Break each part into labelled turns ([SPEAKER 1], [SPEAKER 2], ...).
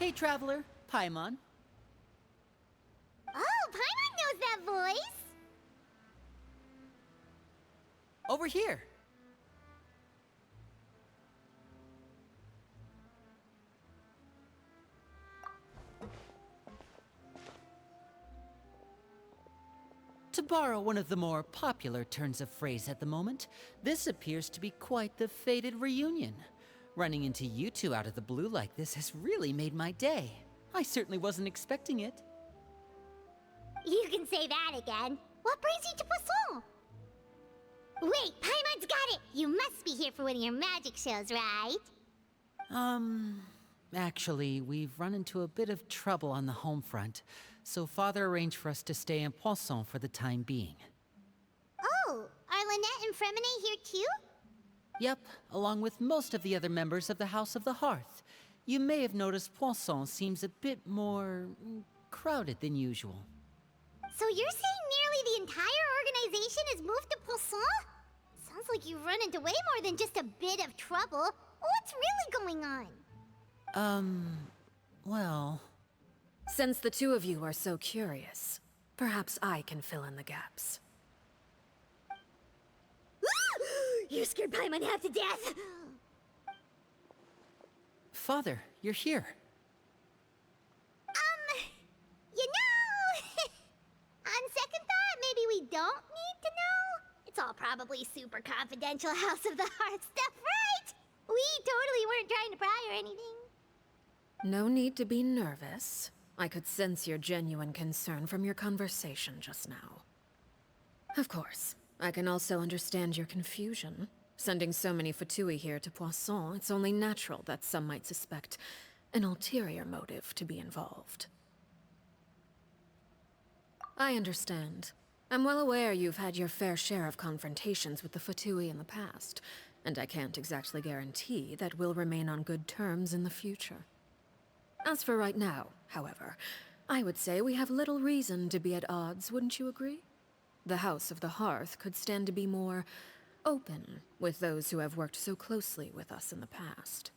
[SPEAKER 1] Hey, traveler. Paimon.
[SPEAKER 2] Oh, Paimon knows that voice!
[SPEAKER 1] Over here. To borrow one of the more popular turns of phrase at the moment, this appears to be quite the fated reunion. Running into you two out of the blue like this has really made my day. I certainly wasn't expecting it.
[SPEAKER 2] You can say that again. What brings you to Poisson? Wait, Paimon's got it! You must be here for one of your magic shows, right?
[SPEAKER 1] Actually, we've run into a bit of trouble on the home front, so Father arranged for us to stay in Poisson for the time being.
[SPEAKER 2] Oh, are Lynette and Fremine here too?
[SPEAKER 1] Yep, along with most of the other members of the House of the Hearth. You may have noticed Poisson seems a bit more crowded than usual.
[SPEAKER 2] So you're saying nearly the entire organization has moved to Poisson? Sounds like you've run into way more than just a bit of trouble. What's really going on?
[SPEAKER 1] Well...
[SPEAKER 3] Since the two of you are so curious, perhaps I can fill in the gaps.
[SPEAKER 2] You scared Paimon half to death!
[SPEAKER 1] Father, you're here.
[SPEAKER 2] You know... On second thought, maybe we don't need to know? It's all probably super confidential House of the Hearth stuff, right? We totally weren't trying to pry or anything.
[SPEAKER 3] No need to be nervous. I could sense your genuine concern from your conversation just now. Of course, I can also understand your confusion. Sending so many Fatui here to Poisson, it's only natural that some might suspect an ulterior motive to be involved. I understand. I'm well aware you've had your fair share of confrontations with the Fatui in the past, and I can't exactly guarantee that we'll remain on good terms in the future. As for right now, however, I would say we have little reason to be at odds, wouldn't you agree? The House of the Hearth could stand to be more open with those who have worked so closely with us in the past.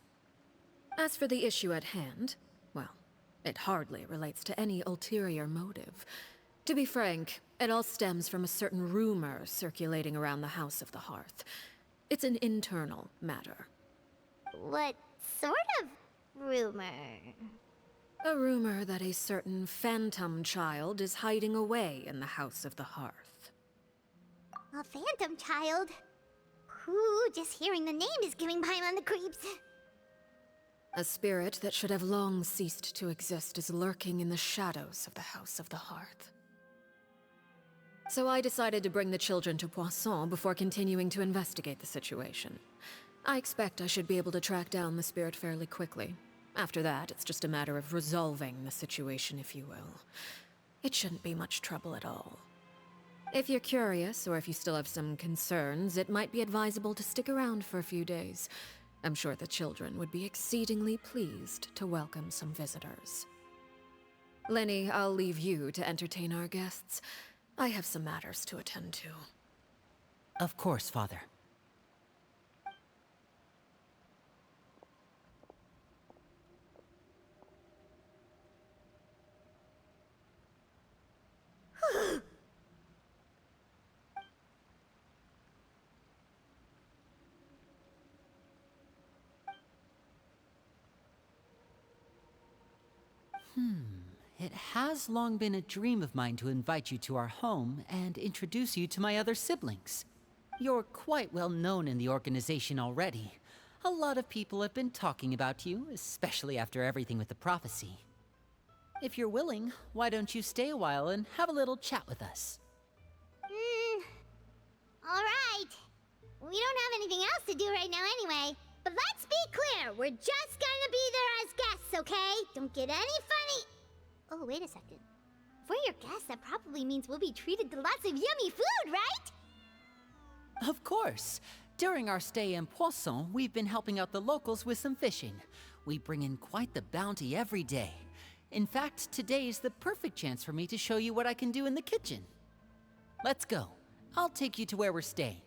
[SPEAKER 3] As for the issue at hand, well, it hardly relates to any ulterior motive. To be frank, it all stems from a certain rumor circulating around the House of the Hearth. It's an internal matter.
[SPEAKER 2] What sort of rumor?
[SPEAKER 3] A rumor that a certain phantom child is hiding away in the House of the Hearth.
[SPEAKER 2] A phantom child? Ooh, just hearing the name is giving Paimon the creeps.
[SPEAKER 3] A spirit that should have long ceased to exist is lurking in the shadows of the House of the Hearth. So I decided to bring the children to Poisson before continuing to investigate the situation. I expect I should be able to track down the spirit fairly quickly. After that, it's just a matter of resolving the situation, if you will. It shouldn't be much trouble at all. If you're curious, or if you still have some concerns, it might be advisable to stick around for a few days. I'm sure the children would be exceedingly pleased to welcome some visitors. Lenny, I'll leave you to entertain our guests. I have some matters to attend to.
[SPEAKER 1] Of course, Father. It has long been a dream of mine to invite you to our home and introduce you to my other siblings. You're quite well known in the organization already. A lot of people have been talking about you, especially after everything with the prophecy. If you're willing, why don't you stay a while and have a little chat with us?
[SPEAKER 2] Alright. We don't have anything else to do right now anyway. But let's be clear, we're just gonna be there as guests, okay? Don't get any funny... Oh, wait a second. If we're your guests, that probably means we'll be treated to lots of yummy food, right?
[SPEAKER 1] Of course. During our stay in Poisson, we've been helping out the locals with some fishing. We bring in quite the bounty every day. In fact, today is the perfect chance for me to show you what I can do in the kitchen. Let's go. I'll take you to where we're staying.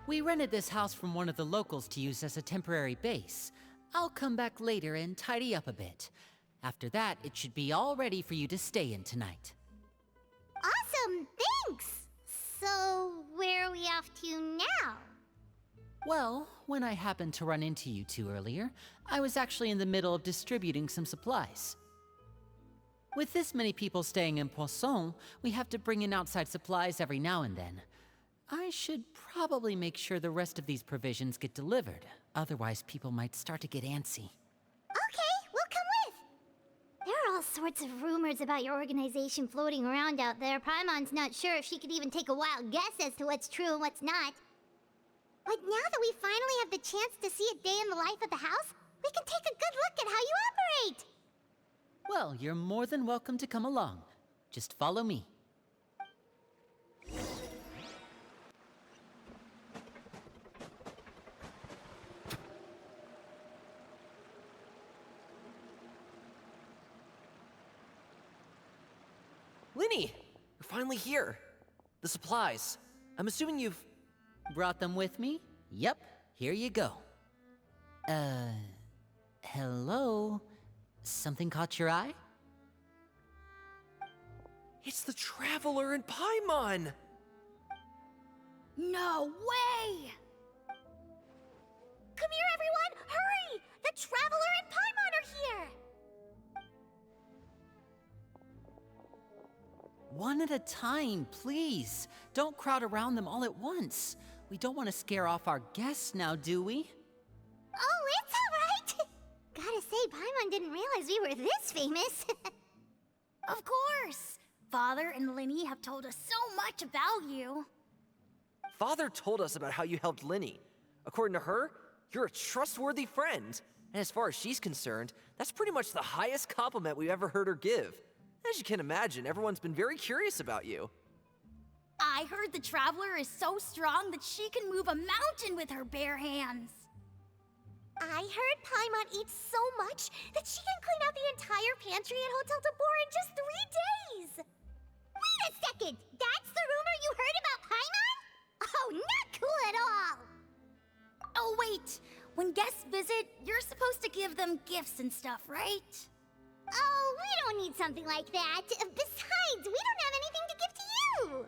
[SPEAKER 1] We rented this house from one of the locals to use as a temporary base. I'll come back later and tidy up a bit. After that, it should be all ready for you to stay in tonight.
[SPEAKER 2] Awesome, thanks! So, where are we off to now?
[SPEAKER 1] Well, when I happened to run into you two earlier, I was actually in the middle of distributing some supplies. With this many people staying in Poisson, we have to bring in outside supplies every now and then. I should probably make sure the rest of these provisions get delivered, otherwise people might start to get antsy.
[SPEAKER 2] Okay, we'll come with! There are all sorts of rumors about your organization floating around out there. Paimon's not sure if she could even take a wild guess as to what's true and what's not. But now that we finally have the chance to see a day in the life of the house, we can take a good look at how you operate!
[SPEAKER 1] Well, you're more than welcome to come along. Just follow me.
[SPEAKER 4] Linny! You're finally here. The supplies. I'm assuming you've...
[SPEAKER 1] Brought them with me? Yep, here you go. Hello? Something caught your eye?
[SPEAKER 4] It's the Traveler and Paimon!
[SPEAKER 2] No way! Come here, everyone! Hurry! The Traveler and Paimon are here!
[SPEAKER 1] One at a time, please. Don't crowd around them all at once. We don't want to scare off our guests now, do we?
[SPEAKER 2] Oh, it's all right! Gotta say, Paimon didn't realize we were this famous.
[SPEAKER 5] Of course! Father and Linny have told us so much about you.
[SPEAKER 4] Father told us about how you helped Linny. According to her, you're a trustworthy friend. And as far as she's concerned, that's pretty much the highest compliment we've ever heard her give. As you can imagine, everyone's been very curious about you.
[SPEAKER 5] I heard the Traveler is so strong that she can move a mountain with her bare hands.
[SPEAKER 2] I heard Paimon eats so much that she can clean out the entire pantry at Hotel de Boer in just 3 days! Wait a second! That's the rumor you heard about Paimon? Oh, not cool at all!
[SPEAKER 5] Oh wait, when guests visit, you're supposed to give them gifts and stuff, right?
[SPEAKER 2] Oh, we don't need something like that. Besides, we don't have anything to give to you!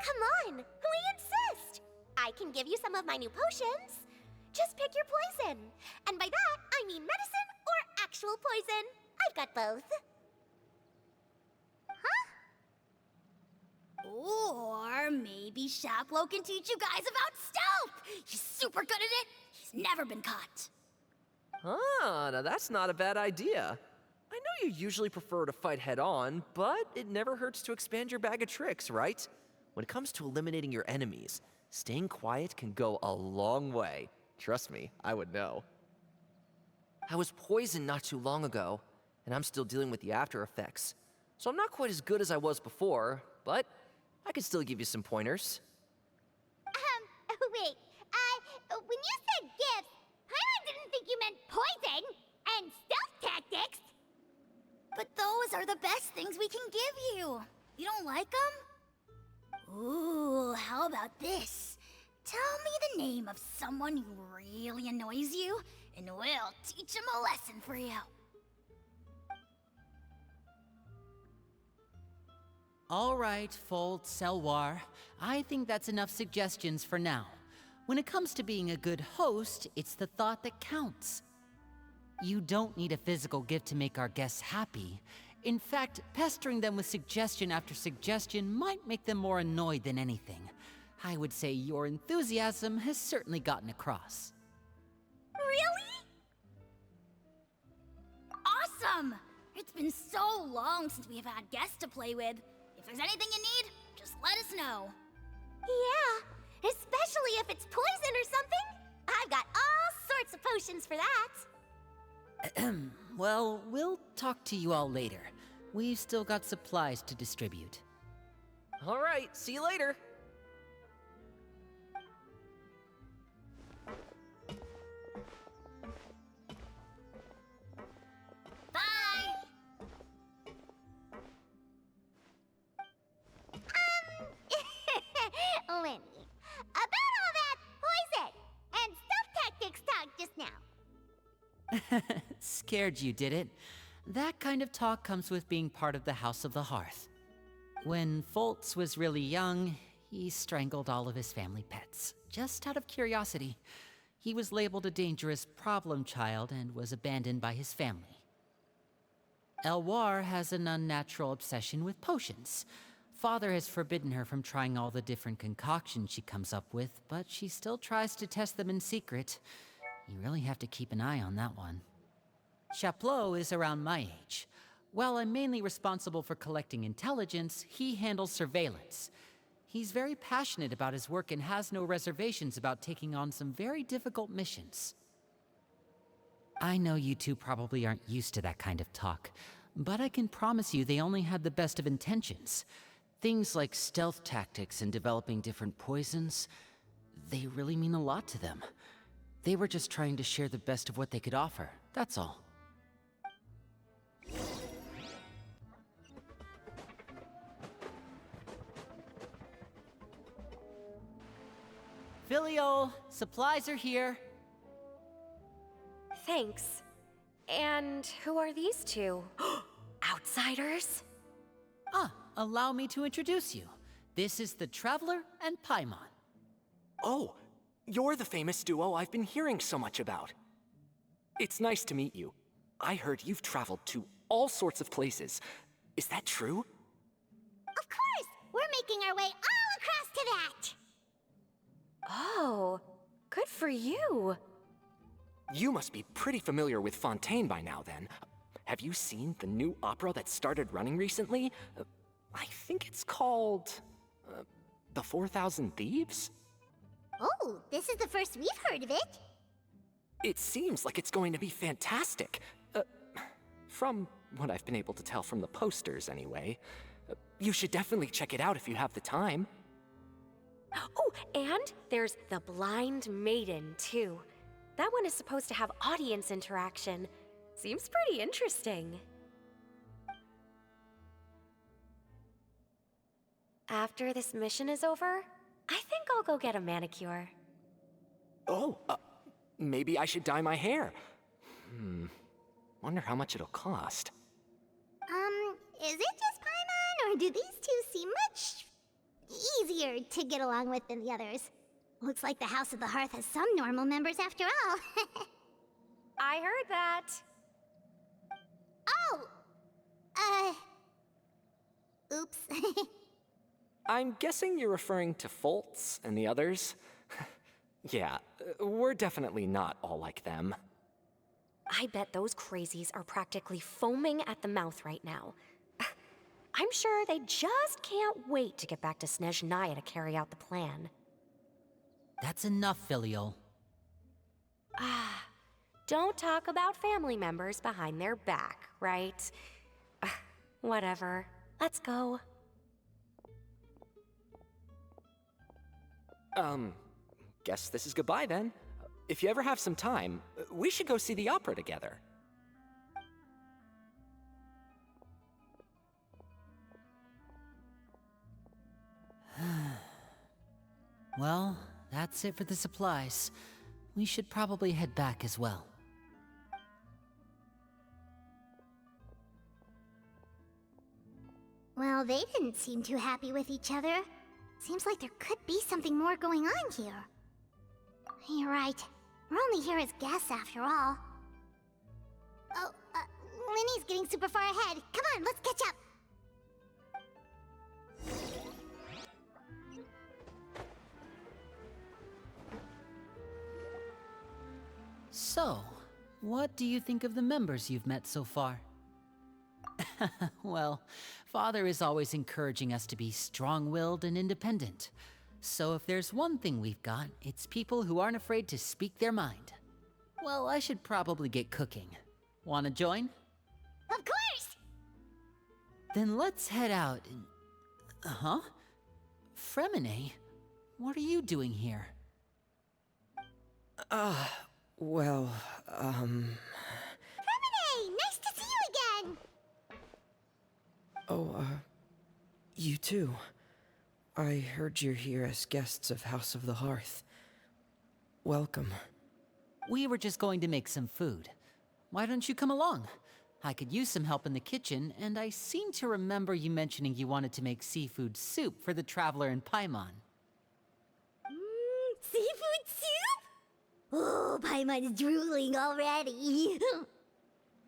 [SPEAKER 2] Come on, we insist! I can give you some of my new potions. Just pick your poison. And by that, I mean medicine or actual poison. I've got both. Huh?
[SPEAKER 5] Or maybe Shaplo can teach you guys about stealth! He's super good at it! He's never been caught.
[SPEAKER 4] Ah, now that's not a bad idea. I know you usually prefer to fight head-on, but it never hurts to expand your bag of tricks, right? When it comes to eliminating your enemies, staying quiet can go a long way. Trust me, I would know. I was poisoned not too long ago, and I'm still dealing with the after effects. So I'm not quite as good as I was before, but I can still give you some pointers.
[SPEAKER 2] Wait. When you said gifts, Paimon didn't think you meant poison and stealth tactics.
[SPEAKER 5] But those are the best things we can give you. You don't like them? Ooh, how about this? Tell me the name of someone who really annoys you, and we'll teach him a lesson for you.
[SPEAKER 1] All right, Fold, Selwar. I think that's enough suggestions for now. When it comes to being a good host, it's the thought that counts. You don't need a physical gift to make our guests happy. In fact, pestering them with suggestion after suggestion might make them more annoyed than anything. I would say your enthusiasm has certainly gotten across.
[SPEAKER 2] Really?
[SPEAKER 5] Awesome! It's been so long since we've had guests to play with. If there's anything you need, just let us know.
[SPEAKER 2] Yeah, especially if it's poison or something. I've got all sorts of potions for that.
[SPEAKER 1] Well, we'll talk to you all later. We've still got supplies to distribute.
[SPEAKER 4] All right, see you later.
[SPEAKER 5] Bye!
[SPEAKER 2] Lenny, about all that
[SPEAKER 1] Scared you, did it? That kind of talk comes with being part of the House of the Hearth. When Foltz was really young, he strangled all of his family pets, just out of curiosity. He was labeled a dangerous problem child and was abandoned by his family. Elwar has an unnatural obsession with potions. Father has forbidden her from trying all the different concoctions she comes up with, but she still tries to test them in secret. You really have to keep an eye on that one. Chaplot is around my age. While I'm mainly responsible for collecting intelligence, he handles surveillance. He's very passionate about his work and has no reservations about taking on some very difficult missions. I know you two probably aren't used to that kind of talk, but I can promise you they only had the best of intentions. Things like stealth tactics and developing different poisons, they really mean a lot to them. They were just trying to share the best of what they could offer, that's all. Filiol, supplies are here.
[SPEAKER 6] Thanks. And who are these two? Outsiders?
[SPEAKER 1] Allow me to introduce you. This is the Traveler and Paimon.
[SPEAKER 7] Oh, you're the famous duo I've been hearing so much about. It's nice to meet you. I heard you've traveled to all sorts of places. Is that true?
[SPEAKER 2] Of course! We're making our way all across to that!
[SPEAKER 6] Oh, good for you.
[SPEAKER 7] You must be pretty familiar with Fontaine by now, then. Have you seen the new opera that started running recently? I think it's called... The 4,000 Thieves?
[SPEAKER 2] Oh, this is the first we've heard of it.
[SPEAKER 7] It seems like it's going to be fantastic. From what I've been able to tell from the posters, anyway. You should definitely check it out if you have the time.
[SPEAKER 6] Oh, and there's The Blind Maiden, too. That one is supposed to have audience interaction. Seems pretty interesting. After this mission is over, I think I'll go get a manicure.
[SPEAKER 7] Oh, maybe I should dye my hair. Wonder how much it'll cost.
[SPEAKER 2] Is it just Paimon, or do these two seem much easier to get along with than the others? Looks like the House of the Hearth has some normal members after all.
[SPEAKER 6] I heard that.
[SPEAKER 2] Oh! Oops.
[SPEAKER 7] I'm guessing you're referring to Foltz and the others? Yeah, we're definitely not all like them.
[SPEAKER 6] I bet those crazies are practically foaming at the mouth right now. I'm sure they just can't wait to get back to Snezhnaya to carry out the plan.
[SPEAKER 1] That's enough, Filiol.
[SPEAKER 6] Don't talk about family members behind their back, right? Whatever. Let's go.
[SPEAKER 7] Guess this is goodbye then. If you ever have some time, we should go see the opera together.
[SPEAKER 1] Well, that's it for the supplies. We should probably head back as well.
[SPEAKER 2] Well, they didn't seem too happy with each other. Seems like there could be something more going on here. You're right. We're only here as guests after all. Oh, Linny's getting super far ahead. Come on, let's catch up.
[SPEAKER 1] So, what do you think of the members you've met so far? Well, Father is always encouraging us to be strong-willed and independent. So if there's one thing we've got, it's people who aren't afraid to speak their mind. Well, I should probably get cooking. Wanna join?
[SPEAKER 2] Of course!
[SPEAKER 1] Then let's head out and... Huh? Fremine? What are you doing here?
[SPEAKER 2] Fremine! Nice to see you again!
[SPEAKER 8] You too. I heard you're here as guests of House of the Hearth. Welcome.
[SPEAKER 1] We were just going to make some food. Why don't you come along? I could use some help in the kitchen, and I seem to remember you mentioning you wanted to make seafood soup for the traveler in Paimon.
[SPEAKER 2] Seafood soup? Oh, Paimon's drooling already.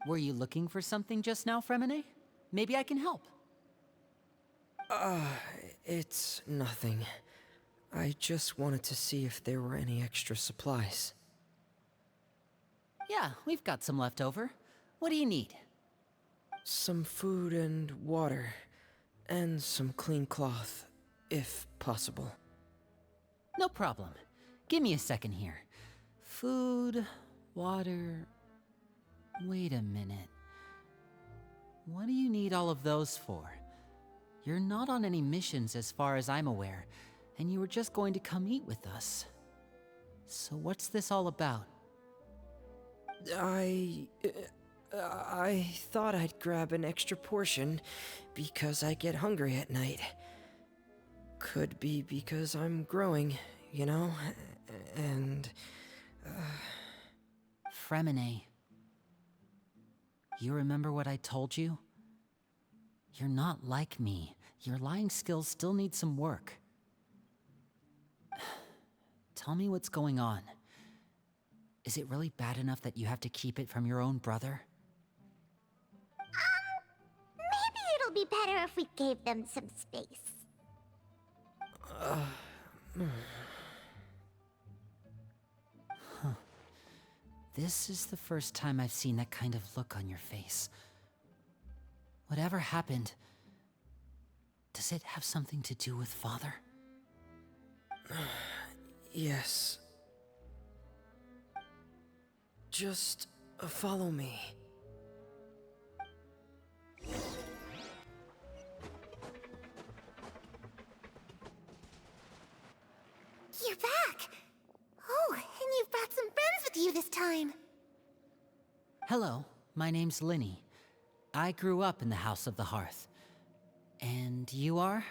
[SPEAKER 1] Were you looking for something just now, Fremine? Maybe I can help.
[SPEAKER 8] It's nothing. I just wanted to see if there were any extra supplies.
[SPEAKER 1] Yeah, we've got some left over. What do you need?
[SPEAKER 8] Some food and water, and some clean cloth, if possible.
[SPEAKER 1] No problem. Give me a second here. Food, water... Wait a minute. What do you need all of those for? You're not on any missions as far as I'm aware, and you were just going to come eat with us. So what's this all about?
[SPEAKER 8] I thought I'd grab an extra portion because I get hungry at night. Could be because I'm growing, you know? And...
[SPEAKER 1] Fremine. You remember what I told you? You're not like me. Your lying skills still need some work. Tell me what's going on. Is it really bad enough that you have to keep it from your own brother?
[SPEAKER 2] Maybe it'll be better if we gave them some space.
[SPEAKER 1] This is the first time I've seen that kind of look on your face. Whatever happened, does it have something to do with Father?
[SPEAKER 8] yes. Just follow me.
[SPEAKER 2] You're back! Oh, and you've brought some friends with you this time.
[SPEAKER 1] Hello, my name's Linny. I grew up in the House of the Hearth. And you are?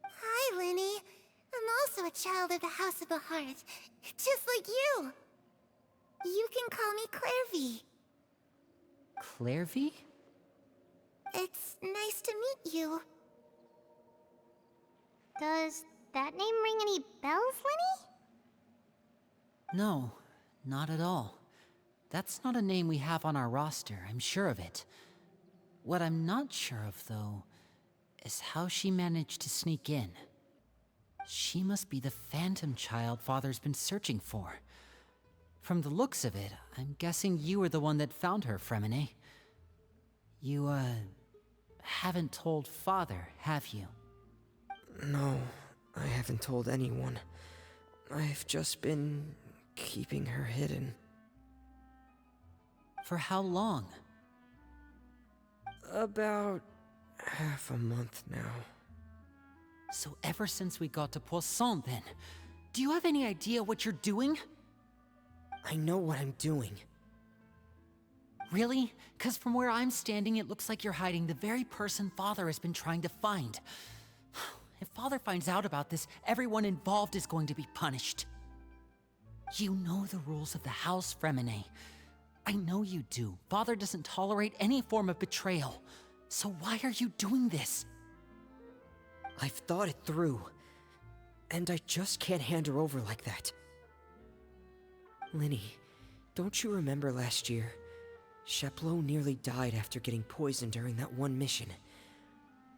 [SPEAKER 2] Hi, Linny. I'm also a child of the House of the Hearth, just like you. You can call me Clairvy.
[SPEAKER 1] Clairvy?
[SPEAKER 2] It's nice to meet you. Does that name ring any bells, Linny?
[SPEAKER 1] No, not at all. That's not a name we have on our roster, I'm sure of it. What I'm not sure of, though, is how she managed to sneak in. She must be the phantom child Father's been searching for. From the looks of it, I'm guessing you were the one that found her, Fremine. You, haven't told Father, have you?
[SPEAKER 8] No, I haven't told anyone. I've just been keeping her hidden.
[SPEAKER 1] For how long?
[SPEAKER 8] About half a month now.
[SPEAKER 1] So ever since we got to Poisson, then. Do you have any idea what you're doing?
[SPEAKER 8] I know what I'm doing.
[SPEAKER 1] Really? 'Cause from where I'm standing, it looks like you're hiding the very person Father has been trying to find. If Father finds out about this, everyone involved is going to be punished. You know the rules of the house, Fremine. I know you do. Father doesn't tolerate any form of betrayal. So why are you doing this?
[SPEAKER 8] I've thought it through. And I just can't hand her over like that. Linny, don't you remember last year? Sheplo nearly died after getting poisoned during that one mission.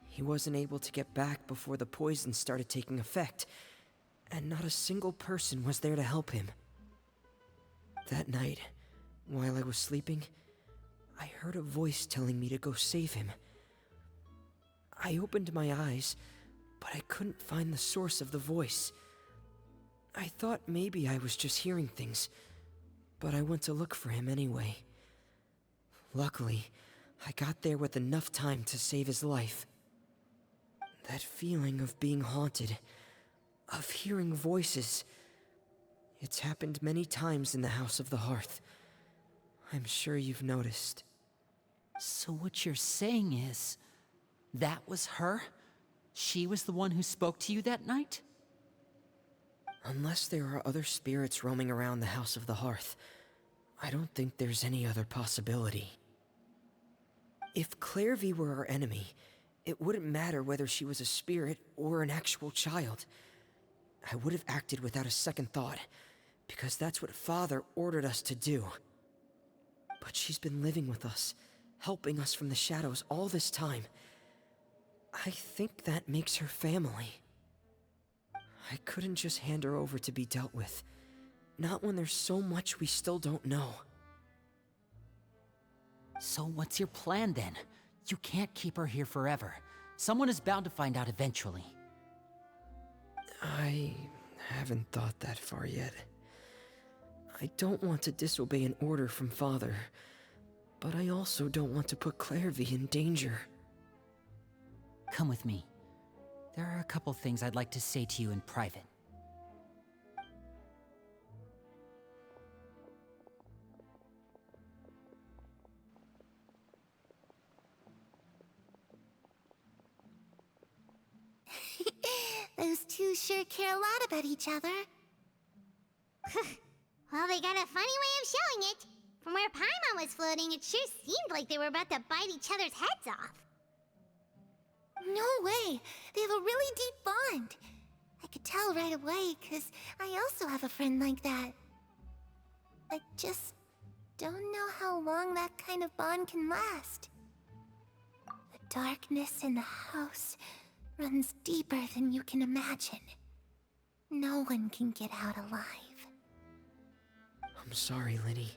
[SPEAKER 8] He wasn't able to get back before the poison started taking effect, and not a single person was there to help him. That night, while I was sleeping, I heard a voice telling me to go save him. I opened my eyes, but I couldn't find the source of the voice. I thought maybe I was just hearing things, but I went to look for him anyway. Luckily, I got there with enough time to save his life. That feeling of being haunted, of hearing voices, it's happened many times in the House of the Hearth. I'm sure you've noticed.
[SPEAKER 1] So what you're saying is, that was her? She was the one who spoke to you that night?
[SPEAKER 8] Unless there are other spirits roaming around the House of the Hearth, I don't think there's any other possibility. If Clairvy were our enemy, it wouldn't matter whether she was a spirit or an actual child. I would have acted without a second thought, because that's what Father ordered us to do. But she's been living with us, helping us from the shadows all this time. I think that makes her family. I couldn't just hand her over to be dealt with. Not when there's so much we still don't know.
[SPEAKER 1] So what's your plan then? You can't keep her here forever. Someone is bound to find out eventually.
[SPEAKER 8] I haven't thought that far yet. I don't want to disobey an order from Father, but I also don't want to put Clairvy in danger.
[SPEAKER 1] Come with me. There are a couple things I'd like to say to you in private.
[SPEAKER 2] Those two sure care a lot about each other. Well, they got a funny way of showing it. From where Paimon was floating, it sure seemed like they were about to bite each other's heads off. No way! They have a really deep bond. I could tell right away, because I also have a friend like that. I just don't know how long that kind of bond can last. The darkness in the house runs deeper than you can imagine. No one can get out alive.
[SPEAKER 8] I'm sorry, Linny.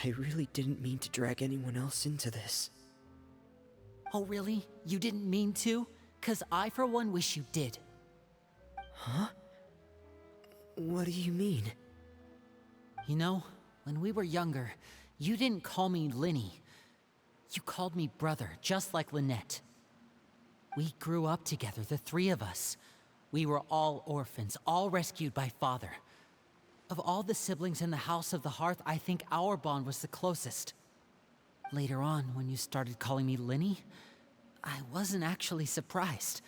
[SPEAKER 8] I really didn't mean to drag anyone else into this.
[SPEAKER 1] Oh really? You didn't mean to? 'Cause I for one wish you did.
[SPEAKER 8] Huh? What do you mean?
[SPEAKER 1] You know, when we were younger, you didn't call me Linny. You called me brother, just like Lynette. We grew up together, the three of us. We were all orphans, all rescued by Father. Of all the siblings in the House of the Hearth, I think our bond was the closest. Later on, when you started calling me Linny, I wasn't actually surprised.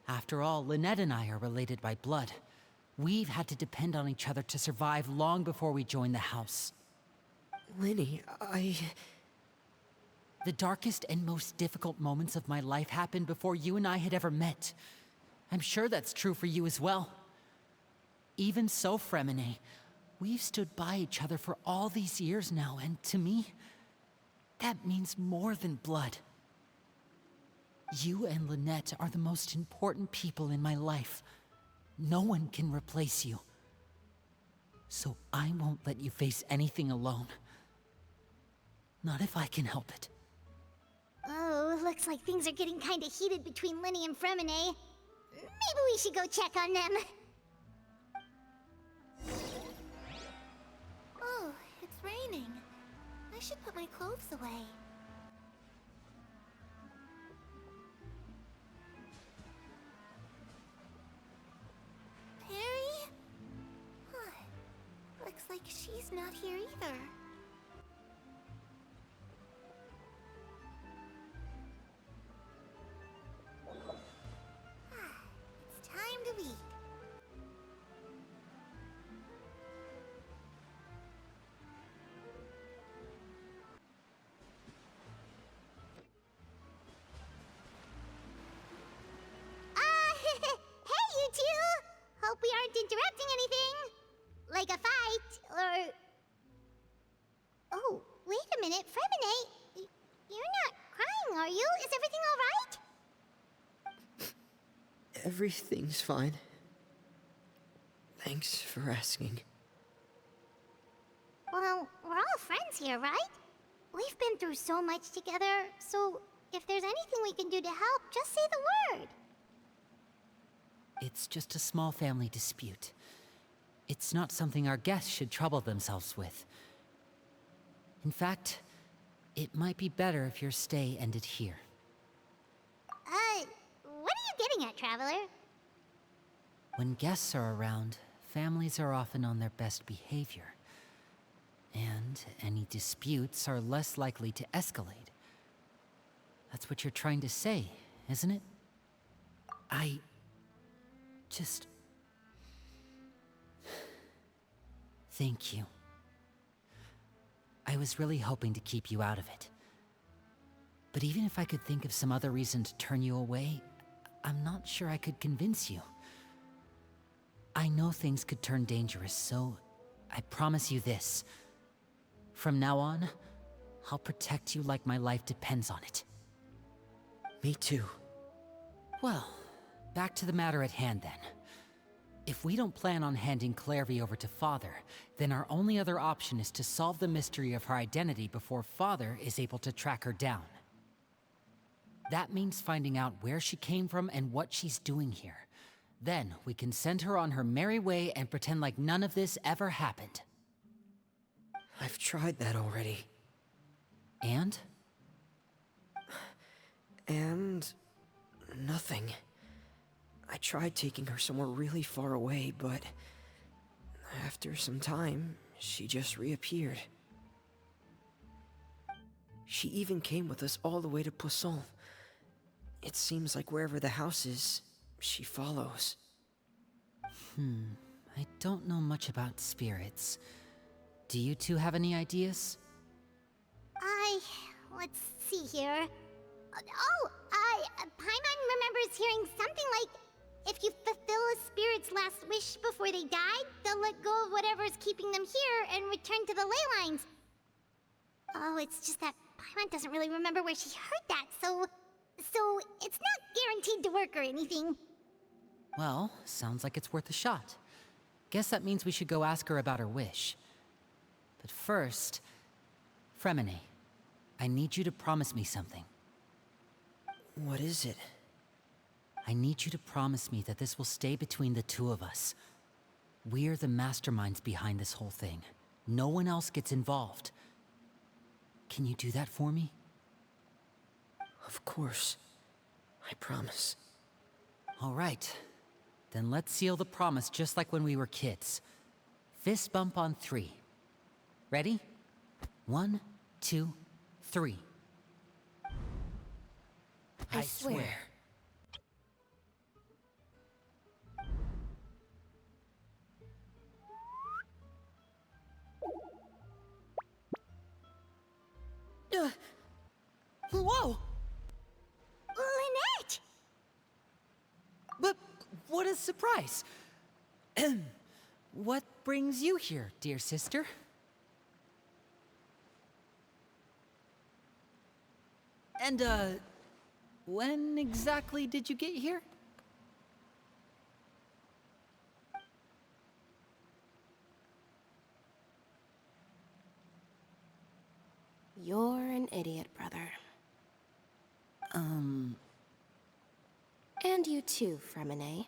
[SPEAKER 1] After all, Lynette and I are related by blood. We've had to depend on each other to survive long before we joined the house.
[SPEAKER 8] Linny,
[SPEAKER 1] The darkest and most difficult moments of my life happened before you and I had ever met. I'm sure that's true for you as well. Even so, Fremine, we've stood by each other for all these years now, and to me, that means more than blood. You and Lynette are the most important people in my life. No one can replace you. So I won't let you face anything alone. Not if I can help it.
[SPEAKER 2] Oh, looks like things are getting kinda heated between Linny and Fremine. Maybe we should go check on them. Oh, it's raining. I should put my clothes away. Perry? Huh. Looks like she's not here either. It's time to eat. Hey, you two! Hope we aren't interrupting anything. Like a fight, or... Oh, wait a minute, Fremine. You're not crying, are you? Is everything alright?
[SPEAKER 8] everything's fine. Thanks for asking.
[SPEAKER 2] Well, we're all friends here, right? We've been through so much together, so if there's anything we can do to help, just say the word.
[SPEAKER 1] It's just a small family dispute. It's not something our guests should trouble themselves with. In fact, it might be better if your stay ended here.
[SPEAKER 2] What are you getting at, Traveler?
[SPEAKER 1] When guests are around, families are often on their best behavior. And any disputes are less likely to escalate. That's what you're trying to say, isn't it? I just... Thank you. I was really hoping to keep you out of it. But even if I could think of some other reason to turn you away, I'm not sure I could convince you. I know things could turn dangerous, so I promise you this. From now on, I'll protect you like my life depends on it.
[SPEAKER 8] Me too.
[SPEAKER 1] Well, back to the matter at hand then. If we don't plan on handing Clairvy over to Father, then our only other option is to solve the mystery of her identity before Father is able to track her down. That means finding out where she came from and what she's doing here. Then we can send her on her merry way and pretend like none of this ever happened.
[SPEAKER 8] I've tried that already.
[SPEAKER 1] And?
[SPEAKER 8] And... nothing. I tried taking her somewhere really far away, but... after some time, she just reappeared. She even came with us all the way to Poisson. It seems like wherever the house is, she follows.
[SPEAKER 1] I don't know much about spirits. Do you two have any ideas?
[SPEAKER 2] Let's see here. Paimon remembers hearing something like, if you fulfill a spirit's last wish before they died, they'll let go of whatever's keeping them here and return to the ley lines. Oh, it's just that Paimon doesn't really remember where she heard that, so it's not guaranteed to work or anything.
[SPEAKER 1] Well, sounds like it's worth a shot. Guess that means we should go ask her about her wish. But first, Fremine, I need you to promise me something.
[SPEAKER 8] What is it?
[SPEAKER 1] I need you to promise me that this will stay between the two of us. We're the masterminds behind this whole thing. No one else gets involved. Can you do that for me?
[SPEAKER 8] Of course. I promise.
[SPEAKER 1] All right. Then let's seal the promise just like when we were kids. Fist bump on 3. Ready? 1, 2, 3.
[SPEAKER 8] I swear. Whoa!
[SPEAKER 2] Lynette!
[SPEAKER 1] But what a surprise! What brings you here, dear sister? And, when exactly did you get here?
[SPEAKER 9] You're an idiot, brother. And you too, Fremine.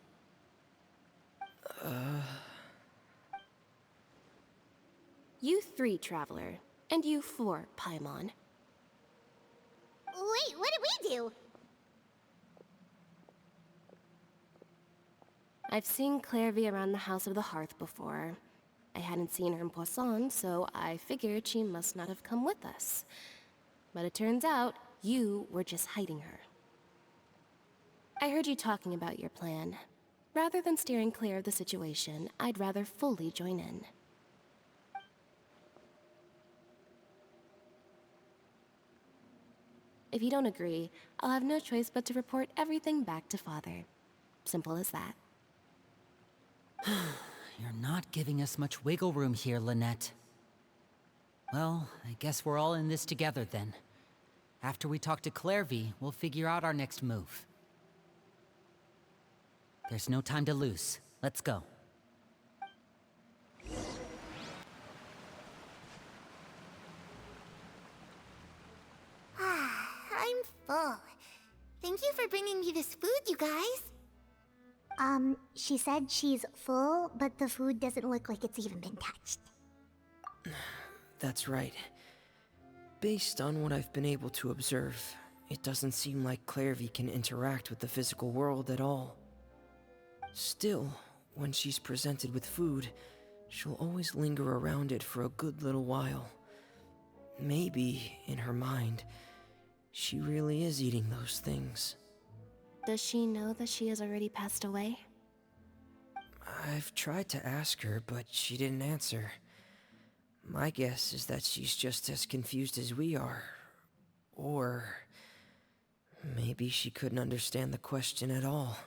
[SPEAKER 9] You 3, Traveler. And you 4, Paimon.
[SPEAKER 2] Wait, what did we do?
[SPEAKER 9] I've seen Clairvy around the House of the Hearth before. I hadn't seen her in Poisson, so I figured she must not have come with us. But it turns out, you were just hiding her. I heard you talking about your plan. Rather than steering clear of the situation, I'd rather fully join in. If you don't agree, I'll have no choice but to report everything back to Father. Simple as that.
[SPEAKER 1] You're not giving us much wiggle room here, Lynette. Well, I guess we're all in this together then. After we talk to Clairvy, we'll figure out our next move. There's no time to lose. Let's go.
[SPEAKER 5] I'm full. Thank you for bringing me this food, you guys.
[SPEAKER 2] She said she's full, but the food doesn't look like it's even been touched.
[SPEAKER 8] That's right. Based on what I've been able to observe, it doesn't seem like Clairvy can interact with the physical world at all. Still, when she's presented with food, she'll always linger around it for a good little while. Maybe, in her mind, she really is eating those things.
[SPEAKER 9] Does she know that she has already passed away?
[SPEAKER 8] I've tried to ask her, but she didn't answer. My guess is that she's just as confused as we are. Or maybe she couldn't understand the question at all.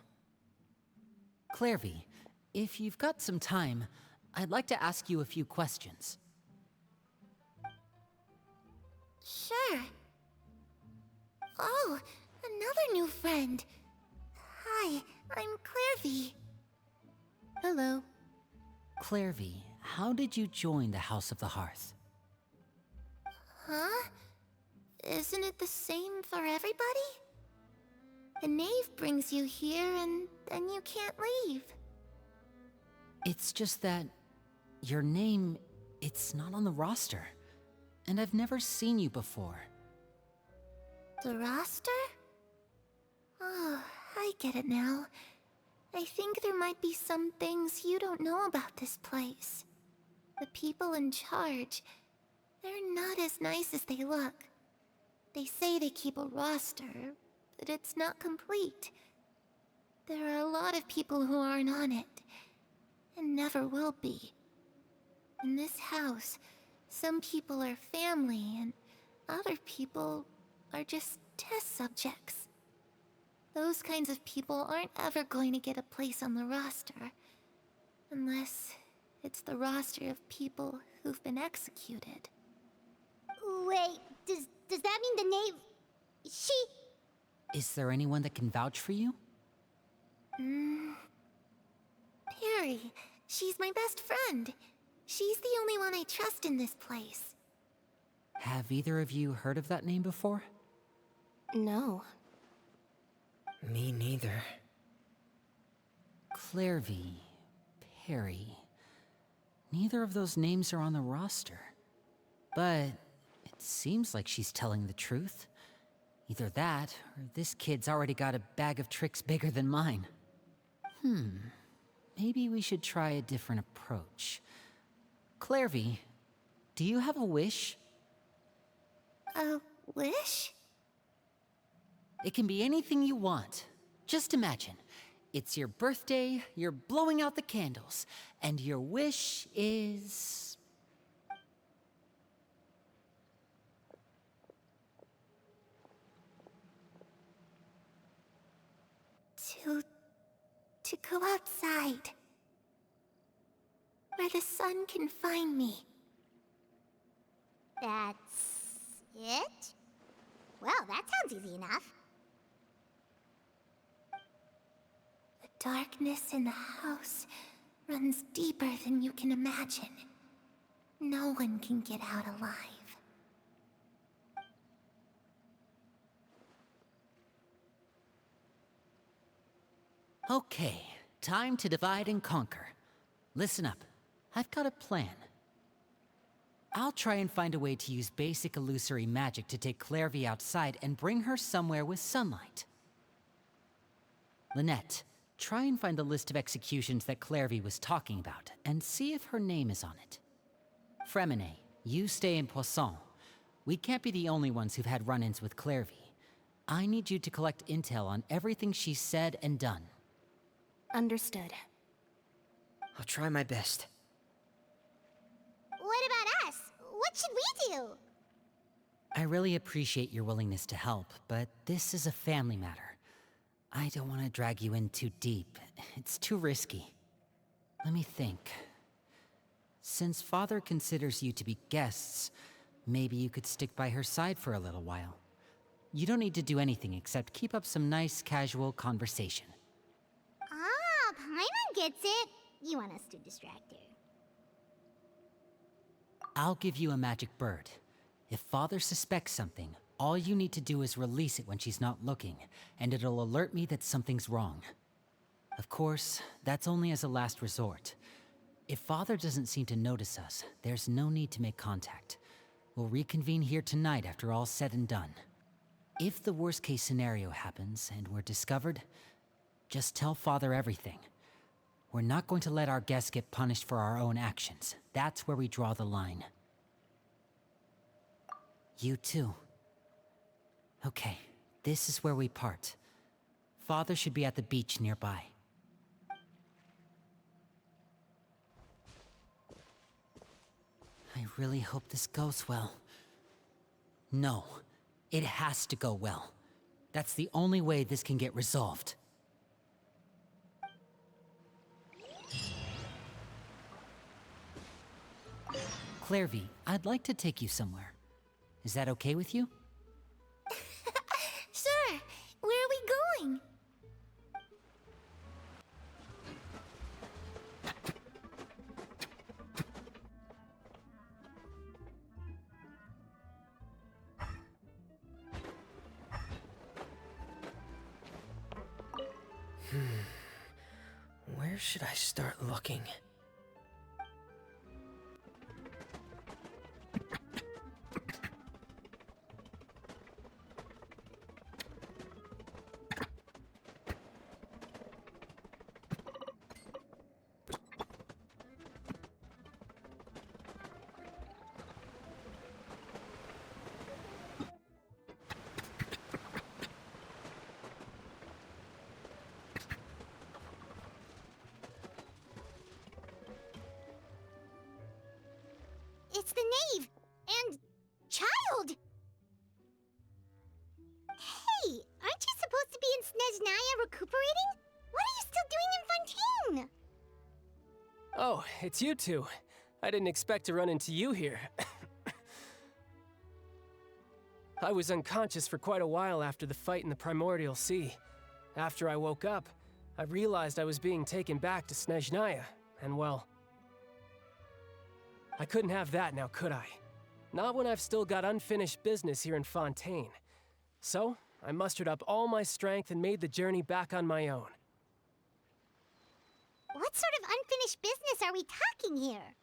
[SPEAKER 1] Clairvy, if you've got some time, I'd like to ask you a few questions.
[SPEAKER 5] Sure. Oh, another new friend. Hi, I'm Clairvy.
[SPEAKER 9] Hello.
[SPEAKER 1] Clairvy, how did you join the House of the Hearth?
[SPEAKER 5] Huh? Isn't it the same for everybody? The knave brings you here and then you can't leave.
[SPEAKER 1] It's just that your name, it's not on the roster. And I've never seen you before.
[SPEAKER 5] The roster? Oh, I get it now. I think there might be some things you don't know about this place. The people in charge, they're not as nice as they look. They say they keep a roster, but it's not complete. There are a lot of people who aren't on it, and never will be. In this house, some people are family, and other people are just test subjects. Those kinds of people aren't ever going to get a place on the roster, unless it's the roster of people who've been executed.
[SPEAKER 2] Wait, does that mean the knave... She...
[SPEAKER 1] Is there anyone that can vouch for you?
[SPEAKER 5] Perry, she's my best friend. She's the only one I trust in this place.
[SPEAKER 1] Have either of you heard of that name before?
[SPEAKER 9] No.
[SPEAKER 8] Me neither.
[SPEAKER 1] Clairvy, Perry. Neither of those names are on the roster. But it seems like she's telling the truth. Either that, or this kid's already got a bag of tricks bigger than mine. Maybe we should try a different approach. Clairvy, do you have a wish?
[SPEAKER 5] A wish?
[SPEAKER 1] It can be anything you want. Just imagine. It's your birthday, you're blowing out the candles, and your wish is...
[SPEAKER 5] To go outside. Where the sun can find me.
[SPEAKER 2] That's... it? Well, that sounds easy enough.
[SPEAKER 5] The darkness in the house runs deeper than you can imagine. No one can get out alive.
[SPEAKER 1] Okay, time to divide and conquer. Listen up, I've got a plan. I'll try and find a way to use basic illusory magic to take Clairvy outside and bring her somewhere with sunlight. Lynette, try and find the list of executions that Clairvy was talking about, and see if her name is on it. Fremine, you stay in Poisson. We can't be the only ones who've had run-ins with Clairvy. I need you to collect intel on everything she's said and done.
[SPEAKER 9] Understood.
[SPEAKER 8] I'll try my best.
[SPEAKER 2] What about us? What should we do?
[SPEAKER 1] I really appreciate your willingness to help, but this is a family matter. I don't want to drag you in too deep. It's too risky. Let me think. Since Father considers you to be guests, maybe you could stick by her side for a little while. You don't need to do anything except keep up some nice, casual conversation.
[SPEAKER 2] Ah, Paimon gets it. You want us to distract her.
[SPEAKER 1] I'll give you a magic bird. If Father suspects something, all you need to do is release it when she's not looking, and it'll alert me that something's wrong. Of course, that's only as a last resort. If Father doesn't seem to notice us, there's no need to make contact. We'll reconvene here tonight after all's said and done. If the worst-case scenario happens and we're discovered, just tell Father everything. We're not going to let our guests get punished for our own actions. That's where we draw the line. You too. Okay, this is where we part. Father should be at the beach nearby. I really hope this goes well. No, it has to go well. That's the only way this can get resolved. Clairvy, I'd like to take you somewhere. Is that okay with you?
[SPEAKER 5] Sure. Where are we going?
[SPEAKER 8] Where should I start looking?
[SPEAKER 2] It's the knave! And... child! Hey, aren't you supposed to be in Snezhnaya recuperating? What are you still doing in Fontaine?
[SPEAKER 10] Oh, it's you two. I didn't expect to run into you here. I was unconscious for quite a while after the fight in the Primordial Sea. After I woke up, I realized I was being taken back to Snezhnaya, and well... I couldn't have that now, could I? Not when I've still got unfinished business here in Fontaine. So, I mustered up all my strength and made the journey back on my own.
[SPEAKER 2] What sort of unfinished business are we talking here?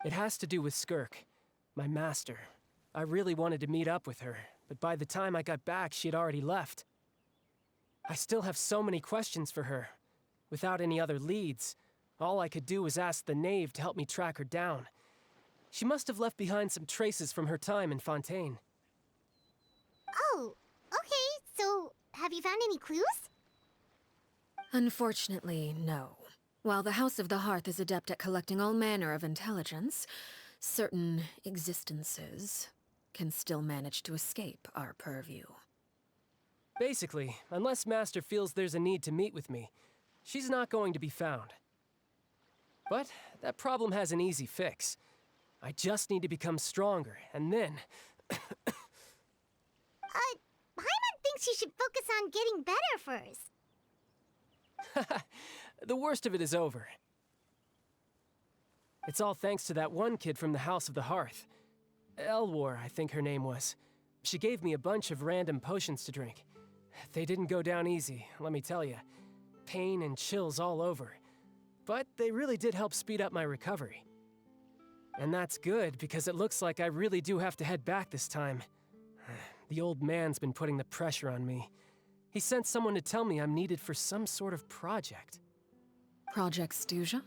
[SPEAKER 10] It has to do with Skirk, my master. I really wanted to meet up with her, but by the time I got back, she had already left. I still have so many questions for her. Without any other leads, all I could do was ask the knave to help me track her down. She must have left behind some traces from her time in Fontaine.
[SPEAKER 2] Oh, okay, so have you found any clues?
[SPEAKER 3] Unfortunately, no. While the House of the Hearth is adept at collecting all manner of intelligence, certain existences can still manage to escape our purview.
[SPEAKER 10] Basically, unless Master feels there's a need to meet with me, she's not going to be found. But that problem has an easy fix. I just need to become stronger, and then...
[SPEAKER 2] Paimon thinks you should focus on getting better first.
[SPEAKER 10] The worst of it is over. It's all thanks to that one kid from the House of the Hearth. Elwar, I think her name was. She gave me a bunch of random potions to drink. They didn't go down easy, let me tell you. Pain and chills all over. But they really did help speed up my recovery. And that's good, because it looks like I really do have to head back this time. The old man's been putting the pressure on me. He sent someone to tell me I'm needed for some sort of project.
[SPEAKER 3] Project Stuja?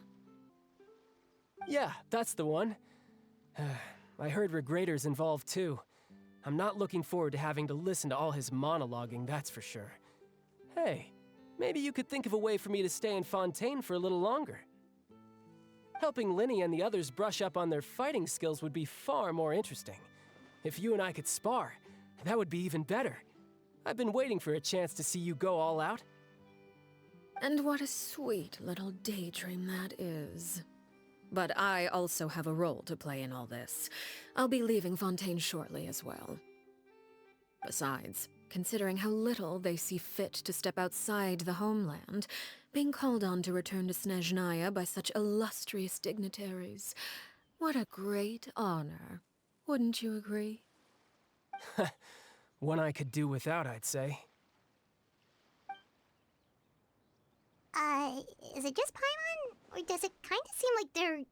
[SPEAKER 10] Yeah, that's the one. I heard Regrader's involved too. I'm not looking forward to having to listen to all his monologuing, that's for sure. Hey, maybe you could think of a way for me to stay in Fontaine for a little longer. Helping Linny and the others brush up on their fighting skills would be far more interesting. If you and I could spar, that would be even better. I've been waiting for a chance to see you go all out.
[SPEAKER 3] And what a sweet little daydream that is. But I also have a role to play in all this. I'll be leaving Fontaine shortly as well. Besides, considering how little they see fit to step outside the homeland, being called on to return to Snezhnaya by such illustrious dignitaries, what a great honor. Wouldn't you agree?
[SPEAKER 10] One I could do without, I'd say.
[SPEAKER 2] Is it just Paimon? Or does it kind of seem like they're...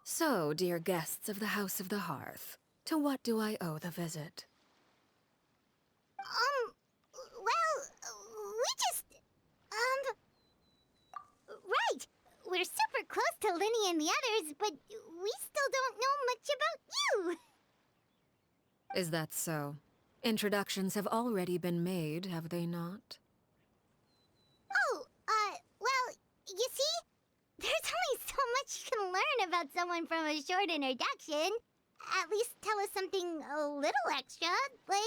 [SPEAKER 3] So, dear guests of the House of the Hearth, to what do I owe the visit?
[SPEAKER 2] Well, we just... Right! We're super close to Linny and the others, but we still don't know much about you!
[SPEAKER 3] Is that so? Introductions have already been made, have they not?
[SPEAKER 2] Oh, well, you see, there's only so much you can learn about someone from a short introduction. At least tell us something a little extra, like,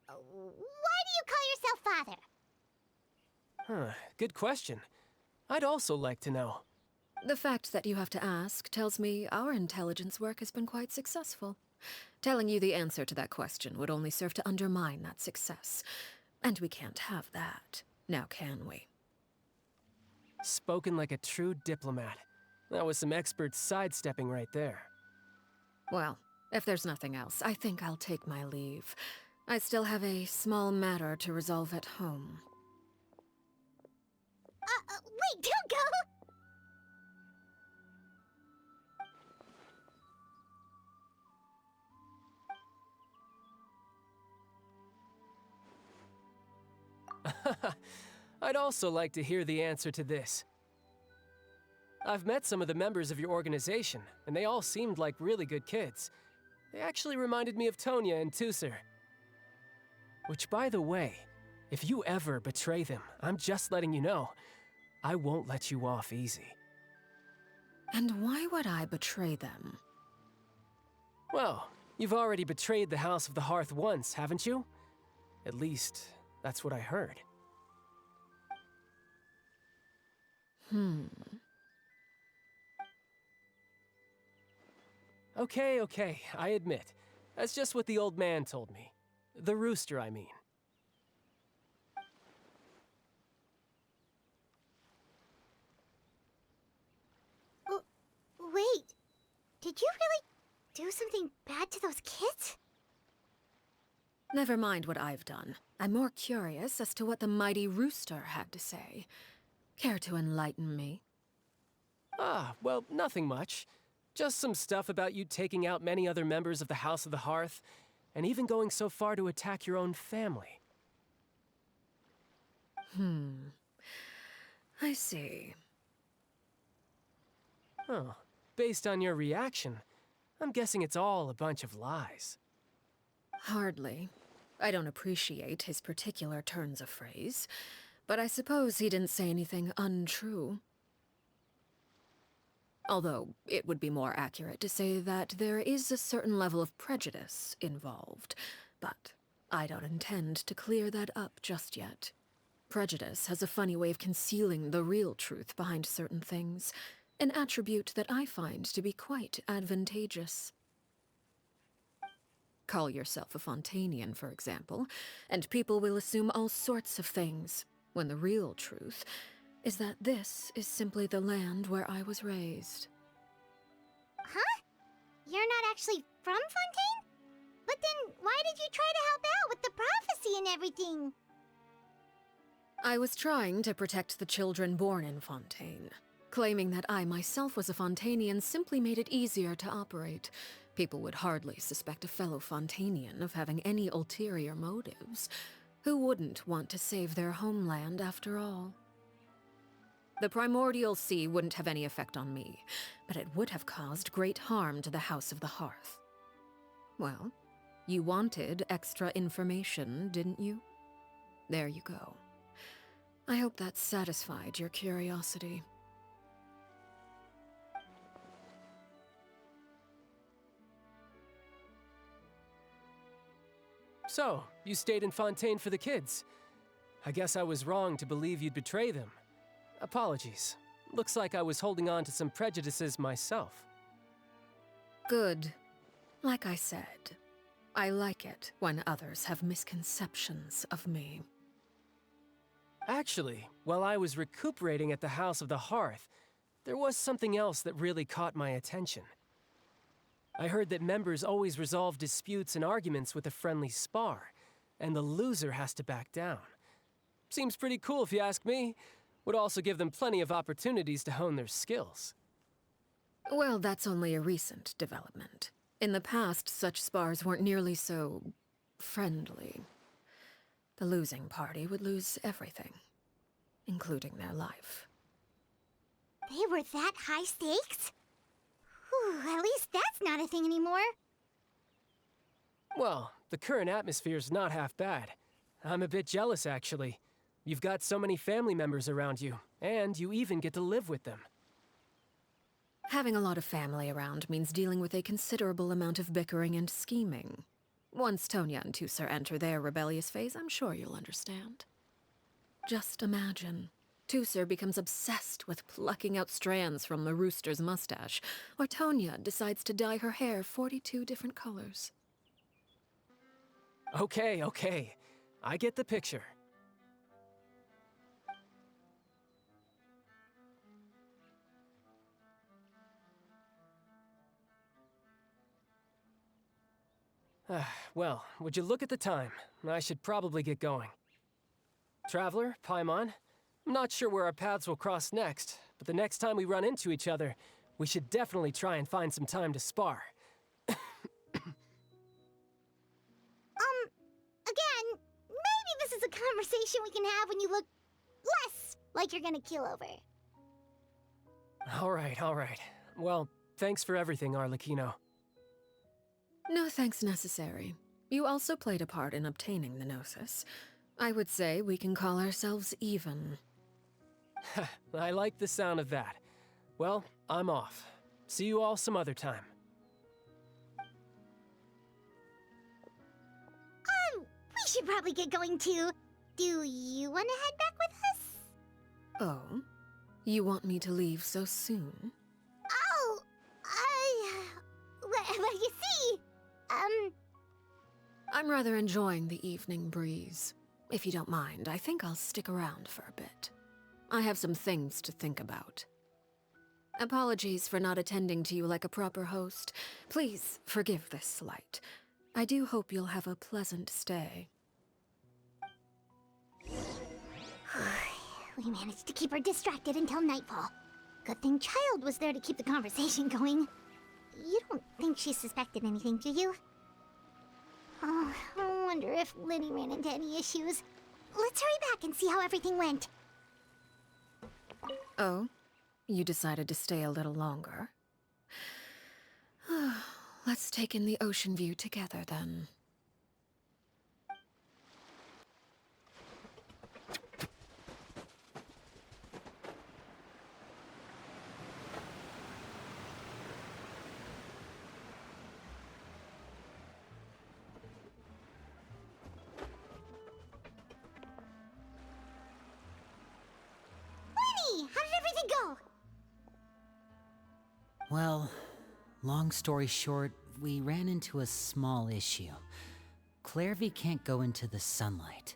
[SPEAKER 2] why do you call yourself father?
[SPEAKER 10] Huh, good question. I'd also like to know.
[SPEAKER 3] The fact that you have to ask tells me our intelligence work has been quite successful. Telling you the answer to that question would only serve to undermine that success. And we can't have that, now can we?
[SPEAKER 10] Spoken like a true diplomat. That was some expert sidestepping right there.
[SPEAKER 3] Well, if there's nothing else, I think I'll take my leave. I still have a small matter to resolve at home.
[SPEAKER 2] Wait, don't go!
[SPEAKER 10] I'd also like to hear the answer to this. I've met some of the members of your organization, and they all seemed like really good kids. They actually reminded me of Tonya and Tusser. Which, by the way, if you ever betray them, I'm just letting you know, I won't let you off easy.
[SPEAKER 3] And why would I betray them?
[SPEAKER 10] Well, you've already betrayed the House of the Hearth once, haven't you? At least, that's what I heard. Okay, I admit. That's just what the old man told me. The rooster, I mean.
[SPEAKER 2] Wait, did you really do something bad to those kids?
[SPEAKER 3] Never mind what I've done. I'm more curious as to what the mighty rooster had to say. Care to enlighten me?
[SPEAKER 10] Well, nothing much. Just some stuff about you taking out many other members of the House of the Hearth, and even going so far to attack your own family.
[SPEAKER 3] I see.
[SPEAKER 10] Oh, based on your reaction, I'm guessing it's all a bunch of lies.
[SPEAKER 3] Hardly. I don't appreciate his particular turns of phrase, but I suppose he didn't say anything untrue. Although, it would be more accurate to say that there is a certain level of prejudice involved, but I don't intend to clear that up just yet. Prejudice has a funny way of concealing the real truth behind certain things, an attribute that I find to be quite advantageous. Call yourself a Fontainian, for example, and people will assume all sorts of things, when the real truth is that this is simply the land where I was raised.
[SPEAKER 2] Huh? You're not actually from Fontaine? But then, why did you try to help out with the prophecy and everything?
[SPEAKER 3] I was trying to protect the children born in Fontaine. Claiming that I myself was a Fontainian simply made it easier to operate. People would hardly suspect a fellow Fontainian of having any ulterior motives. Who wouldn't want to save their homeland after all? The primordial sea wouldn't have any effect on me, but it would have caused great harm to the House of the Hearth. Well, you wanted extra information, didn't you? There you go. I hope that satisfied your curiosity.
[SPEAKER 10] So, you stayed in Fontaine for the kids. I guess I was wrong to believe you'd betray them. Apologies. Looks like I was holding on to some prejudices myself.
[SPEAKER 3] Good. Like I said, I like it when others have misconceptions of me.
[SPEAKER 10] Actually, while I was recuperating at the House of the Hearth, there was something else that really caught my attention. I heard that members always resolve disputes and arguments with a friendly spar, and the loser has to back down. Seems pretty cool if you ask me. Would also give them plenty of opportunities to hone their skills.
[SPEAKER 3] Well, that's only a recent development. In the past, such spars weren't nearly so friendly. The losing party would lose everything, including their life.
[SPEAKER 2] They were that high stakes? Whew, at least that's not a thing anymore.
[SPEAKER 10] Well, the current atmosphere's not half bad. I'm a bit jealous, actually. You've got so many family members around you, and you even get to live with them.
[SPEAKER 3] Having a lot of family around means dealing with a considerable amount of bickering and scheming. Once Tonya and Tusser enter their rebellious phase, I'm sure you'll understand. Just imagine. Tusser becomes obsessed with plucking out strands from the rooster's mustache, or Tonya decides to dye her hair 42 different colors.
[SPEAKER 10] Okay, okay. I get the picture. Well, would you look at the time? I should probably get going. Traveler, Paimon, I'm not sure where our paths will cross next, but the next time we run into each other, we should definitely try and find some time to spar.
[SPEAKER 2] Again, maybe this is a conversation we can have when you look less like you're gonna keel over.
[SPEAKER 10] All right. Well, thanks for everything, Arlecchino.
[SPEAKER 3] No thanks necessary. You also played a part in obtaining the Gnosis. I would say we can call ourselves even.
[SPEAKER 10] I like the sound of that. Well, I'm off. See you all some other time.
[SPEAKER 2] We should probably get going too. Do you want to head back with us?
[SPEAKER 3] Oh? You want me to leave so soon?
[SPEAKER 2] Oh, well, you see,
[SPEAKER 3] I'm rather enjoying the evening breeze. If you don't mind, I think I'll stick around for a bit. I have some things to think about. Apologies for not attending to you like a proper host. Please forgive this slight. I do hope you'll have a pleasant stay.
[SPEAKER 2] We managed to keep her distracted until nightfall. Good thing Child was there to keep the conversation going. You don't think she suspected anything, do you? Oh, I wonder if Liddy ran into any issues. Let's hurry back and see how everything went.
[SPEAKER 3] Oh? You decided to stay a little longer? Let's take in the ocean view together, then.
[SPEAKER 2] Liddy, how did everything go?
[SPEAKER 1] Well, long story short, we ran into a small issue. Clairvy can't go into the sunlight.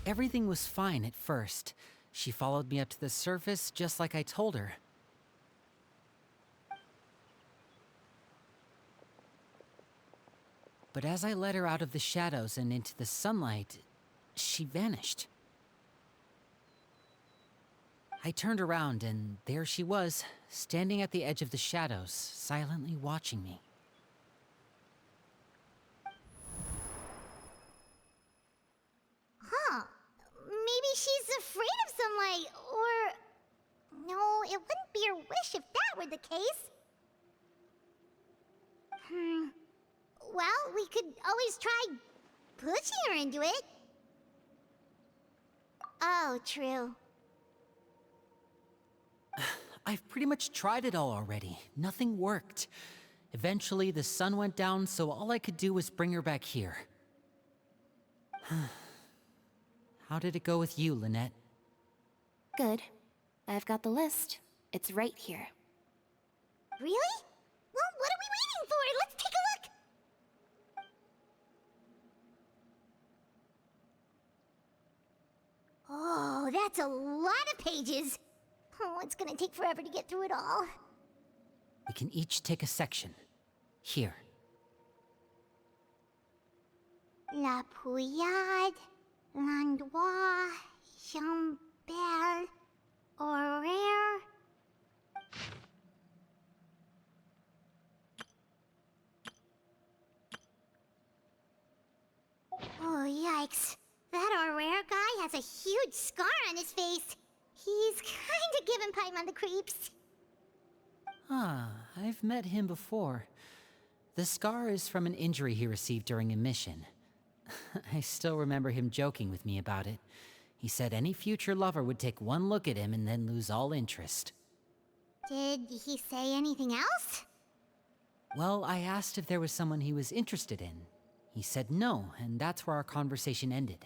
[SPEAKER 1] Everything was fine at first. She followed me up to the surface just like I told her. But as I led her out of the shadows and into the sunlight, she vanished. I turned around and there she was, standing at the edge of the shadows, silently watching me.
[SPEAKER 2] Huh. Maybe she's afraid of sunlight, or... No, it wouldn't be her wish if that were the case. Well, we could always try pushing her into it. Oh, true.
[SPEAKER 1] I've pretty much tried it all already. Nothing worked. Eventually, the sun went down, so all I could do was bring her back here. How did it go with you, Lynette?
[SPEAKER 9] Good. I've got the list. It's right here.
[SPEAKER 2] Really? Well, what are we waiting for? Let's take a look! Oh, that's a lot of pages. Oh, it's gonna take forever to get through it all.
[SPEAKER 1] We can each take a section. Here.
[SPEAKER 2] La Pouillade, l'endroit, Chambel, horaire. Oh, yikes. That Aurere guy has a huge scar on his face. He's kinda giving Paimon the creeps.
[SPEAKER 1] Ah, I've met him before. The scar is from an injury he received during a mission. I still remember him joking with me about it. He said any future lover would take one look at him and then lose all interest.
[SPEAKER 2] Did he say anything else?
[SPEAKER 1] Well, I asked if there was someone he was interested in. He said no, and that's where our conversation ended.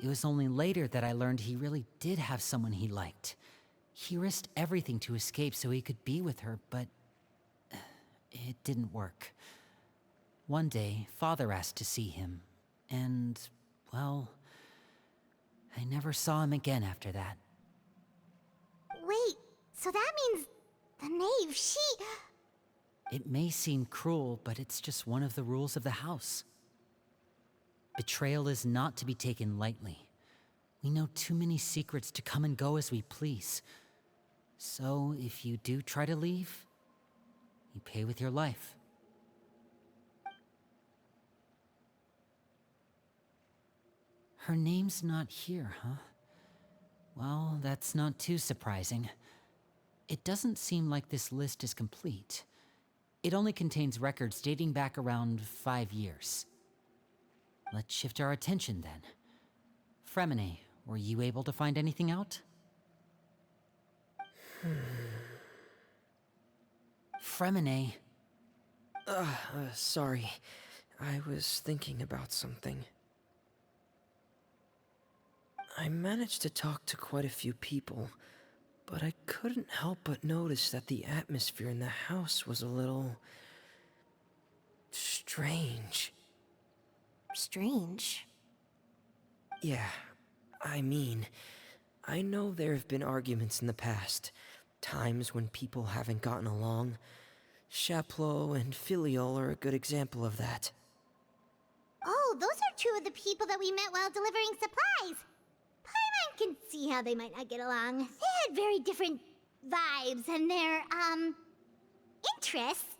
[SPEAKER 1] It was only later that I learned he really did have someone he liked. He risked everything to escape so he could be with her, but it didn't work. One day, Father asked to see him, and, well, I never saw him again after that.
[SPEAKER 2] Wait, so that means the knave, she...
[SPEAKER 1] It may seem cruel, but it's just one of the rules of the house. Betrayal is not to be taken lightly. We know too many secrets to come and go as we please. So, if you do try to leave, you pay with your life. Her name's not here, huh? Well, that's not too surprising. It doesn't seem like this list is complete. It only contains records dating back around 5 years. Let's shift our attention then. Fremine, were you able to find anything out? Fremine.
[SPEAKER 8] Sorry. I was thinking about something. I managed to talk to quite a few people, but I couldn't help but notice that the atmosphere in the house was a little... strange.
[SPEAKER 9] Strange.
[SPEAKER 8] Yeah, I mean, I know there have been arguments in the past, times when people haven't gotten along. Chaplot and Filiol are a good example of that.
[SPEAKER 2] Oh, those are two of the people that we met while delivering supplies. Paimon can see how they might not get along. They had very different vibes, and their, interests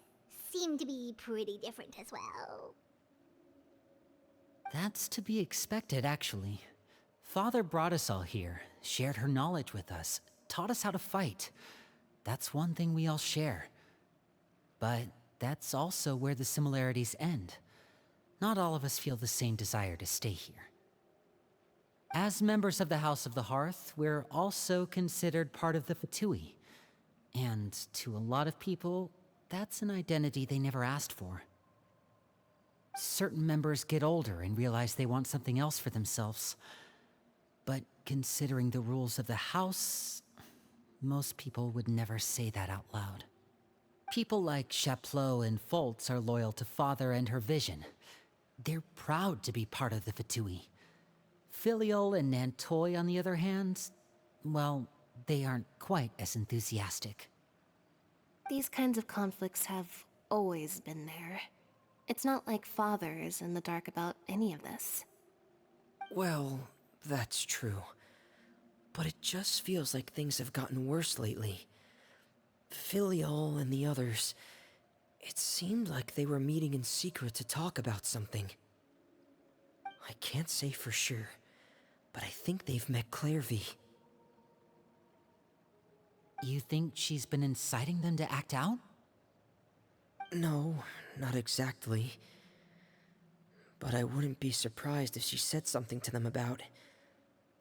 [SPEAKER 2] seem to be pretty different as well.
[SPEAKER 1] That's to be expected, actually. Father brought us all here, shared her knowledge with us, taught us how to fight. That's one thing we all share. But that's also where the similarities end. Not all of us feel the same desire to stay here. As members of the House of the Hearth, we're also considered part of the Fatui. And to a lot of people, that's an identity they never asked for. Certain members get older and realize they want something else for themselves. But considering the rules of the house, most people would never say that out loud. People like Chaplot and Foltz are loyal to Father and her vision. They're proud to be part of the Fatui. Filiol and Nantoy, on the other hand, well, they aren't quite as enthusiastic.
[SPEAKER 9] These kinds of conflicts have always been there. It's not like Father is in the dark about any of this.
[SPEAKER 8] Well, that's true. But it just feels like things have gotten worse lately. Filiol and the others, it seemed like they were meeting in secret to talk about something. I can't say for sure, but I think they've met Clairvy.
[SPEAKER 1] You think she's been inciting them to act out?
[SPEAKER 8] No, not exactly. But I wouldn't be surprised if she said something to them about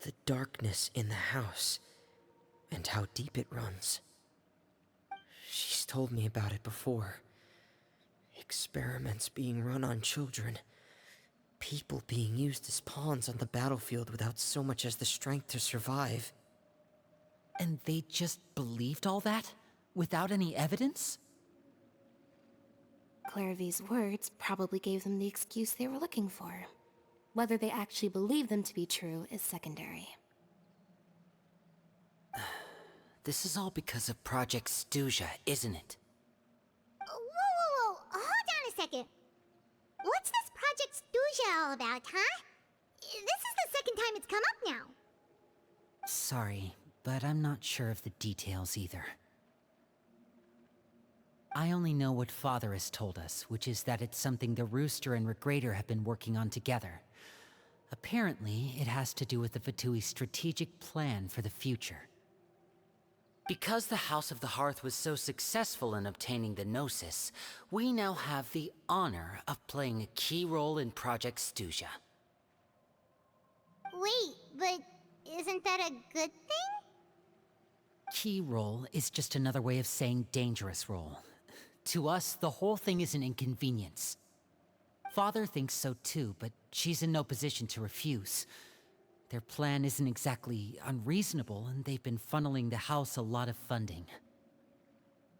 [SPEAKER 8] the darkness in the house and how deep it runs. She's told me about it before. Experiments being run on children. People being used as pawns on the battlefield without so much as the strength to survive.
[SPEAKER 1] And they just believed all that? Without any evidence?
[SPEAKER 9] Clairvy's words probably gave them the excuse they were looking for. Whether they actually believe them to be true is secondary.
[SPEAKER 1] This is all because of Project Stuja, isn't it?
[SPEAKER 2] Whoa. Hold on a second. What's this Project Stuja all about, huh? This is the second time it's come up now.
[SPEAKER 1] Sorry, but I'm not sure of the details either. I only know what Father has told us, which is that it's something the Rooster and Regrader have been working on together. Apparently, it has to do with the Fatui's strategic plan for the future. Because the House of the Hearth was so successful in obtaining the Gnosis, we now have the honor of playing a key role in Project Stuja.
[SPEAKER 2] Wait, but isn't that a good thing?
[SPEAKER 1] Key role is just another way of saying dangerous role. To us, the whole thing is an inconvenience. Father thinks so too, but she's in no position to refuse. Their plan isn't exactly unreasonable, and they've been funneling the house a lot of funding.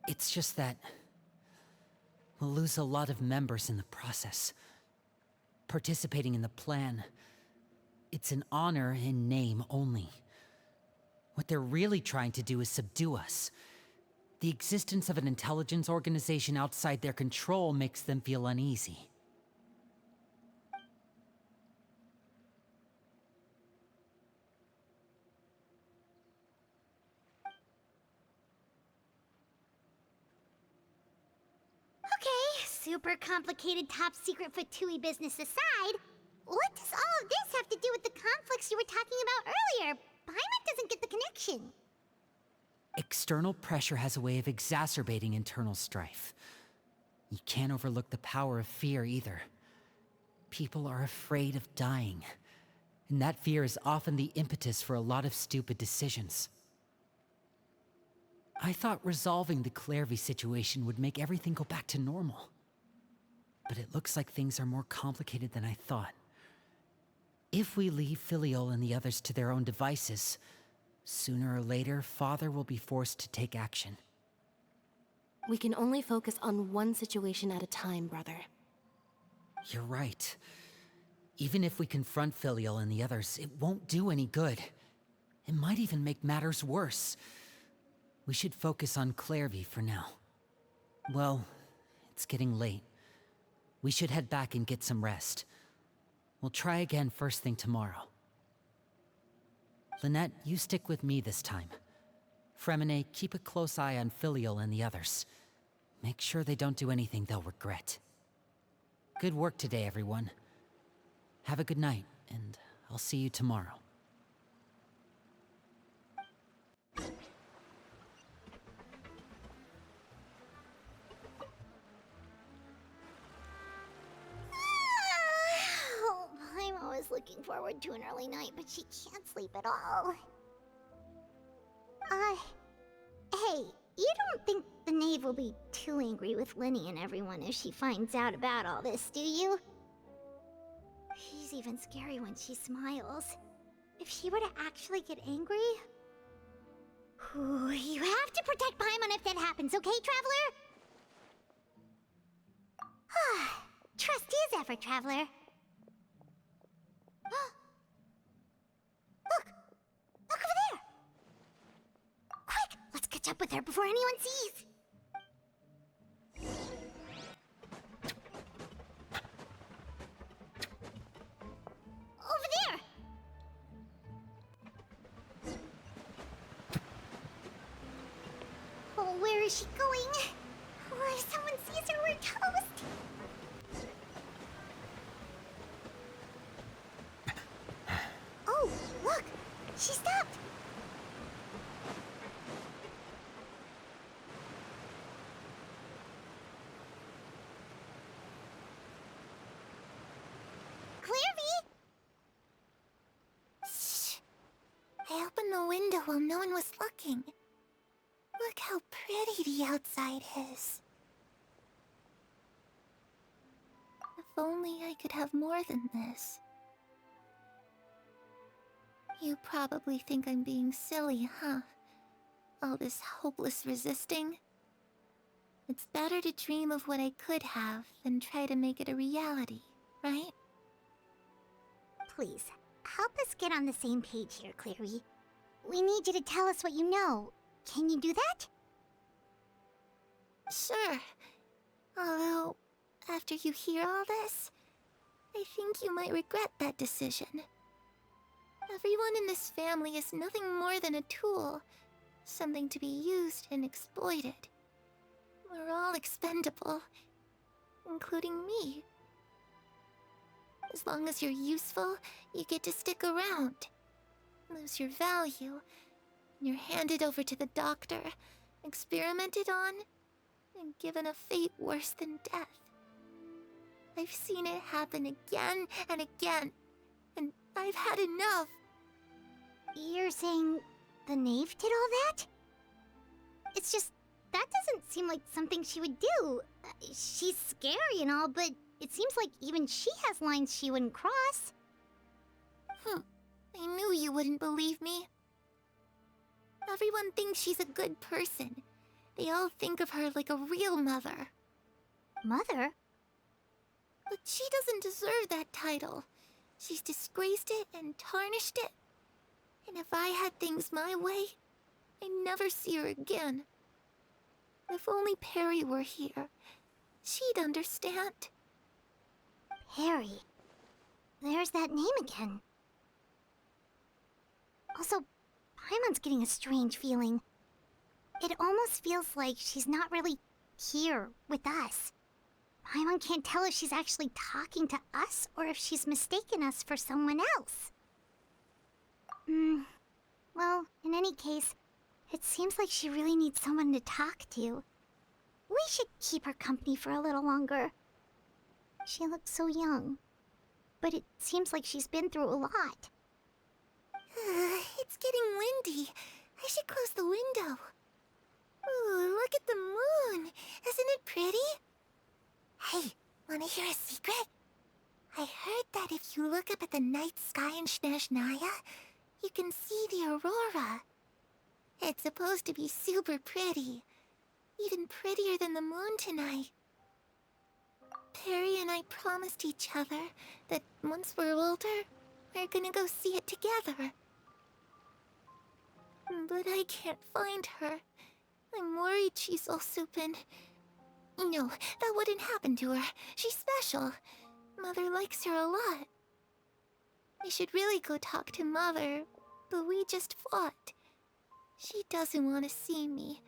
[SPEAKER 1] It's just that we'll lose a lot of members in the process. Participating in the plan, it's an honor in name only. What they're really trying to do is subdue us. The existence of an intelligence organization outside their control makes them feel uneasy.
[SPEAKER 2] Okay, super complicated top secret Fatui business aside, what does all of this have to do with the conflicts you were talking about earlier? Paimon doesn't get the connection.
[SPEAKER 1] External pressure has a way of exacerbating internal strife. You can't overlook the power of fear either. People are afraid of dying, and that fear is often the impetus for a lot of stupid decisions. I thought resolving the Clervy situation would make everything go back to normal. But it looks like things are more complicated than I thought. If we leave Filiol and the others to their own devices, sooner or later, Father will be forced to take action.
[SPEAKER 9] We can only focus on one situation at a time, brother.
[SPEAKER 1] You're right. Even if we confront Filiol and the others, it won't do any good. It might even make matters worse. We should focus on Clervy for now. Well, it's getting late. We should head back and get some rest. We'll try again first thing tomorrow. Lynette, you stick with me this time. Fremine, keep a close eye on Filiol and the others. Make sure they don't do anything they'll regret. Good work today, everyone. Have a good night, and I'll see you tomorrow.
[SPEAKER 2] Oh, I'm always looking forward to an early night, but she can't sleep at all. Hey, you don't think the knave will be too angry with Linny and everyone if she finds out about all this, do you? She's even scary when she smiles. If she were to actually get angry... Ooh, you have to protect Paimon if that happens, okay, Traveler? Trust is ever, Traveler. Look! Look over there! Quick! Let's catch up with her before anyone sees! Over there! Oh, where is she going? Oh, if someone sees her, we're toast! Oh, look! She stopped! Clearvy!
[SPEAKER 5] Shh. I opened the window while no one was looking. Look how pretty the outside is. If only I could have more than this. You probably think I'm being silly, huh? All this hopeless resisting. It's better to dream of what I could have than try to make it a reality, right?
[SPEAKER 2] Please, help us get on the same page here, Cleary. We need you to tell us what you know. Can you do that?
[SPEAKER 5] Sure. Although, after you hear all this, I think you might regret that decision. Everyone in this family is nothing more than a tool. Something to be used and exploited. We're all expendable. Including me. As long as you're useful, you get to stick around. Lose your value. And you're handed over to the doctor, experimented on, and given a fate worse than death. I've seen it happen again and again, and I've had enough.
[SPEAKER 2] You're saying the knave did all that? It's just, that doesn't seem like something she would do. She's scary and all, but it seems like even she has lines she wouldn't cross.
[SPEAKER 5] I knew you wouldn't believe me. Everyone thinks she's a good person. They all think of her like a real mother.
[SPEAKER 2] Mother?
[SPEAKER 5] But she doesn't deserve that title. She's disgraced it and tarnished it. And if I had things my way, I'd never see her again. If only Perry were here, she'd understand.
[SPEAKER 2] Perry. There's that name again. Also, Paimon's getting a strange feeling. It almost feels like she's not really here with us. Paimon can't tell if she's actually talking to us or if she's mistaken us for someone else. Well, in any case, it seems like she really needs someone to talk to. We should keep her company for a little longer. She looks so young, but it seems like she's been through a lot.
[SPEAKER 5] It's getting windy. I should close the window. Ooh, look at the moon. Isn't it pretty? Hey, wanna hear a secret? I heard that if you look up at the night sky in Snezhnaya, you can see the aurora. It's supposed to be super pretty. Even prettier than the moon tonight. Perry and I promised each other that once we're older, we're gonna go see it together. But I can't find her. I'm worried she's also been... No, that wouldn't happen to her. She's special. Mother likes her a lot. I should really go talk to Mother, but we just fought. She doesn't want to see me,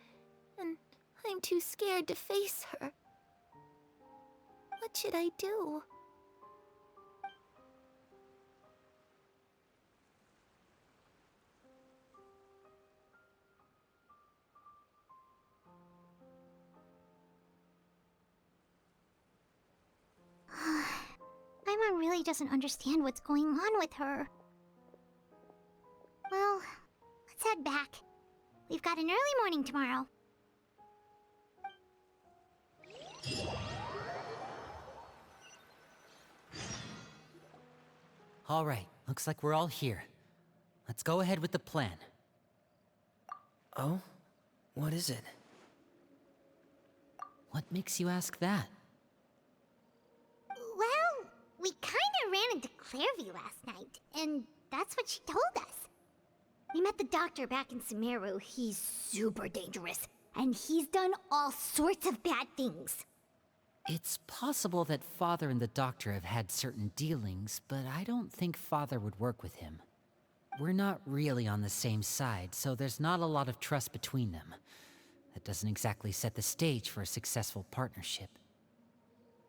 [SPEAKER 5] and I'm too scared to face her. What should I do?
[SPEAKER 2] Paimon really doesn't understand what's going on with her. Well, let's head back. We've got an early morning tomorrow.
[SPEAKER 1] All right, looks like we're all here. Let's go ahead with the plan.
[SPEAKER 8] Oh? What is it?
[SPEAKER 1] What makes you ask that?
[SPEAKER 2] Well, we kinda ran into Clairview last night, and that's what she told us. We met the doctor back in Sumeru. He's super dangerous, and he's done all sorts of bad things.
[SPEAKER 1] It's possible that Father and the Doctor have had certain dealings, but I don't think Father would work with him. We're not really on the same side, so there's not a lot of trust between them. That doesn't exactly set the stage for a successful partnership.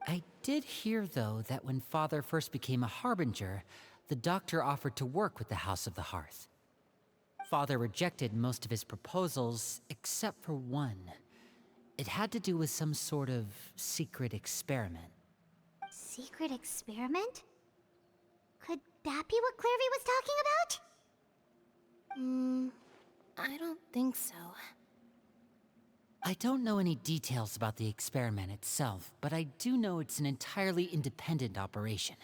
[SPEAKER 1] I did hear, though, that when Father first became a Harbinger, the Doctor offered to work with the House of the Hearth. Father rejected most of his proposals, except for one. It had to do with some sort of secret experiment.
[SPEAKER 2] Secret experiment? Could that be what Clairview was talking about?
[SPEAKER 9] I don't think so.
[SPEAKER 1] I don't know any details about the experiment itself, but I do know it's an entirely independent operation.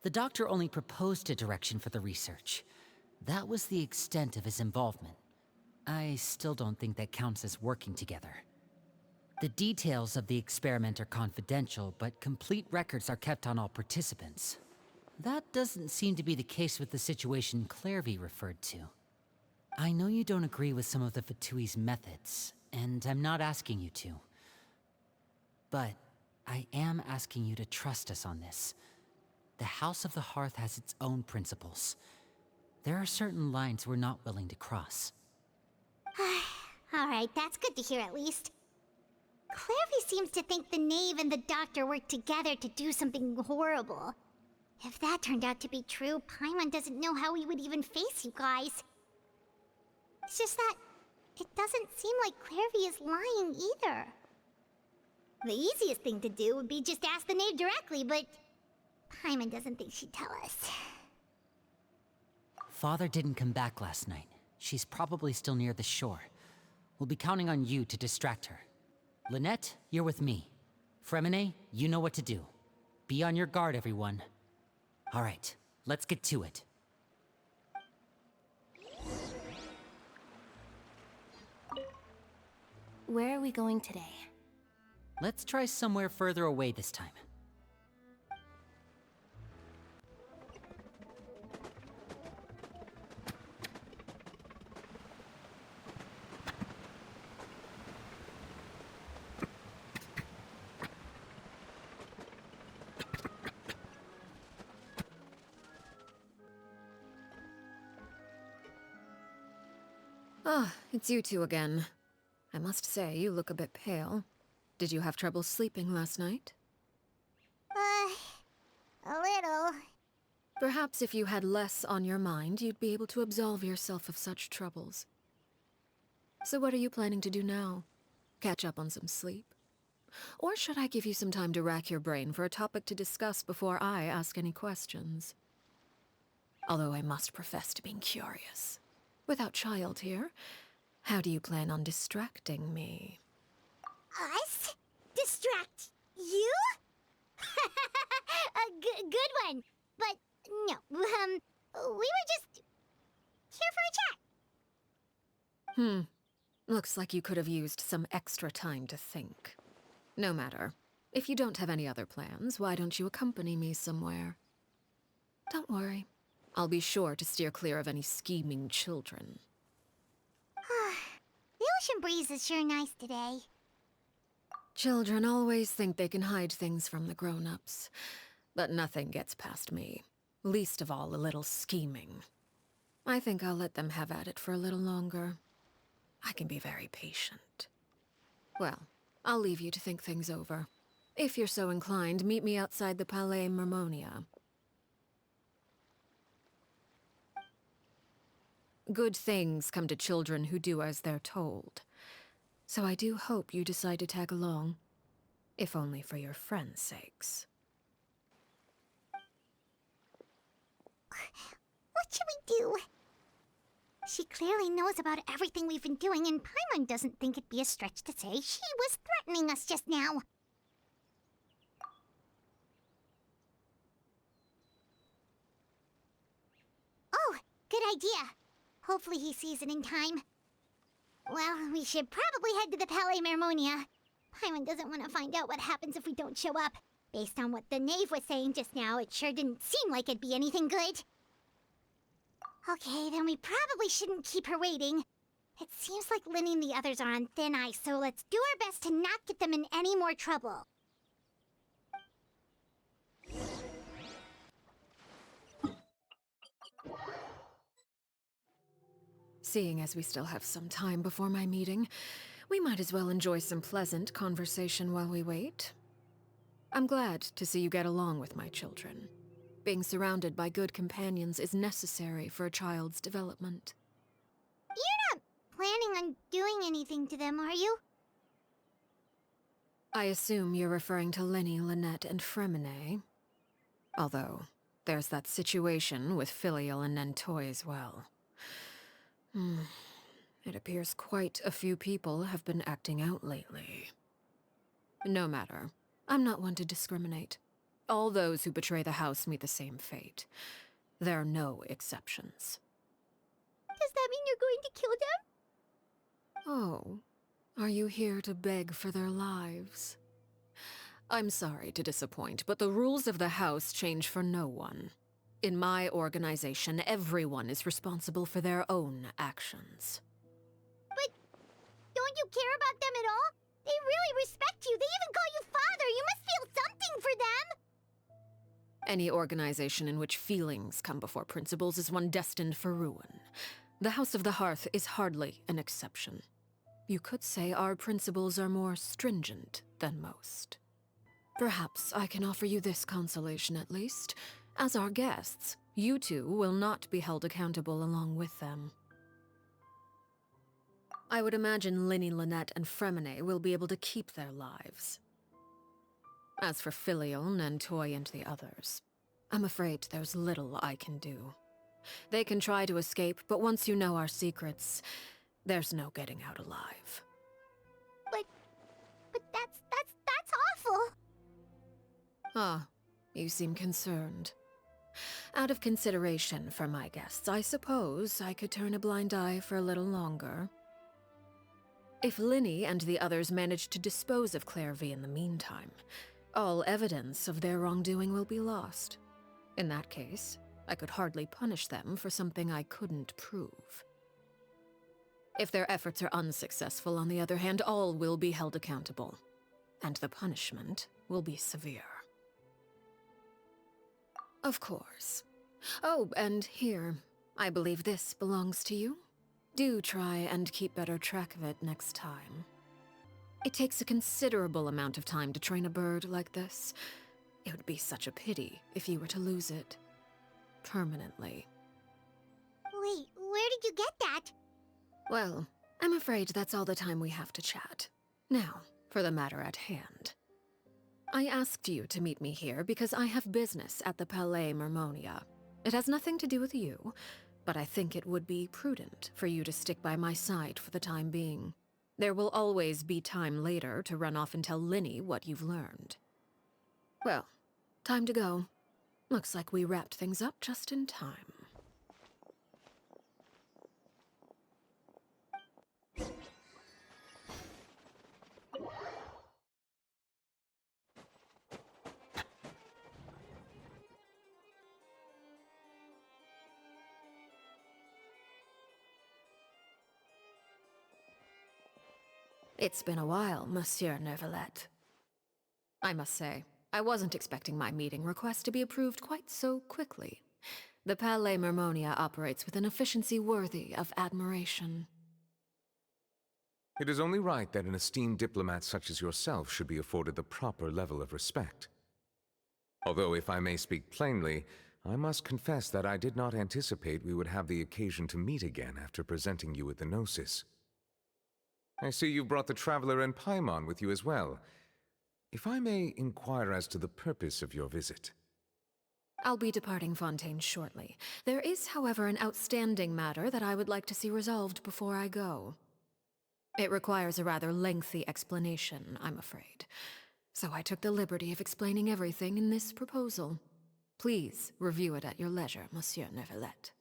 [SPEAKER 1] The Doctor only proposed a direction for the research. That was the extent of his involvement. I still don't think that counts as working together. The details of the experiment are confidential, but complete records are kept on all participants. That doesn't seem to be the case with the situation Clairview referred to. I know you don't agree with some of the Fatui's methods, and I'm not asking you to. But I am asking you to trust us on this. The House of the Hearth has its own principles. There are certain lines we're not willing to cross.
[SPEAKER 2] Alright, that's good to hear at least. Clairview seems to think the Knave and the Doctor worked together to do something horrible. If that turned out to be true, Paimon doesn't know how he would even face you guys. It's just that it doesn't seem like Clairview is lying either. The easiest thing to do would be just ask the Knave directly, but Paimon doesn't think she'd tell us.
[SPEAKER 1] Father didn't come back last night. She's probably still near the shore. We'll be counting on you to distract her. Lynette, you're with me. Fremine, you know what to do. Be on your guard, everyone. All right, let's get to it.
[SPEAKER 9] Where are we going today?
[SPEAKER 1] Let's try somewhere further away this time.
[SPEAKER 3] Ah, it's you two again. I must say, you look a bit pale. Did you have trouble sleeping last night?
[SPEAKER 2] A little.
[SPEAKER 3] Perhaps if you had less on your mind, you'd be able to absolve yourself of such troubles. So what are you planning to do now? Catch up on some sleep? Or should I give you some time to rack your brain for a topic to discuss before I ask any questions? Although I must profess to being curious. Without child here, how do you plan on distracting me?
[SPEAKER 2] Us? Distract you? A good one. But no, we were just here for a chat.
[SPEAKER 3] Looks like you could have used some extra time to think. No matter. If you don't have any other plans, why don't you accompany me somewhere? Don't worry. I'll be sure to steer clear of any scheming children.
[SPEAKER 2] The ocean breeze is sure nice today.
[SPEAKER 3] Children always think they can hide things from the grown-ups. But nothing gets past me. Least of all a little scheming. I think I'll let them have at it for a little longer. I can be very patient. Well, I'll leave you to think things over. If you're so inclined, meet me outside the Palais Mermonia. Good things come to children who do as they're told. So I do hope you decide to tag along. If only for your friends' sakes.
[SPEAKER 2] What should we do? She clearly knows about everything we've been doing, and Paimon doesn't think it'd be a stretch to say she was threatening us just now. Oh, good idea. Hopefully he sees it in time. Well, we should probably head to the Palais Mermonia. Paimon doesn't want to find out what happens if we don't show up. Based on what the knave was saying just now, it sure didn't seem like it'd be anything good. Okay, then we probably shouldn't keep her waiting. It seems like Lynn and the others are on thin ice, so let's do our best to not get them in any more trouble.
[SPEAKER 3] Seeing as we still have some time before my meeting, we might as well enjoy some pleasant conversation while we wait. I'm glad to see you get along with my children. Being surrounded by good companions is necessary for a child's development.
[SPEAKER 2] You're not planning on doing anything to them, are you?
[SPEAKER 3] I assume you're referring to Lenny, Lynette, and Fremine. Although, there's that situation with Filial and Nentoy as well. It appears quite a few people have been acting out lately. No matter. I'm not one to discriminate. All those who betray the house meet the same fate. There are no exceptions.
[SPEAKER 2] Does that mean you're going to kill them?
[SPEAKER 3] Oh, are you here to beg for their lives? I'm sorry to disappoint, but the rules of the house change for no one. In my organization, everyone is responsible for their own actions.
[SPEAKER 2] But don't you care about them at all? They really respect you. They even call you father. You must feel something for them.
[SPEAKER 3] Any organization in which feelings come before principles is one destined for ruin. The House of the Hearth is hardly an exception. You could say our principles are more stringent than most. Perhaps I can offer you this consolation at least. As our guests, you two will not be held accountable along with them. I would imagine Linny, Lynette, and Fremine will be able to keep their lives. As for Filial, Nentoy, and the others, I'm afraid there's little I can do. They can try to escape, but once you know our secrets, there's no getting out alive.
[SPEAKER 2] But that's awful.
[SPEAKER 3] Ah, you seem concerned. Out of consideration for my guests, I suppose I could turn a blind eye for a little longer. If Linny and the others manage to dispose of Clairvy in the meantime, all evidence of their wrongdoing will be lost. In that case, I could hardly punish them for something I couldn't prove. If their efforts are unsuccessful, on the other hand, all will be held accountable, and the punishment will be severe. Of course. Oh, and here, I believe this belongs to you. Do try and keep better track of it next time. It takes a considerable amount of time to train a bird like this. It would be such a pity if you were to lose it. Permanently.
[SPEAKER 2] Wait, where did you get that?
[SPEAKER 3] Well, I'm afraid that's all the time we have to chat. Now, for the matter at hand. I asked you to meet me here because I have business at the Palais Mermonia. It has nothing to do with you, but I think it would be prudent for you to stick by my side for the time being. There will always be time later to run off and tell Linny what you've learned. Well, time to go. Looks like we wrapped things up just in time. It's been a while, Monsieur Neuvillette. I must say, I wasn't expecting my meeting request to be approved quite so quickly. The Palais Mermonia operates with an efficiency worthy of admiration.
[SPEAKER 11] It is only right that an esteemed diplomat such as yourself should be afforded the proper level of respect. Although, if I may speak plainly, I must confess that I did not anticipate we would have the occasion to meet again after presenting you with the Gnosis. I see you brought the Traveler and Paimon with you as well. If I may inquire as to the purpose of your visit.
[SPEAKER 3] I'll be departing Fontaine shortly. There is, however, an outstanding matter that I would like to see resolved before I go. It requires a rather lengthy explanation, I'm afraid. So I took the liberty of explaining everything in this proposal. Please review it at your leisure, Monsieur Neuvillette.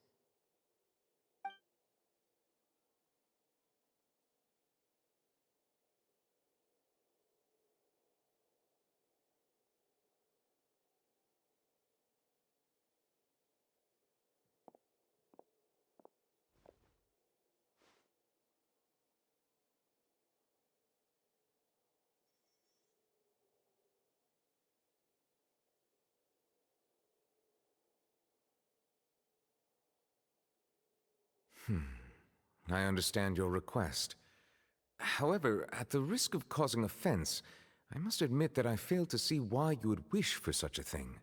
[SPEAKER 11] I understand your request. However, at the risk of causing offense, I must admit that I fail to see why you would wish for such a thing.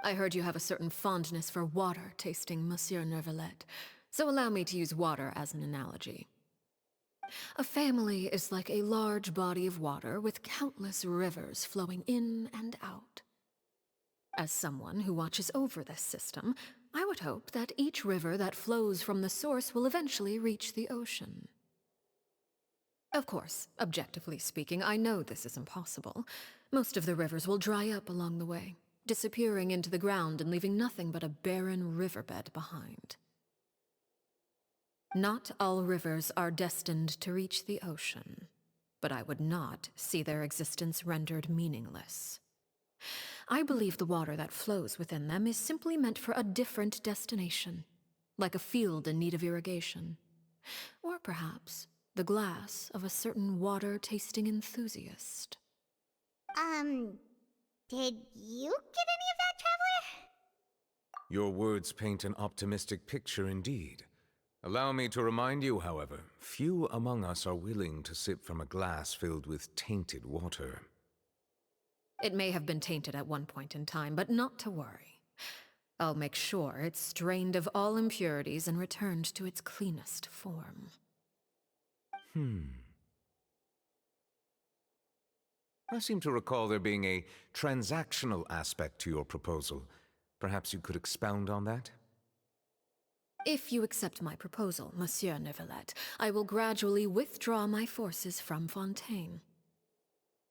[SPEAKER 3] I heard you have a certain fondness for water tasting, Monsieur Neuvillette, so allow me to use water as an analogy. A family is like a large body of water with countless rivers flowing in and out. As someone who watches over this system, I would hope that each river that flows from the source will eventually reach the ocean. Of course, objectively speaking, I know this is impossible. Most of the rivers will dry up along the way, disappearing into the ground and leaving nothing but a barren riverbed behind. Not all rivers are destined to reach the ocean, but I would not see their existence rendered meaningless. I believe the water that flows within them is simply meant for a different destination, like a field in need of irrigation. Or perhaps the glass of a certain water-tasting enthusiast.
[SPEAKER 2] Did you get any of that, Traveler?
[SPEAKER 11] Your words paint an optimistic picture indeed. Allow me to remind you, however, few among us are willing to sip from a glass filled with tainted water.
[SPEAKER 3] It may have been tainted at one point in time, but not to worry. I'll make sure it's strained of all impurities and returned to its cleanest form.
[SPEAKER 11] I seem to recall there being a transactional aspect to your proposal. Perhaps you could expound on that?
[SPEAKER 3] If you accept my proposal, Monsieur Neuvillette, I will gradually withdraw my forces from Fontaine.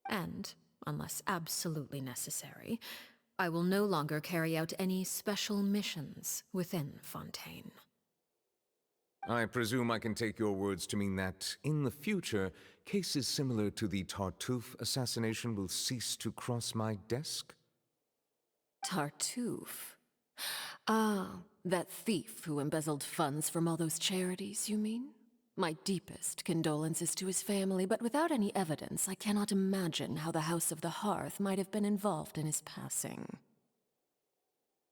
[SPEAKER 3] And, unless absolutely necessary, I will no longer carry out any special missions within Fontaine.
[SPEAKER 11] I presume I can take your words to mean that, in the future, cases similar to the Tartuffe assassination will cease to cross my desk?
[SPEAKER 3] Tartuffe? Ah, that thief who embezzled funds from all those charities, you mean? My deepest condolences to his family, but without any evidence, I cannot imagine how the House of the Hearth might have been involved in his passing.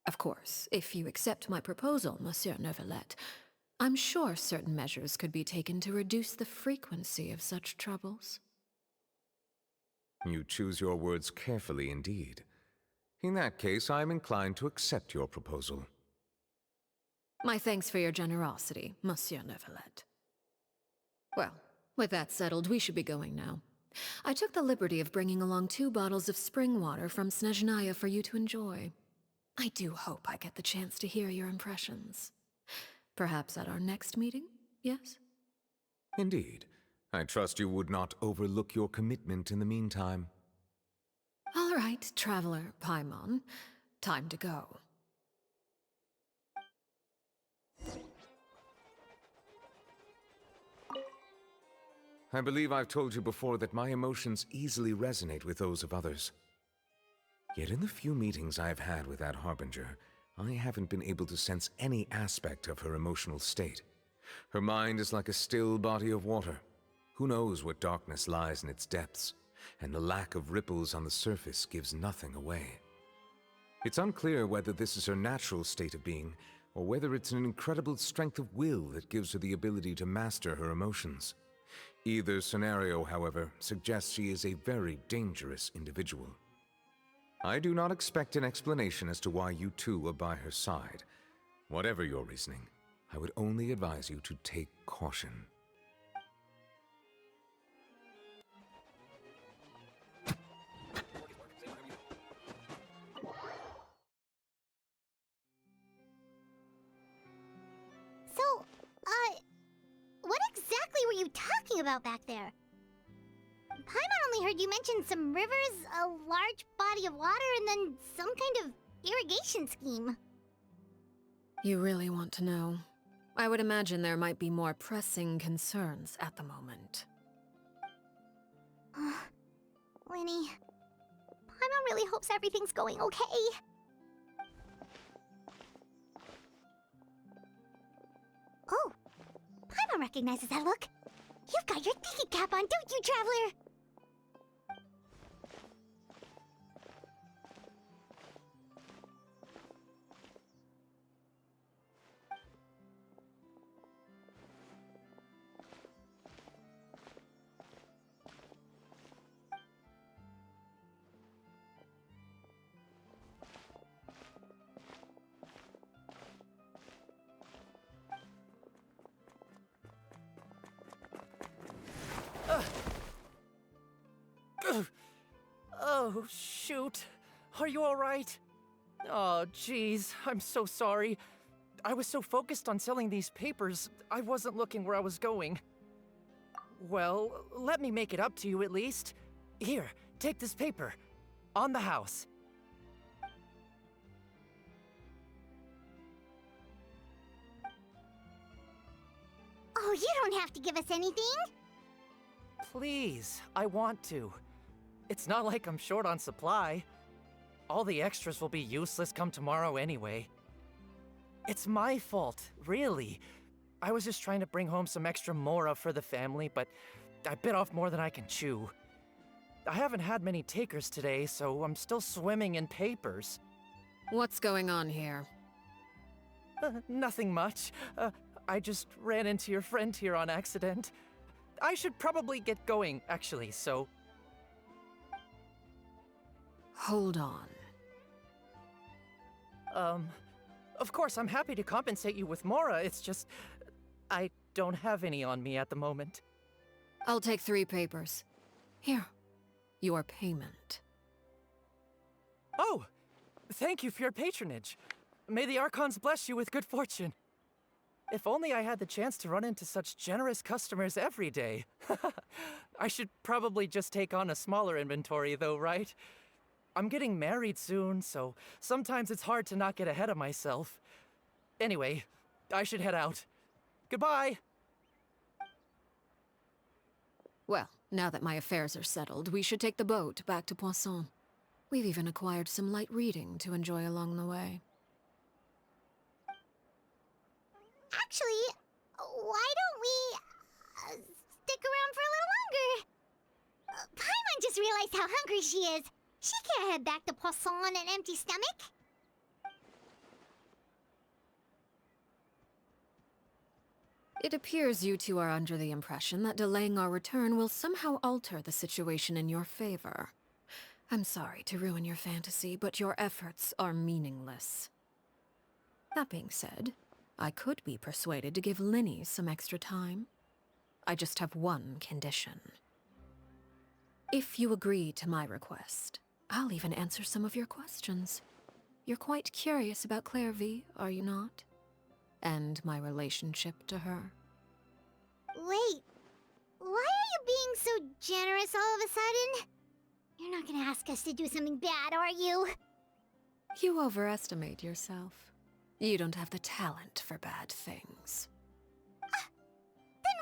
[SPEAKER 3] Of course, if you accept my proposal, Monsieur Neuvillette, I'm sure certain measures could be taken to reduce the frequency of such troubles.
[SPEAKER 11] You choose your words carefully indeed. In that case, I am inclined to accept your proposal.
[SPEAKER 3] My thanks for your generosity, Monsieur Neuvillette. Well, with that settled, we should be going now. I took the liberty of bringing along 2 bottles of spring water from Snezhnaya for you to enjoy. I do hope I get the chance to hear your impressions. Perhaps at our next meeting, yes?
[SPEAKER 11] Indeed. I trust you would not overlook your commitment in the meantime.
[SPEAKER 3] All right, Traveler Paimon. Time to go.
[SPEAKER 11] I believe I've told you before that my emotions easily resonate with those of others. Yet in the few meetings I've had with that Harbinger, I haven't been able to sense any aspect of her emotional state. Her mind is like a still body of water. Who knows what darkness lies in its depths, and the lack of ripples on the surface gives nothing away. It's unclear whether this is her natural state of being, or whether it's an incredible strength of will that gives her the ability to master her emotions. Either scenario, however, suggests she is a very dangerous individual. I do not expect an explanation as to why you two are by her side. Whatever your reasoning, I would only advise you to take caution.
[SPEAKER 2] So, what exactly were you talking about back there? Paimon only heard you mention some rivers, a large body of water, and then some kind of irrigation scheme.
[SPEAKER 3] You really want to know? I would imagine there might be more pressing concerns at the moment.
[SPEAKER 2] Winnie, Paimon really hopes everything's going okay. Oh, Paimon recognizes that look. You've got your thinking cap on, don't you, Traveler?
[SPEAKER 4] Oh, shoot. Are you all right? Oh, jeez. I'm so sorry. I was so focused on selling these papers, I wasn't looking where I was going. Well, let me make it up to you at least. Here, take this paper. On the house.
[SPEAKER 2] Oh, you don't have to give us anything.
[SPEAKER 4] Please, I want to. It's not like I'm short on supply. All the extras will be useless come tomorrow anyway. It's my fault, really. I was just trying to bring home some extra mora for the family, but I bit off more than I can chew. I haven't had many takers today, so I'm still swimming in papers.
[SPEAKER 3] What's going on here?
[SPEAKER 4] Nothing much. I just ran into your friend here on accident. I should probably get going, actually, so...
[SPEAKER 3] Hold on.
[SPEAKER 4] Of course, I'm happy to compensate you with mora, it's just... I don't have any on me at the moment.
[SPEAKER 3] I'll take 3 papers. Here, your payment.
[SPEAKER 4] Oh! Thank you for your patronage. May the Archons bless you with good fortune.
[SPEAKER 12] If only I had the chance to run into such generous customers every day. I should probably just take on a smaller inventory though, right? I'm getting married soon, so sometimes it's hard to not get ahead of myself. Anyway, I should head out. Goodbye!
[SPEAKER 3] Well, now that my affairs are settled, we should take the boat back to Poisson. We've even acquired some light reading to enjoy along the way.
[SPEAKER 2] Actually, why don't we stick around for a little longer? Paimon just realized how hungry she is. She can't head back to Poisson on an empty stomach.
[SPEAKER 3] It appears you two are under the impression that delaying our return will somehow alter the situation in your favor. I'm sorry to ruin your fantasy, but your efforts are meaningless. That being said, I could be persuaded to give Linny some extra time. I just have one condition. If you agree to my request, I'll even answer some of your questions. You're quite curious about Clairvy, are you not? And my relationship to her.
[SPEAKER 2] Wait, why are you being so generous all of a sudden? You're not gonna ask us to do something bad, are you?
[SPEAKER 3] You overestimate yourself. You don't have the talent for bad things.
[SPEAKER 2] Then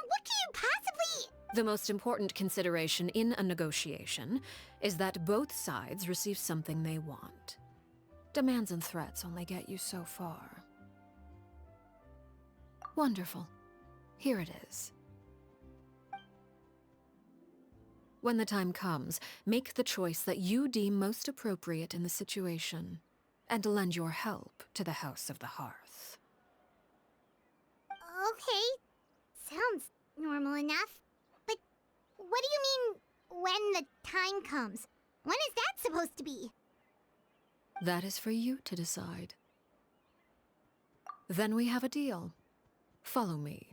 [SPEAKER 2] what can you possibly...
[SPEAKER 3] The most important consideration in a negotiation is that both sides receive something they want. Demands and threats only get you so far. Wonderful. Here it is. When the time comes, make the choice that you deem most appropriate in the situation, and lend your help to the House of the Hearth.
[SPEAKER 2] Okay, sounds normal enough. But what do you mean, when the time comes? When is that supposed to be?
[SPEAKER 3] That is for you to decide. Then we have a deal. Follow me.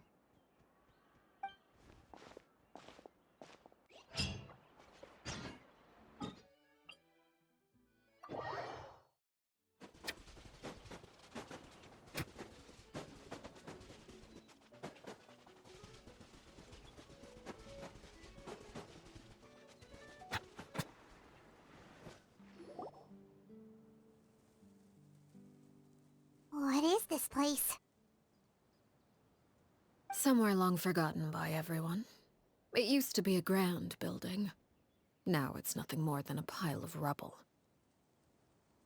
[SPEAKER 2] What is this place?
[SPEAKER 3] Somewhere long forgotten by everyone. It used to be a grand building. Now it's nothing more than a pile of rubble.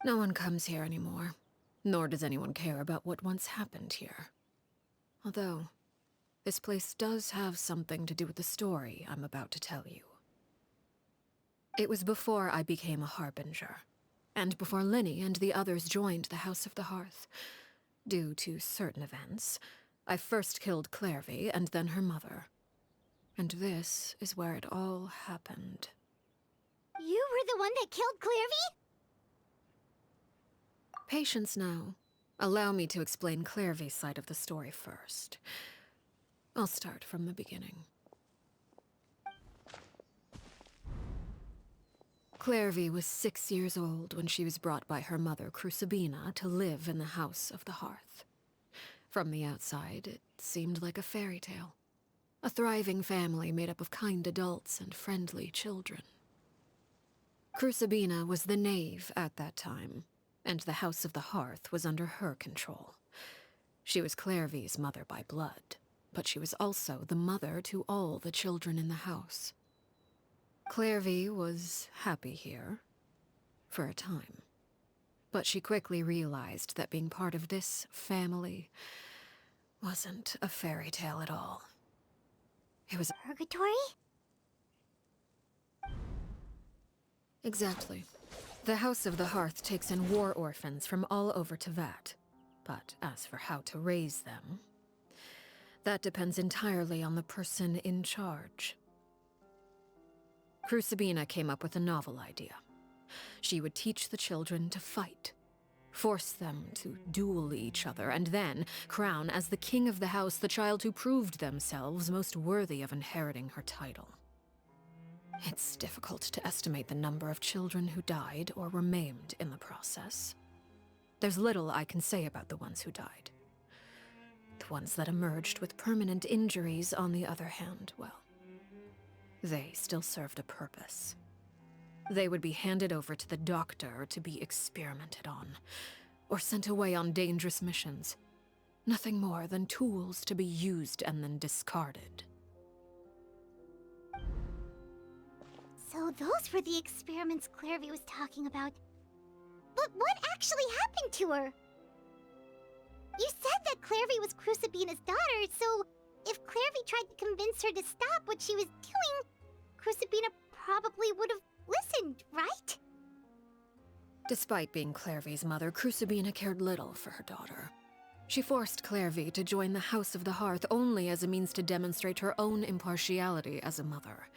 [SPEAKER 3] No one comes here anymore, nor does anyone care about what once happened here. Although, this place does have something to do with the story I'm about to tell you. It was before I became a Harbinger, and before Linny and the others joined the House of the Hearth. Due to certain events, I first killed Clairvy and then her mother. And this is where it all happened.
[SPEAKER 2] You were the one that killed Clairvy?
[SPEAKER 3] Patience now. Allow me to explain Clairvy's side of the story first. I'll start from the beginning. Clairvy was 6 years old when she was brought by her mother, Crucibina, to live in the House of the Hearth. From the outside, it seemed like a fairy tale. A thriving family made up of kind adults and friendly children. Crucibina was the knave at that time, and the House of the Hearth was under her control. She was Clairvy's mother by blood, but she was also the mother to all the children in the house. Clairvy was happy here, for a time. But she quickly realized that being part of this family wasn't a fairy tale at all. It was
[SPEAKER 2] Purgatory?
[SPEAKER 3] Exactly. The House of the Hearth takes in war orphans from all over Teyvat. But as for how to raise them, that depends entirely on the person in charge. Crucibina came up with a novel idea. She would teach the children to fight, force them to duel each other, and then crown as the king of the house the child who proved themselves most worthy of inheriting her title. It's difficult to estimate the number of children who died or were maimed in the process. There's little I can say about the ones who died. The ones that emerged with permanent injuries, on the other hand, well, they still served a purpose. They would be handed over to the doctor to be experimented on, or sent away on dangerous missions. Nothing more than tools to be used and then discarded.
[SPEAKER 2] So those were the experiments Clairvy was talking about. But what actually happened to her? You said that Clairvy was Crucibina's daughter, so if Clairvy tried to convince her to stop what she was doing, Crucibina probably would have listened, right?
[SPEAKER 3] Despite being Clairvy's mother, Crucibina cared little for her daughter. She forced Clairvy to join the House of the Hearth only as a means to demonstrate her own impartiality as a mother,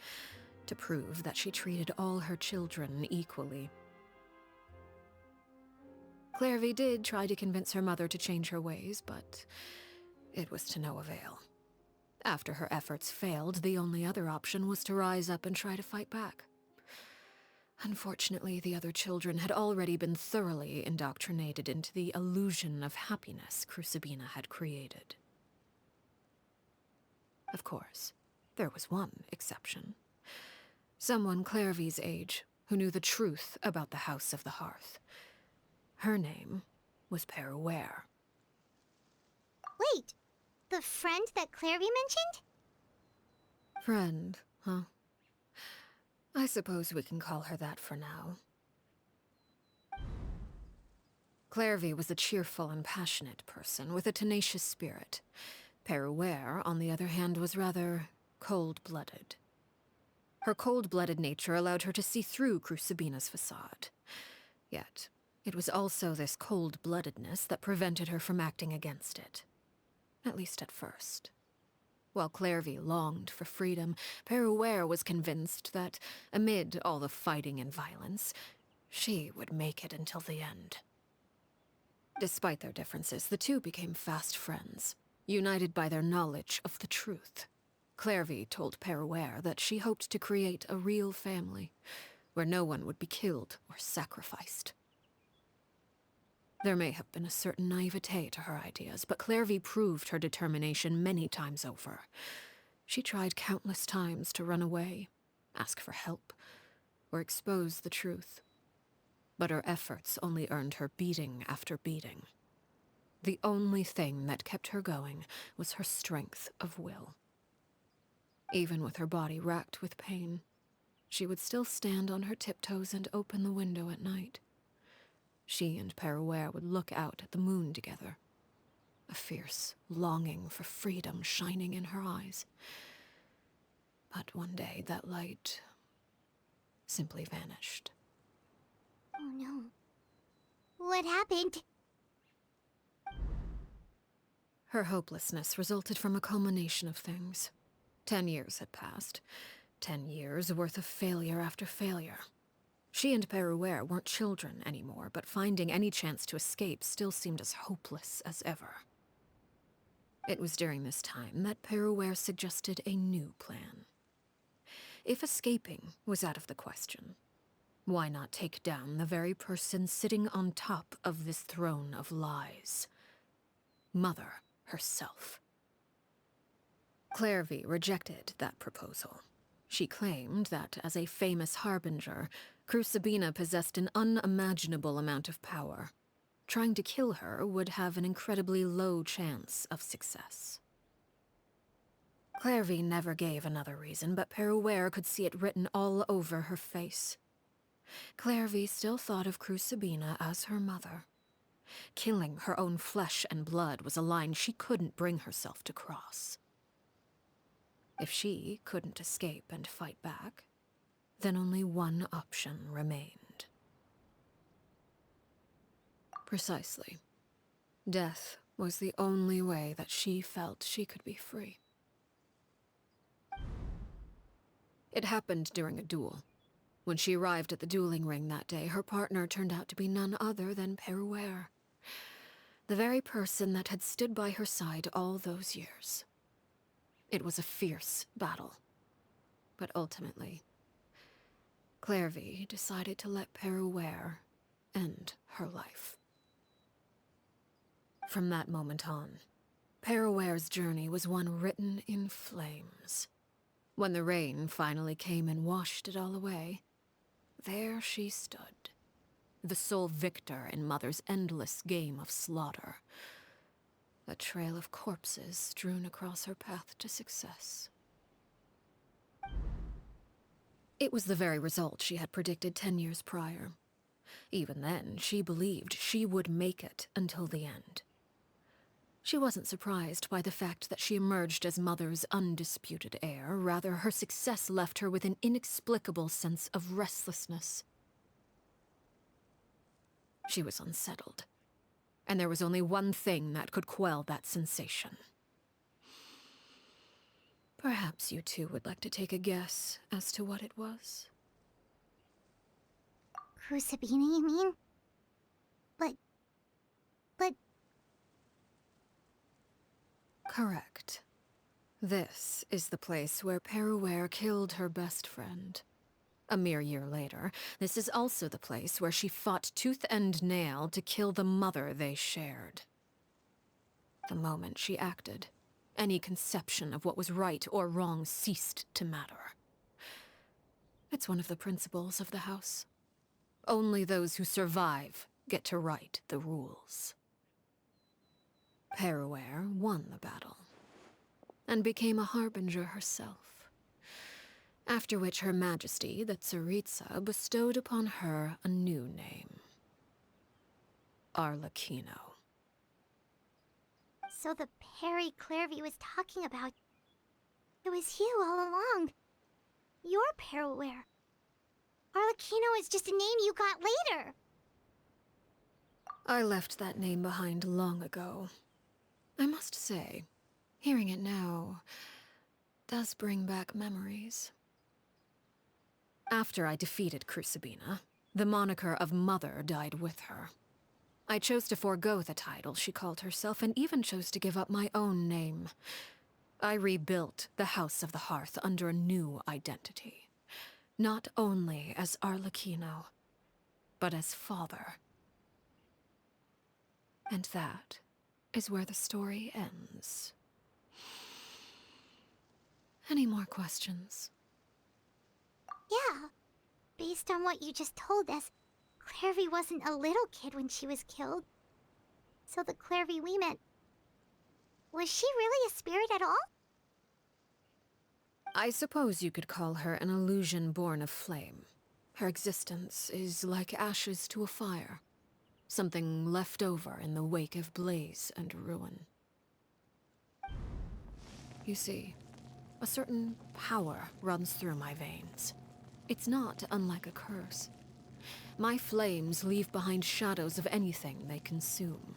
[SPEAKER 3] to prove that she treated all her children equally. Clairvy did try to convince her mother to change her ways, but it was to no avail. After her efforts failed, the only other option was to rise up and try to fight back. Unfortunately, the other children had already been thoroughly indoctrinated into the illusion of happiness Crucibina had created. Of course, there was one exception. Someone Clairvy's age who knew the truth about the House of the Hearth. Her name was Peruere.
[SPEAKER 2] Wait, the friend that Clairvy mentioned?
[SPEAKER 3] Friend, huh? I suppose we can call her that for now. Clairvy was a cheerful and passionate person with a tenacious spirit. Peruere, on the other hand, was rather cold-blooded. Her cold-blooded nature allowed her to see through Crucibina's facade. Yet, it was also this cold-bloodedness that prevented her from acting against it. At least at first. While Clairvy longed for freedom, Peruere was convinced that, amid all the fighting and violence, she would make it until the end. Despite their differences, the two became fast friends, united by their knowledge of the truth. Clairvy told Peruere that she hoped to create a real family, where no one would be killed or sacrificed. There may have been a certain naivete to her ideas, but Clairvy proved her determination many times over. She tried countless times to run away, ask for help, or expose the truth. But her efforts only earned her beating after beating. The only thing that kept her going was her strength of will. Even with her body racked with pain, she would still stand on her tiptoes and open the window at night. She and Peruere would look out at the moon together, a fierce longing for freedom shining in her eyes. But one day that light simply vanished.
[SPEAKER 2] Oh no. What happened?
[SPEAKER 3] Her hopelessness resulted from a culmination of things. 10 years had passed. 10 years worth of failure after failure. She and Peruere weren't children anymore, but finding any chance to escape still seemed as hopeless as ever. It was during this time that Peruere suggested a new plan. If escaping was out of the question, why not take down the very person sitting on top of this throne of lies? Mother herself. Clairvy rejected that proposal. She claimed that, as a famous Harbinger, Crucibina possessed an unimaginable amount of power. Trying to kill her would have an incredibly low chance of success. Clairvy never gave another reason, but Peruere could see it written all over her face. Clairvy still thought of Crucibina as her mother. Killing her own flesh and blood was a line she couldn't bring herself to cross. If she couldn't escape and fight back, then only one option remained. Precisely. Death was the only way that she felt she could be free. It happened during a duel. When she arrived at the dueling ring that day, her partner turned out to be none other than Peruere, the very person that had stood by her side all those years. It was a fierce battle, but ultimately, Clairvy decided to let Peruere end her life. From that moment on, Paraware's journey was one written in flames. When the rain finally came and washed it all away, there she stood, the sole victor in Mother's endless game of slaughter. A trail of corpses strewn across her path to success. It was the very result she had predicted 10 years prior. Even then, she believed she would make it until the end. She wasn't surprised by the fact that she emerged as Mother's undisputed heir. Rather, her success left her with an inexplicable sense of restlessness. She was unsettled, and there was only one thing that could quell that sensation. Perhaps you two would like to take a guess as to what it was?
[SPEAKER 2] Crucibina, you mean? But...
[SPEAKER 3] Correct. This is the place where Peruware killed her best friend. A mere year later, this is also the place where she fought tooth and nail to kill the mother they shared. The moment she acted, any conception of what was right or wrong ceased to matter. It's one of the principles of the house. Only those who survive get to write the rules. Peruware won the battle, and became a Harbinger herself. After which Her Majesty, the Tsaritsa, bestowed upon her a new name. Arlecchino.
[SPEAKER 2] So the Perry Clairvy was talking about... It was you all along. You're Perriware. Arlecchino is just a name you got later.
[SPEAKER 3] I left that name behind long ago. I must say, hearing it now does bring back memories. After I defeated Crucibina, the moniker of Mother died with her. I chose to forego the title she called herself, and even chose to give up my own name. I rebuilt the House of the Hearth under a new identity. Not only as Arlecchino, but as father. And that is where the story ends. Any more questions?
[SPEAKER 2] Yeah. Based on what you just told us, Clairvy wasn't a little kid when she was killed. So the Clairvy we met... Was she really a spirit at all?
[SPEAKER 3] I suppose you could call her an illusion born of flame. Her existence is like ashes to a fire. Something left over in the wake of blaze and ruin. You see, a certain power runs through my veins. It's not unlike a curse. My flames leave behind shadows of anything they consume.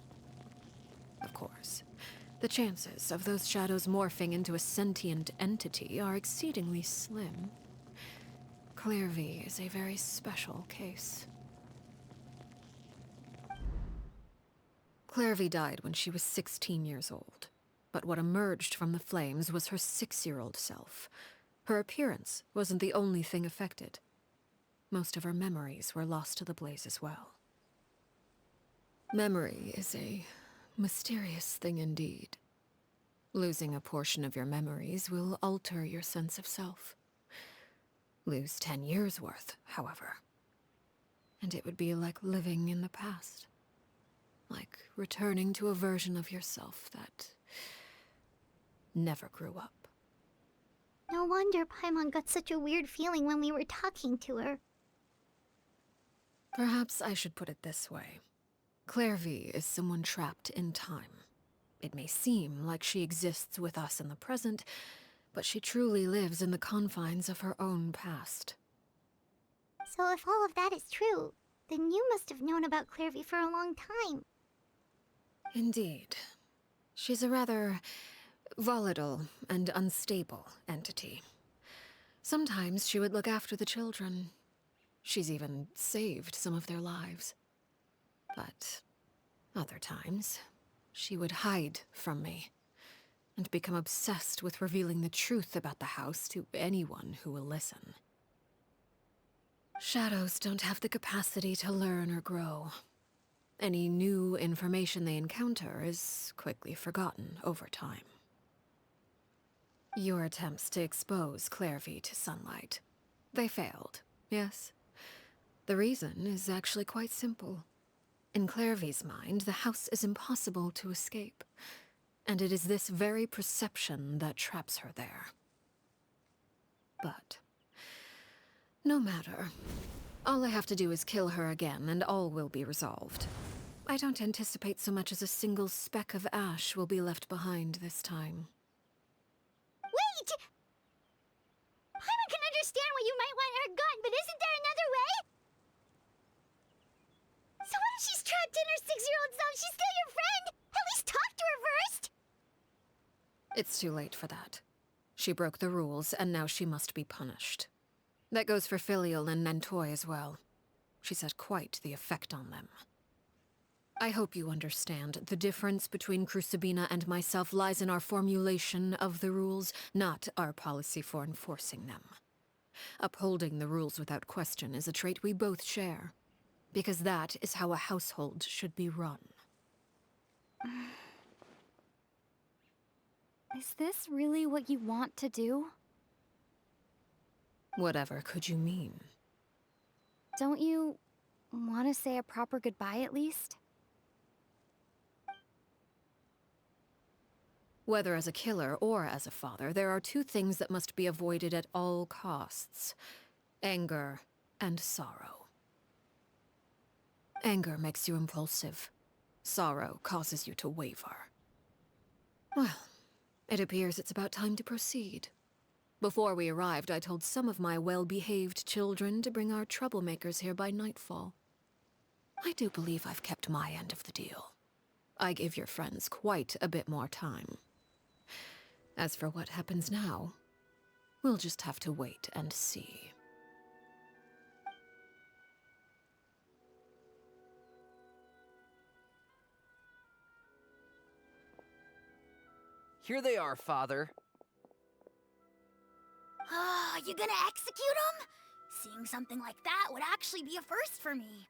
[SPEAKER 3] Of course, the chances of those shadows morphing into a sentient entity are exceedingly slim. Clairvy is a very special case. Clairvy died when she was 16 years old, but what emerged from the flames was her 6-year-old self. Her appearance wasn't the only thing affected. Most of her memories were lost to the blaze as well. Memory is a mysterious thing indeed. Losing a portion of your memories will alter your sense of self. Lose 10 years' worth, however, and it would be like living in the past. Like returning to a version of yourself that never grew up.
[SPEAKER 2] No wonder Paimon got such a weird feeling when we were talking to her.
[SPEAKER 3] Perhaps I should put it this way. Clairvy is someone trapped in time. It may seem like she exists with us in the present, but she truly lives in the confines of her own past.
[SPEAKER 2] So if all of that is true, then you must have known about Clairvy for a long time.
[SPEAKER 3] Indeed. She's a rather volatile and unstable entity. Sometimes she would look after the children. She's even saved some of their lives. But other times, she would hide from me and become obsessed with revealing the truth about the house to anyone who will listen. Shadows don't have the capacity to learn or grow. Any new information they encounter is quickly forgotten over time. Your attempts to expose Clairvy to sunlight. They failed, yes? The reason is actually quite simple. In Clairvy's mind, the house is impossible to escape, and it is this very perception that traps her there. But no matter. All I have to do is kill her again, and all will be resolved. I don't anticipate so much as a single speck of ash will be left behind this time.
[SPEAKER 2] Wait! Paimon can understand why you might want her gone, but isn't there another way? So what if she's trapped in her 6-year-old self? She's still your friend! At least talk to her first!
[SPEAKER 3] It's too late for that. She broke the rules, and now she must be punished. That goes for Filial and Nantoy as well. She's had quite the effect on them. I hope you understand. The difference between Crucibina and myself lies in our formulation of the rules, not our policy for enforcing them. Upholding the rules without question is a trait we both share, because that is how a household should be run.
[SPEAKER 13] Is this really what you want to do?
[SPEAKER 3] Whatever could you mean?
[SPEAKER 13] Don't you want to say a proper goodbye at least?
[SPEAKER 3] Whether as a killer or as a father, there are two things that must be avoided at all costs: anger and sorrow. Anger makes you impulsive. Sorrow causes you to waver. Well, it appears it's about time to proceed. Before we arrived, I told some of my well-behaved children to bring our troublemakers here by nightfall. I do believe I've kept my end of the deal. I gave your friends quite a bit more time. As for what happens now, we'll just have to wait and see.
[SPEAKER 4] Here they are, Father.
[SPEAKER 5] You gonna execute him? Seeing something like that would actually be a first for me.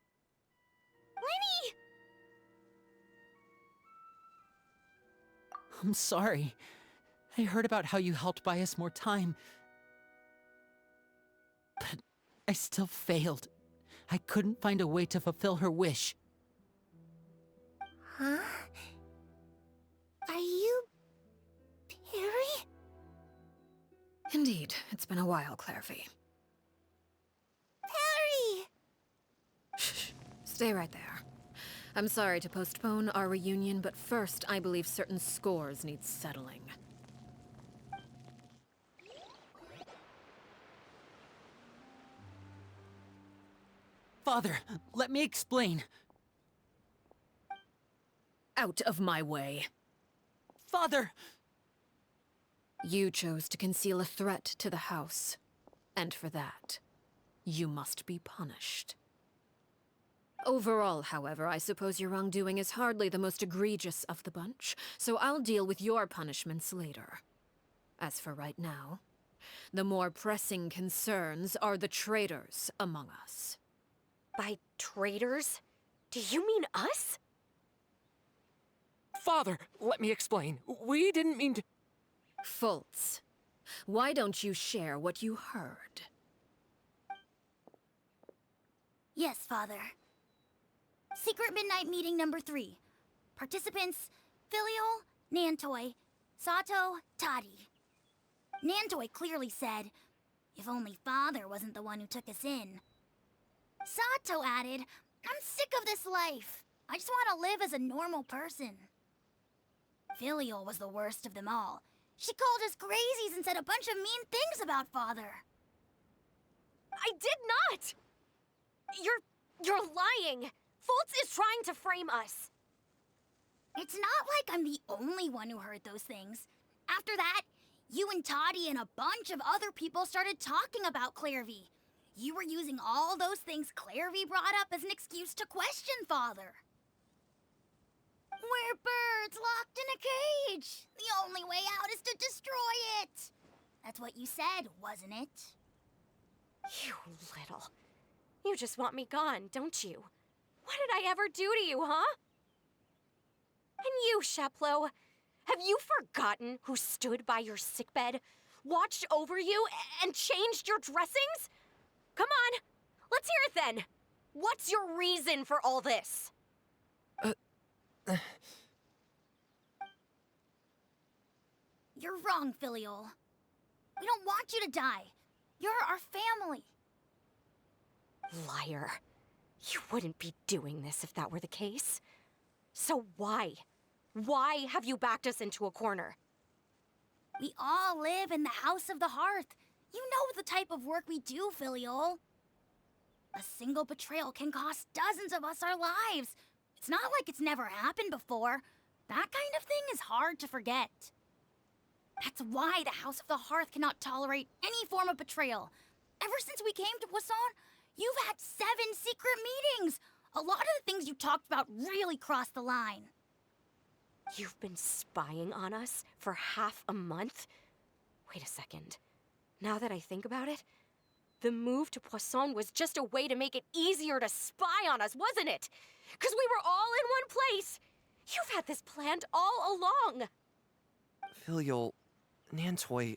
[SPEAKER 2] Lenny!
[SPEAKER 1] I'm sorry. I heard about how you helped buy us more time. But I still failed. I couldn't find a way to fulfill her wish.
[SPEAKER 2] Huh? Are you... Perry?
[SPEAKER 3] Indeed, it's been a while, Clairvy.
[SPEAKER 2] Perry!
[SPEAKER 3] Shh, stay right there. I'm sorry to postpone our reunion, but first I believe certain scores need settling.
[SPEAKER 1] Father, let me explain.
[SPEAKER 3] Out of my way.
[SPEAKER 1] Father!
[SPEAKER 3] You chose to conceal a threat to the house, and for that, you must be punished. Overall, however, I suppose your wrongdoing is hardly the most egregious of the bunch, so I'll deal with your punishments later. As for right now, the more pressing concerns are the traitors among us.
[SPEAKER 6] By traitors? Do you mean us?
[SPEAKER 7] Father, let me explain. We didn't mean to...
[SPEAKER 3] Fultz, why don't you share what you heard?
[SPEAKER 5] Yes, Father. Secret Midnight Meeting number 3. Participants, Filial, Nantoy, Sato, Toddy. Nantoy clearly said, if only Father wasn't the one who took us in. Sato added, I'm sick of this life. I just want to live as a normal person. Filial was the worst of them all. She called us crazies and said a bunch of mean things about Father.
[SPEAKER 6] I did not! You're lying! Fultz is trying to frame us.
[SPEAKER 5] It's not like I'm the only one who heard those things. After that, you and Toddy and a bunch of other people started talking about Clairvy. You were using all those things Clairvy brought up as an excuse to question Father. We're birds locked in a cage. The only way out is to destroy it. That's what you said, wasn't it?
[SPEAKER 6] You little... You just want me gone, don't you? What did I ever do to you, huh? And you, Sheplo, have you forgotten who stood by your sickbed, watched over you, and changed your dressings? Come on, let's hear it then. What's your reason for all this?
[SPEAKER 5] You're wrong, Filial. We don't want you to die. You're our family.
[SPEAKER 6] Liar. You wouldn't be doing this if that were the case. So why? Why have you backed us into a corner?
[SPEAKER 5] We all live in the House of the Hearth. You know the type of work we do, Filial. A single betrayal can cost dozens of us our lives. It's not like it's never happened before. That kind of thing is hard to forget. That's why the House of the Hearth cannot tolerate any form of betrayal. Ever since we came to Poisson, you've had 7 secret meetings. A lot of the things you talked about really crossed the line.
[SPEAKER 6] You've been spying on us for half a month? Wait a second. Now that I think about it, the move to Poisson was just a way to make it easier to spy on us, wasn't it? Because we were all in one place. You've had this planned all along.
[SPEAKER 4] Filial, Nantoy,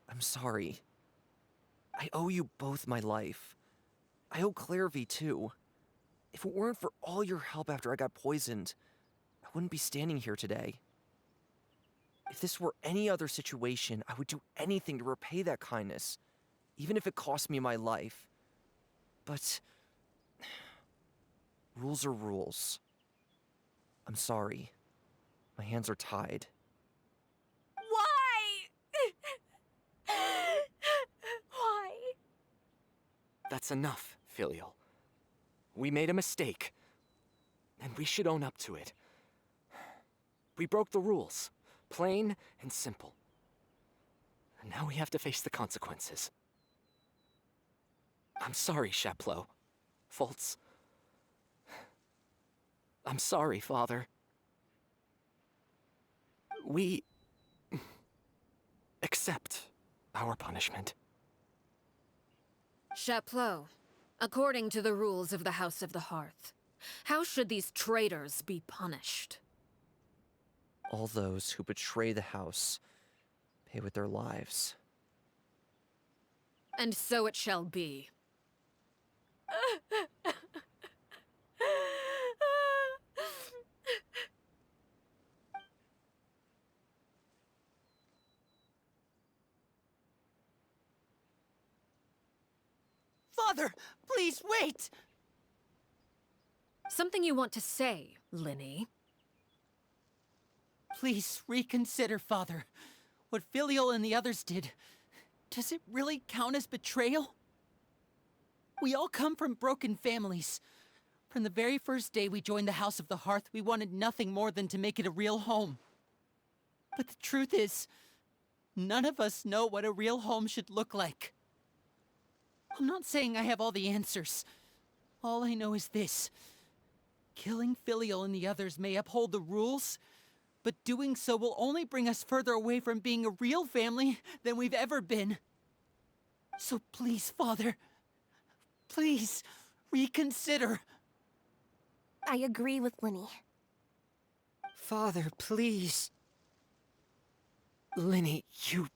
[SPEAKER 4] I'm sorry. I owe you both my life. I owe Clairvy too. If it weren't for all your help after I got poisoned, I wouldn't be standing here today. If this were any other situation, I would do anything to repay that kindness, even if it cost me my life. But rules are rules. I'm sorry. My hands are tied.
[SPEAKER 6] Why? Why?
[SPEAKER 7] That's enough, Filial. We made a mistake, and we should own up to it. We broke the rules, plain and simple. And now we have to face the consequences. I'm sorry, Sheplo. Fultz. I'm sorry, Father. We accept our punishment.
[SPEAKER 3] Chapleau, according to the rules of the House of the Hearth, how should these traitors be punished?
[SPEAKER 4] All those who betray the house pay with their lives.
[SPEAKER 3] And so it shall be.
[SPEAKER 1] Father, please wait!
[SPEAKER 3] Something you want to say, Linny?
[SPEAKER 1] Please reconsider, Father. What Filial and the others did, does it really count as betrayal? We all come from broken families. From the very first day we joined the House of the Hearth, we wanted nothing more than to make it a real home. But the truth is, none of us know what a real home should look like. I'm not saying I have all the answers. All I know is this. Killing Filial and the others may uphold the rules, but doing so will only bring us further away from being a real family than we've ever been. So please, Father, please, reconsider.
[SPEAKER 9] I agree with Linny.
[SPEAKER 8] Father, please. Linny, you...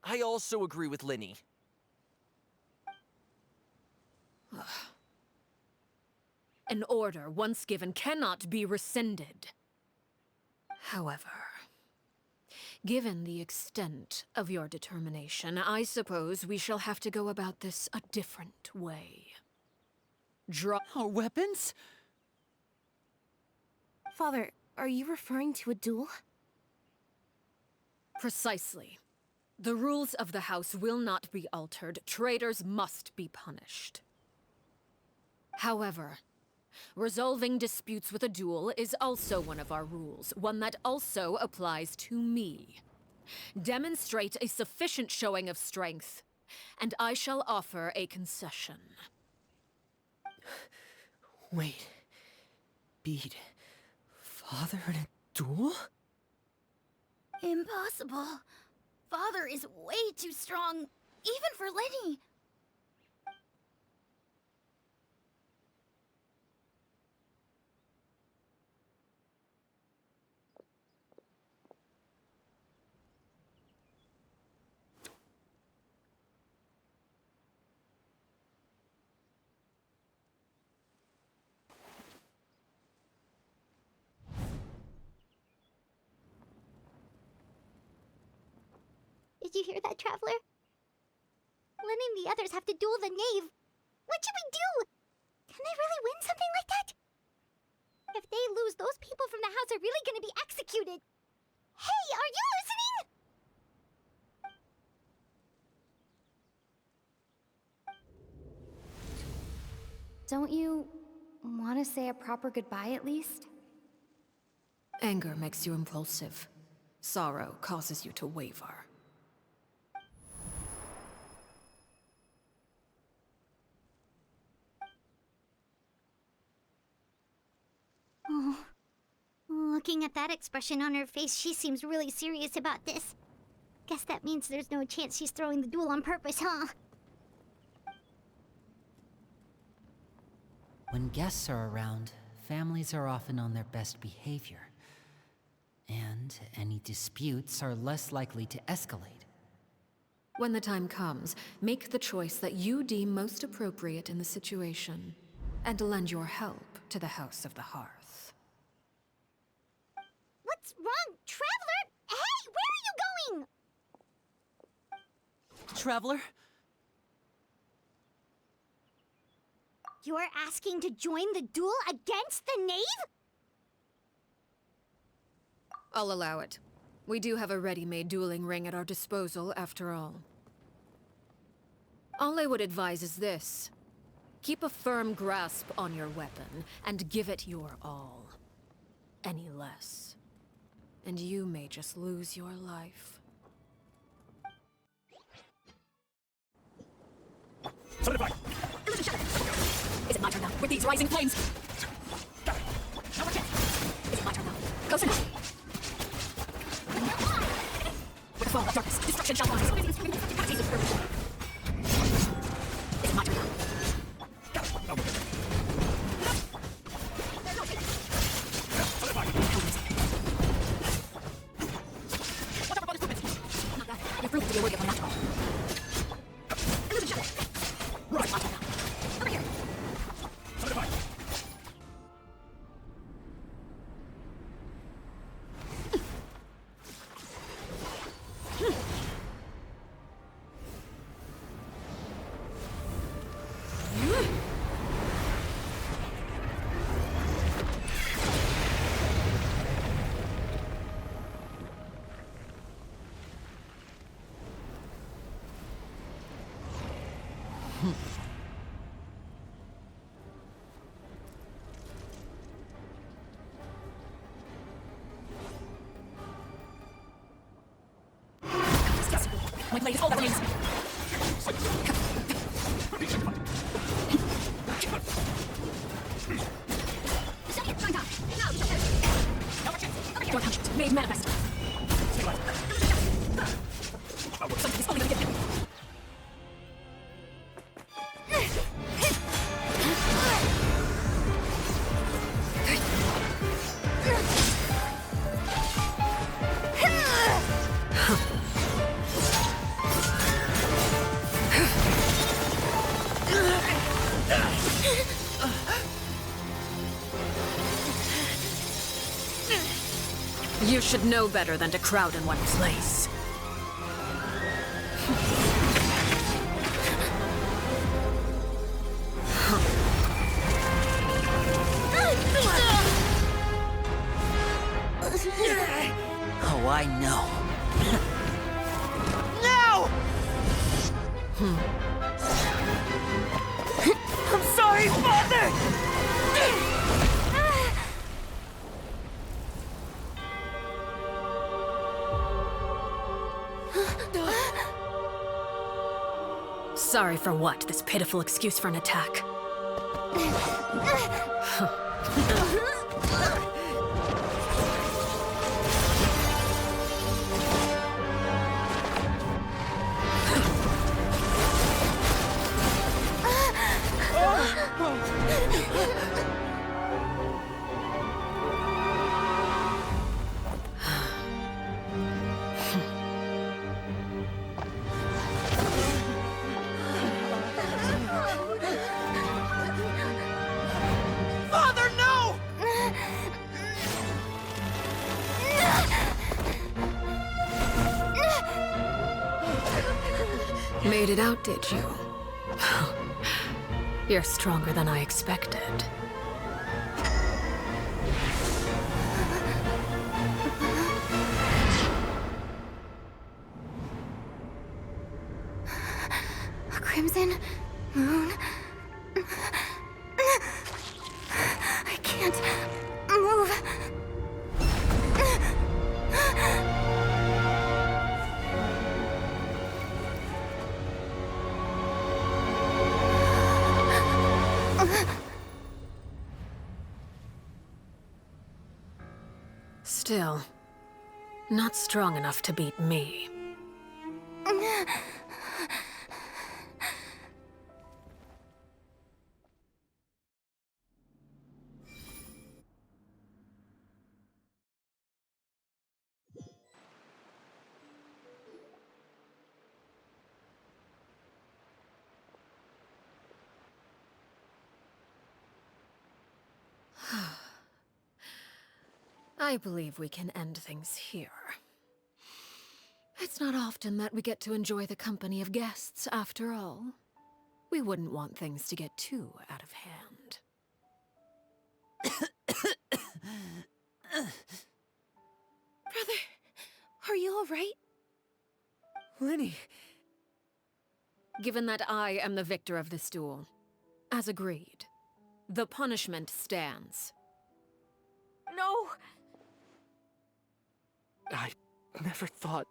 [SPEAKER 4] I also agree with Linny.
[SPEAKER 3] An order once given cannot be rescinded. However, given the extent of your determination, I suppose we shall have to go about this a different way. Draw
[SPEAKER 1] our weapons?
[SPEAKER 9] Father, are you referring to a duel?
[SPEAKER 3] Precisely. The rules of the house will not be altered. Traitors must be punished. However, resolving disputes with a duel is also one of our rules, one that also applies to me. Demonstrate a sufficient showing of strength, and I shall offer a concession.
[SPEAKER 8] Wait. Bede, Father in a duel?
[SPEAKER 5] Impossible. Father is way too strong, even for Linny.
[SPEAKER 2] Did you hear that, Traveler? Letting the others have to duel the knave. What should we do? Can they really win something like that? If they lose, those people from the house are really gonna be executed. Hey, are you listening?
[SPEAKER 13] Don't you want to say a proper goodbye at least?
[SPEAKER 3] Anger makes you impulsive. Sorrow causes you to waver.
[SPEAKER 2] Oh. Looking at that expression on her face, she seems really serious about this. Guess that means there's no chance she's throwing the duel on purpose, huh?
[SPEAKER 1] When guests are around, families are often on their best behavior. And any disputes are less likely to escalate.
[SPEAKER 3] When the time comes, make the choice that you deem most appropriate in the situation, and lend your help to the House of the Hearth.
[SPEAKER 2] What's wrong, Traveler? Hey, where are you going?
[SPEAKER 1] Traveler?
[SPEAKER 2] You're asking to join the duel against the knave?
[SPEAKER 3] I'll allow it. We do have a ready-made dueling ring at our disposal, after all. All I would advise is this. Keep a firm grasp on your weapon, and give it your all. Any less, and you may just lose your life.
[SPEAKER 14] Solidify!
[SPEAKER 3] Is it my turn now, with these rising flames?
[SPEAKER 14] No more chance!
[SPEAKER 3] Is it my turn now? Close enough! With the fall of darkness, destruction shall rise. Is it my turn now?
[SPEAKER 14] No more. Solidify! Watch out for bonus movements!
[SPEAKER 3] Not bad. You're proving to be worthy of unnatural.
[SPEAKER 14] Right!
[SPEAKER 3] Is it my turn now?
[SPEAKER 14] Over here! Solidify!
[SPEAKER 3] My blade is all that remains. Your punishment made manifest. Something is only gonna get me. You should know better than to crowd in one place.
[SPEAKER 1] Oh, I know.
[SPEAKER 14] No! I'm sorry, Father!
[SPEAKER 3] Sorry for what? This pitiful excuse for an attack.
[SPEAKER 14] Father, no!
[SPEAKER 3] Made it out, did you? You're stronger than I expected.
[SPEAKER 13] A crimson moon. I can't move.
[SPEAKER 3] Still, not strong enough to beat me. I believe we can end things here. It's not often that we get to enjoy the company of guests, after all. We wouldn't want things to get too out of hand.
[SPEAKER 9] Brother, are you all right?
[SPEAKER 3] Lenny. Given that I am the victor of this duel, as agreed, the punishment stands.
[SPEAKER 6] No!
[SPEAKER 7] I never thought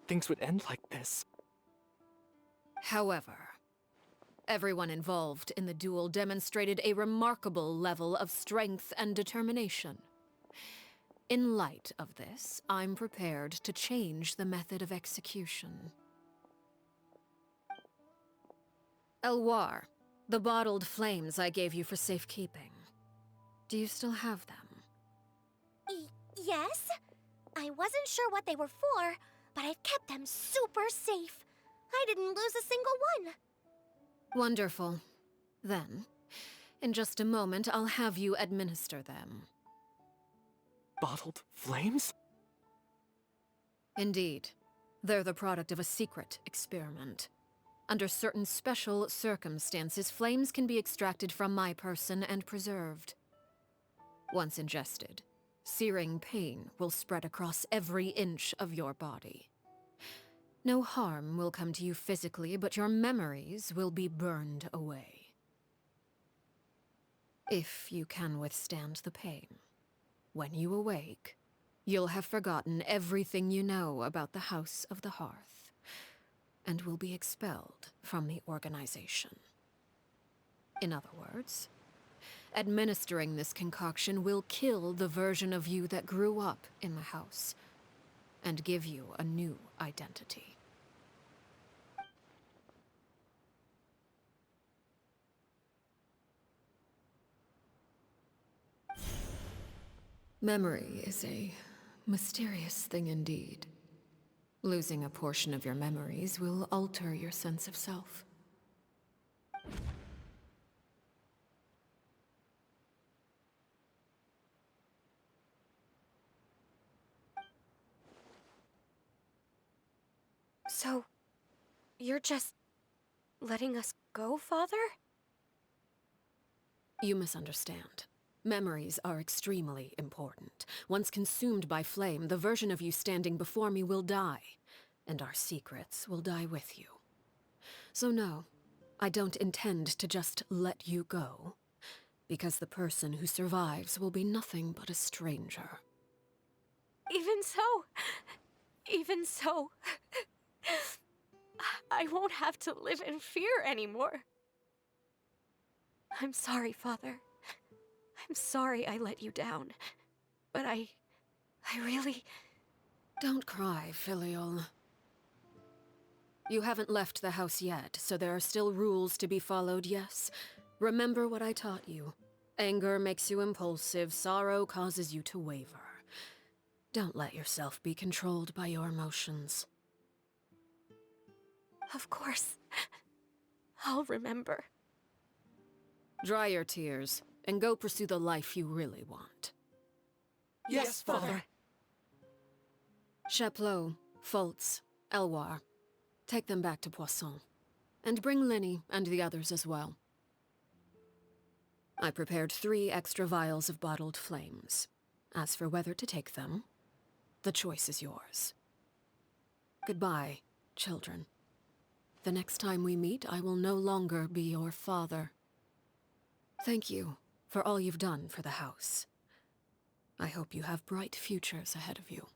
[SPEAKER 7] things would end like this.
[SPEAKER 3] However, everyone involved in the duel demonstrated a remarkable level of strength and determination. In light of this, I'm prepared to change the method of execution. Elwar, the bottled flames I gave you for safekeeping. Do you still have them?
[SPEAKER 5] Yes? I wasn't sure what they were for, but I've kept them super safe. I didn't lose a single one.
[SPEAKER 3] Wonderful. Then, in just a moment, I'll have you administer them.
[SPEAKER 7] Bottled flames?
[SPEAKER 3] Indeed. They're the product of a secret experiment. Under certain special circumstances, flames can be extracted from my person and preserved. Once ingested, searing pain will spread across every inch of your body. No harm will come to you physically, but your memories will be burned away. If you can withstand the pain, when you awake, you'll have forgotten everything you know about the House of the Hearth, and will be expelled from the organization. In other words, administering this concoction will kill the version of you that grew up in the house, and give you a new identity. Memory is a mysterious thing indeed. Losing a portion of your memories will alter your sense of self.
[SPEAKER 6] So, you're just letting us go, Father?
[SPEAKER 3] You misunderstand. Memories are extremely important. Once consumed by flame, the version of you standing before me will die, and our secrets will die with you. So no, I don't intend to just let you go, because the person who survives will be nothing but a stranger.
[SPEAKER 6] Even so, I won't have to live in fear anymore. I'm sorry, Father. I'm sorry I let you down. But I really...
[SPEAKER 3] Don't cry, Filial. You haven't left the house yet, so there are still rules to be followed, yes? Remember what I taught you. Anger makes you impulsive, sorrow causes you to waver. Don't let yourself be controlled by your emotions.
[SPEAKER 6] Of course. I'll remember.
[SPEAKER 3] Dry your tears, and go pursue the life you really want.
[SPEAKER 14] Yes, Father.
[SPEAKER 3] Chaplot, Fultz, Elwar, take them back to Poisson. And bring Lenny and the others as well. I prepared 3 extra vials of bottled flames. As for whether to take them, the choice is yours. Goodbye, children. The next time we meet, I will no longer be your father. Thank you for all you've done for the house. I hope you have bright futures ahead of you.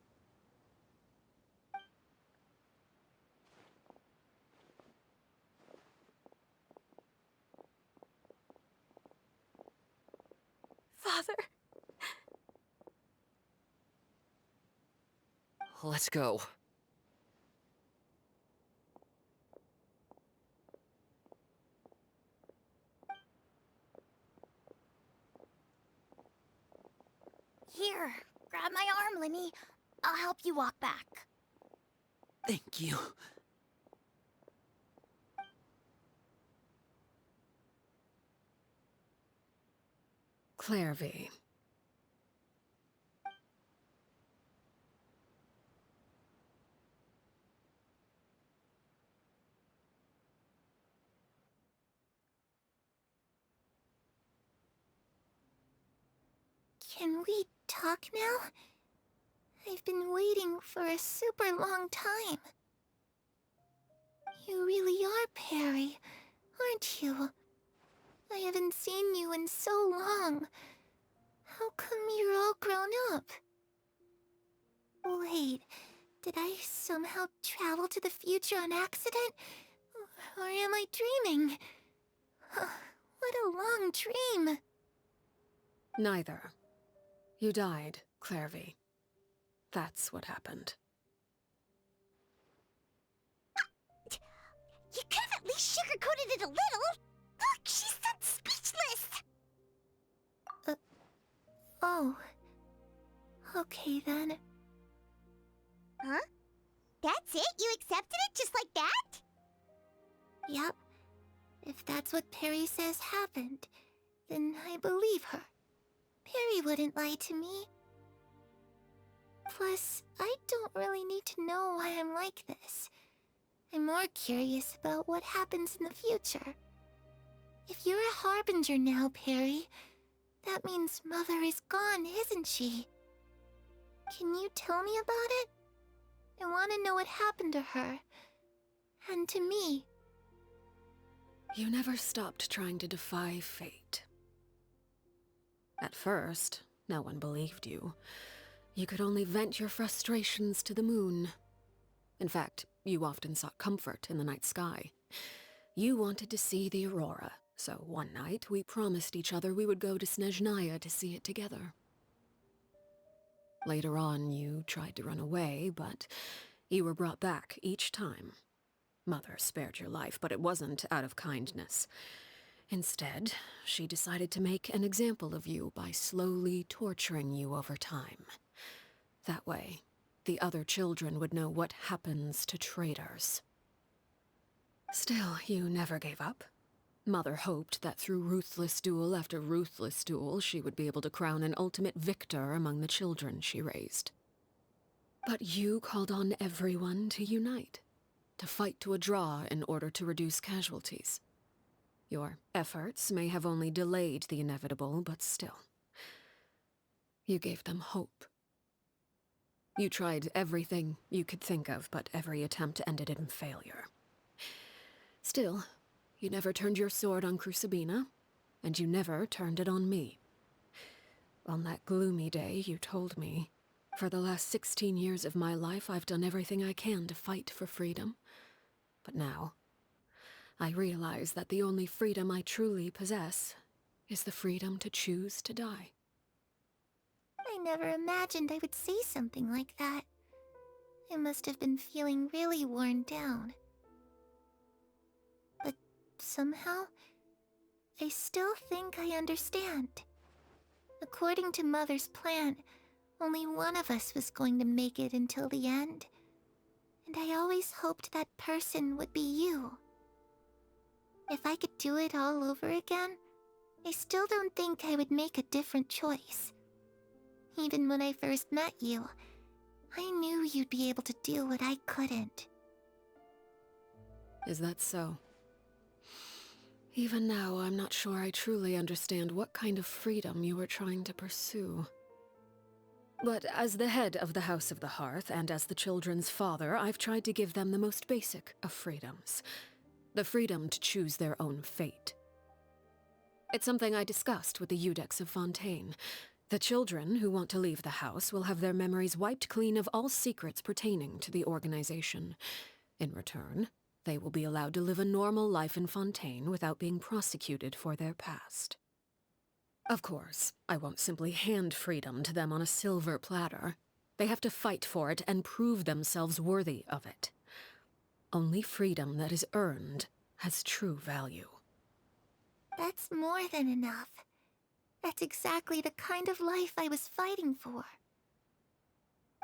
[SPEAKER 6] Father.
[SPEAKER 4] Let's go.
[SPEAKER 5] Here, grab my arm, Lenny. I'll help you walk back.
[SPEAKER 1] Thank you.
[SPEAKER 3] Clairvy.
[SPEAKER 5] Can we talk now? I've been waiting for a super long time. You really are Perry, aren't you? I haven't seen you in so long. How come you're all grown up? Wait, did I somehow travel to the future on accident? Or am I dreaming? What a long dream.
[SPEAKER 3] Neither. You died, Clairvy. That's what happened.
[SPEAKER 2] You could have at least sugarcoated it a little. Look, she's so speechless.
[SPEAKER 5] Oh. Okay then.
[SPEAKER 2] Huh? That's it? You accepted it just like that?
[SPEAKER 5] Yep. If that's what Perry says happened, then I believe her. Perry wouldn't lie to me. Plus, I don't really need to know why I'm like this. I'm more curious about what happens in the future. If you're a Harbinger now, Perry, that means Mother is gone, isn't she? Can you tell me about it? I want to know what happened to her. And to me.
[SPEAKER 3] You never stopped trying to defy fate. At first, no one believed you. You could only vent your frustrations to the moon. In fact, you often sought comfort in the night sky. You wanted to see the aurora, so one night we promised each other we would go to Snezhnaya to see it together. Later on, you tried to run away, but you were brought back each time. Mother spared your life, but it wasn't out of kindness. Instead, she decided to make an example of you by slowly torturing you over time. That way, the other children would know what happens to traitors. Still, you never gave up. Mother hoped that through ruthless duel after ruthless duel, she would be able to crown an ultimate victor among the children she raised. But you called on everyone to unite, to fight to a draw in order to reduce casualties. Your efforts may have only delayed the inevitable, but still. You gave them hope. You tried everything you could think of, but every attempt ended in failure. Still, you never turned your sword on Crucibina, and you never turned it on me. On that gloomy day, you told me, for the last 16 years of my life, I've done everything I can to fight for freedom. But now, I realize that the only freedom I truly possess is the freedom to choose to die.
[SPEAKER 5] I never imagined I would say something like that. I must have been feeling really worn down. But somehow, I still think I understand. According to Mother's plan, only one of us was going to make it until the end. And I always hoped that person would be you. If I could do it all over again, I still don't think I would make a different choice. Even when I first met you, I knew you'd be able to do what I couldn't.
[SPEAKER 3] Is that so? Even now, I'm not sure I truly understand what kind of freedom you are trying to pursue. But as the head of the House of the Hearth, and as the children's father, I've tried to give them the most basic of freedoms. The freedom to choose their own fate. It's something I discussed with the Eudex of Fontaine. The children who want to leave the house will have their memories wiped clean of all secrets pertaining to the organization. In return, they will be allowed to live a normal life in Fontaine without being prosecuted for their past. Of course, I won't simply hand freedom to them on a silver platter. They have to fight for it and prove themselves worthy of it. Only freedom that is earned has true value.
[SPEAKER 5] That's more than enough. That's exactly the kind of life I was fighting for.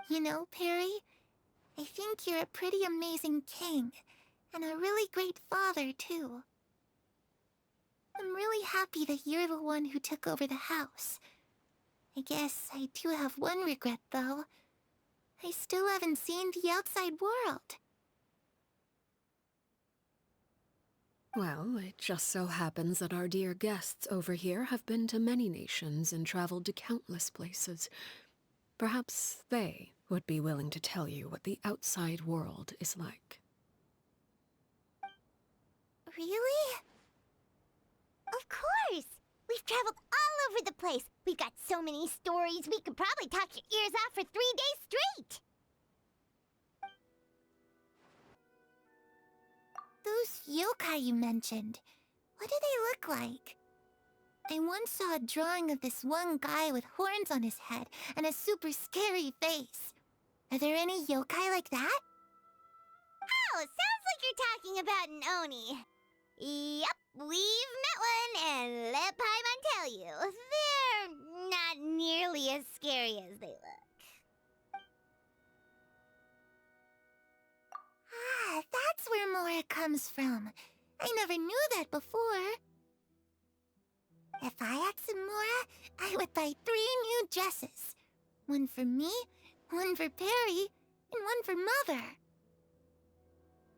[SPEAKER 5] You know, Perry, I think you're a pretty amazing king, and a really great father, too. I'm really happy that you're the one who took over the house. I guess I do have one regret, though. I still haven't seen the outside world.
[SPEAKER 3] Well, it just so happens that our dear guests over here have been to many nations and traveled to countless places. Perhaps they would be willing to tell you what the outside world is like.
[SPEAKER 2] Really? Of course! We've traveled all over the place. We've got so many stories, we could probably talk your ears off for 3 days straight!
[SPEAKER 5] Those yokai you mentioned, what do they look like? I once saw a drawing of this one guy with horns on his head and a super scary face. Are there any yokai like that?
[SPEAKER 2] Oh, sounds like you're talking about an Oni. Yep, we've met one, and let Paimon tell you, they're not nearly as scary as they look.
[SPEAKER 5] Ah, that's where Mora comes from. I never knew that before. If I had some Mora, I would buy 3 new dresses. One for me, one for Perry, and one for Mother.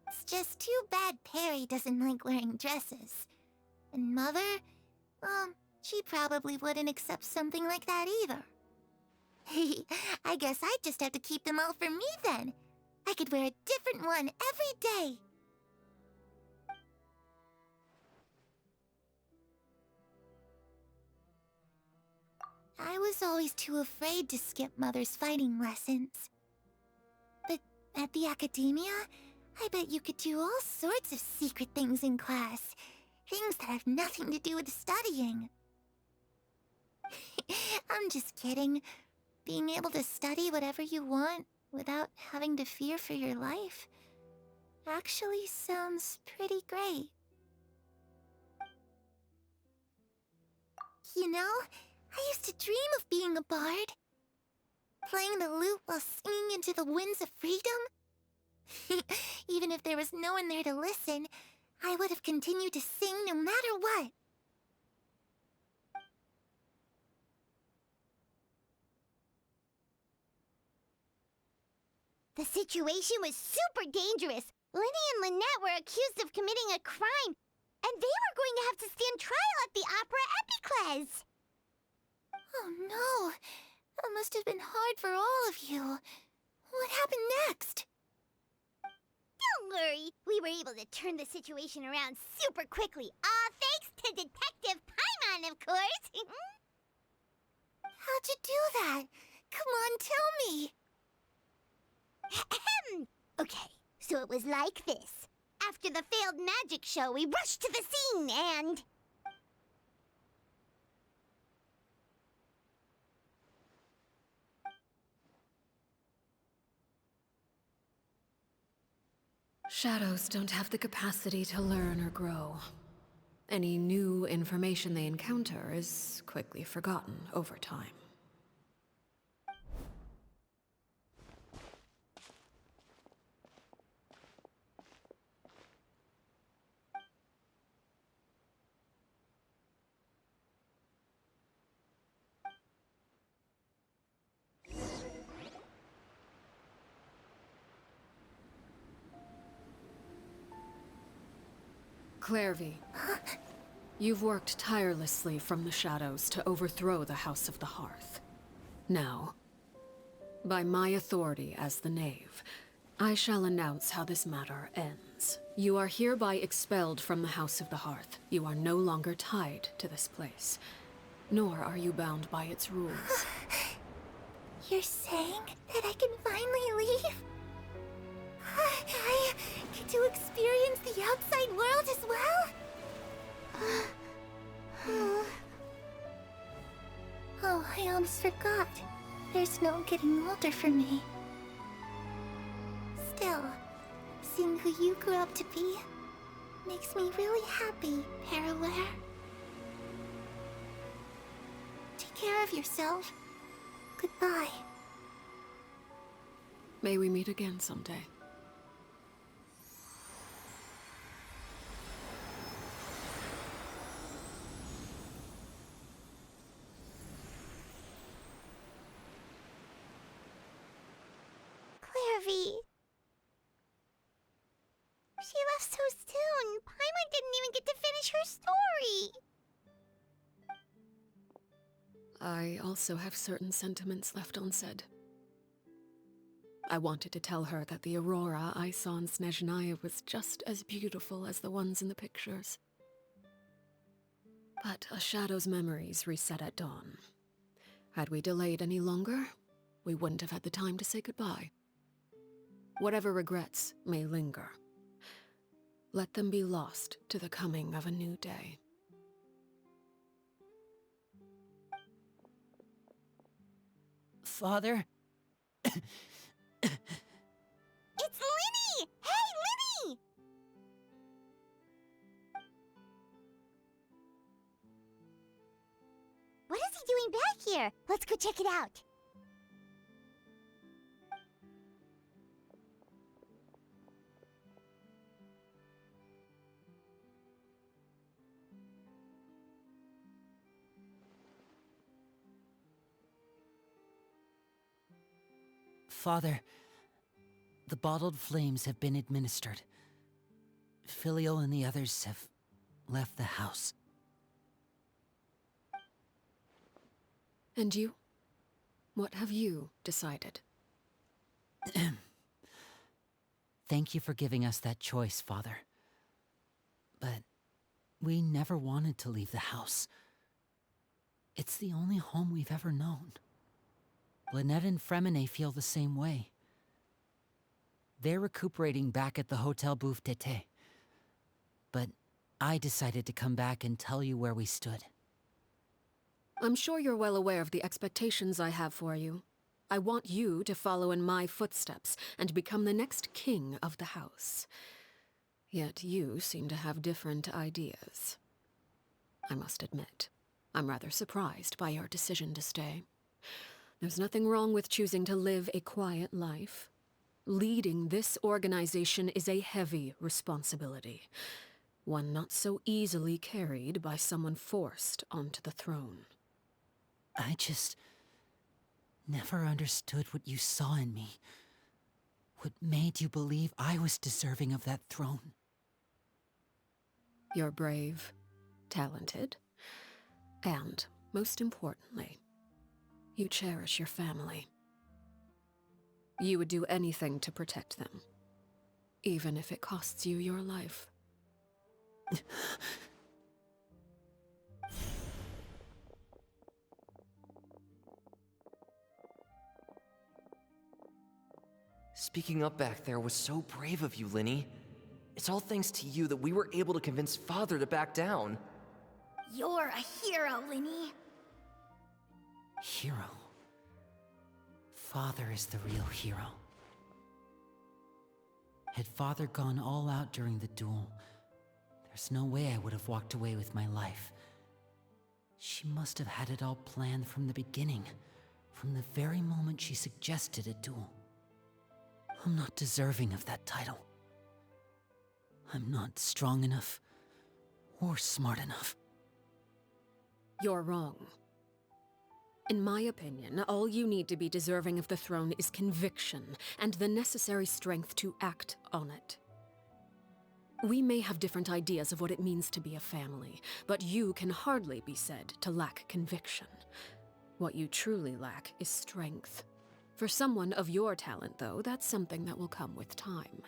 [SPEAKER 5] It's just too bad Perry doesn't like wearing dresses. And Mother, well, she probably wouldn't accept something like that either. I guess I'd just have to keep them all for me then. I could wear a different one every day. I was always too afraid to skip Mother's fighting lessons. But at the academia, I bet you could do all sorts of secret things in class. Things that have nothing to do with studying. I'm just kidding. Being able to study whatever you want without having to fear for your life actually sounds pretty great. You know, I used to dream of being a bard. Playing the lute while singing into the winds of freedom. Even if there was no one there to listen, I would have continued to sing no matter what.
[SPEAKER 2] The situation was super dangerous. Lenny and Lynette were accused of committing a crime, and they were going to have to stand trial at the Opera Epicles.
[SPEAKER 5] Oh no, that must have been hard for all of you. What happened next?
[SPEAKER 2] Don't worry, we were able to turn the situation around super quickly, all thanks to Detective Paimon, of course.
[SPEAKER 5] How'd you do that? Come on, tell me.
[SPEAKER 2] Okay, so it was like this. After the failed magic show, we rushed to the scene and...
[SPEAKER 3] Shadows don't have the capacity to learn or grow. Any new information they encounter is quickly forgotten over time. Clairvy. You've worked tirelessly from the shadows to overthrow the House of the Hearth. Now, by my authority as the Knave, I shall announce how this matter ends. You are hereby expelled from the House of the Hearth. You are no longer tied to this place, nor are you bound by its rules.
[SPEAKER 5] You're saying that I can finally leave? I get to experience the outside world as well? Oh, I almost forgot. There's no getting older for me. Still, seeing who you grew up to be makes me really happy, Parallare. Take care of yourself. Goodbye.
[SPEAKER 3] May we meet again someday.
[SPEAKER 2] Clairvy. She left so soon. Paimon didn't even get to finish her story.
[SPEAKER 3] I also have certain sentiments left unsaid. I wanted to tell her that the aurora I saw in Snezhnaya was just as beautiful as the ones in the pictures. But a shadow's memories reset at dawn. Had we delayed any longer, we wouldn't have had the time to say goodbye. Whatever regrets may linger, let them be lost to the coming of a new day.
[SPEAKER 1] Father?
[SPEAKER 2] It's Linny! Hey, Linny! What is he doing back here? Let's go check it out.
[SPEAKER 1] Father, the bottled flames have been administered. Filio and the others have left the house.
[SPEAKER 3] And you? What have you decided?
[SPEAKER 1] Thank you for giving us that choice, Father. But we never wanted to leave the house. It's the only home we've ever known. Lynette and Fremine feel the same way. They're recuperating back at the Hotel Bouffe d'été. But I decided to come back and tell you where we stood.
[SPEAKER 3] I'm sure you're well aware of the expectations I have for you. I want you to follow in my footsteps and become the next king of the house. Yet you seem to have different ideas. I must admit, I'm rather surprised by your decision to stay. There's nothing wrong with choosing to live a quiet life. Leading this organization is a heavy responsibility, one not so easily carried by someone forced onto the throne.
[SPEAKER 1] I just never understood what you saw in me. What made you believe I was deserving of that throne?
[SPEAKER 3] You're brave, talented, and, most importantly, you cherish your family. You would do anything to protect them, even if it costs you your life.
[SPEAKER 4] Speaking up back there was so brave of you, Linny. It's all thanks to you that we were able to convince Father to back down.
[SPEAKER 5] You're a hero, Linny.
[SPEAKER 1] Hero? Father is the real hero. Had Father gone all out during the duel, there's no way I would have walked away with my life. She must have had it all planned from the beginning, from the very moment she suggested a duel. I'm not deserving of that title. I'm not strong enough or smart enough.
[SPEAKER 3] You're wrong. In my opinion, all you need to be deserving of the throne is conviction and the necessary strength to act on it. We may have different ideas of what it means to be a family, but you can hardly be said to lack conviction. What you truly lack is strength. For someone of your talent, though, that's something that will come with time.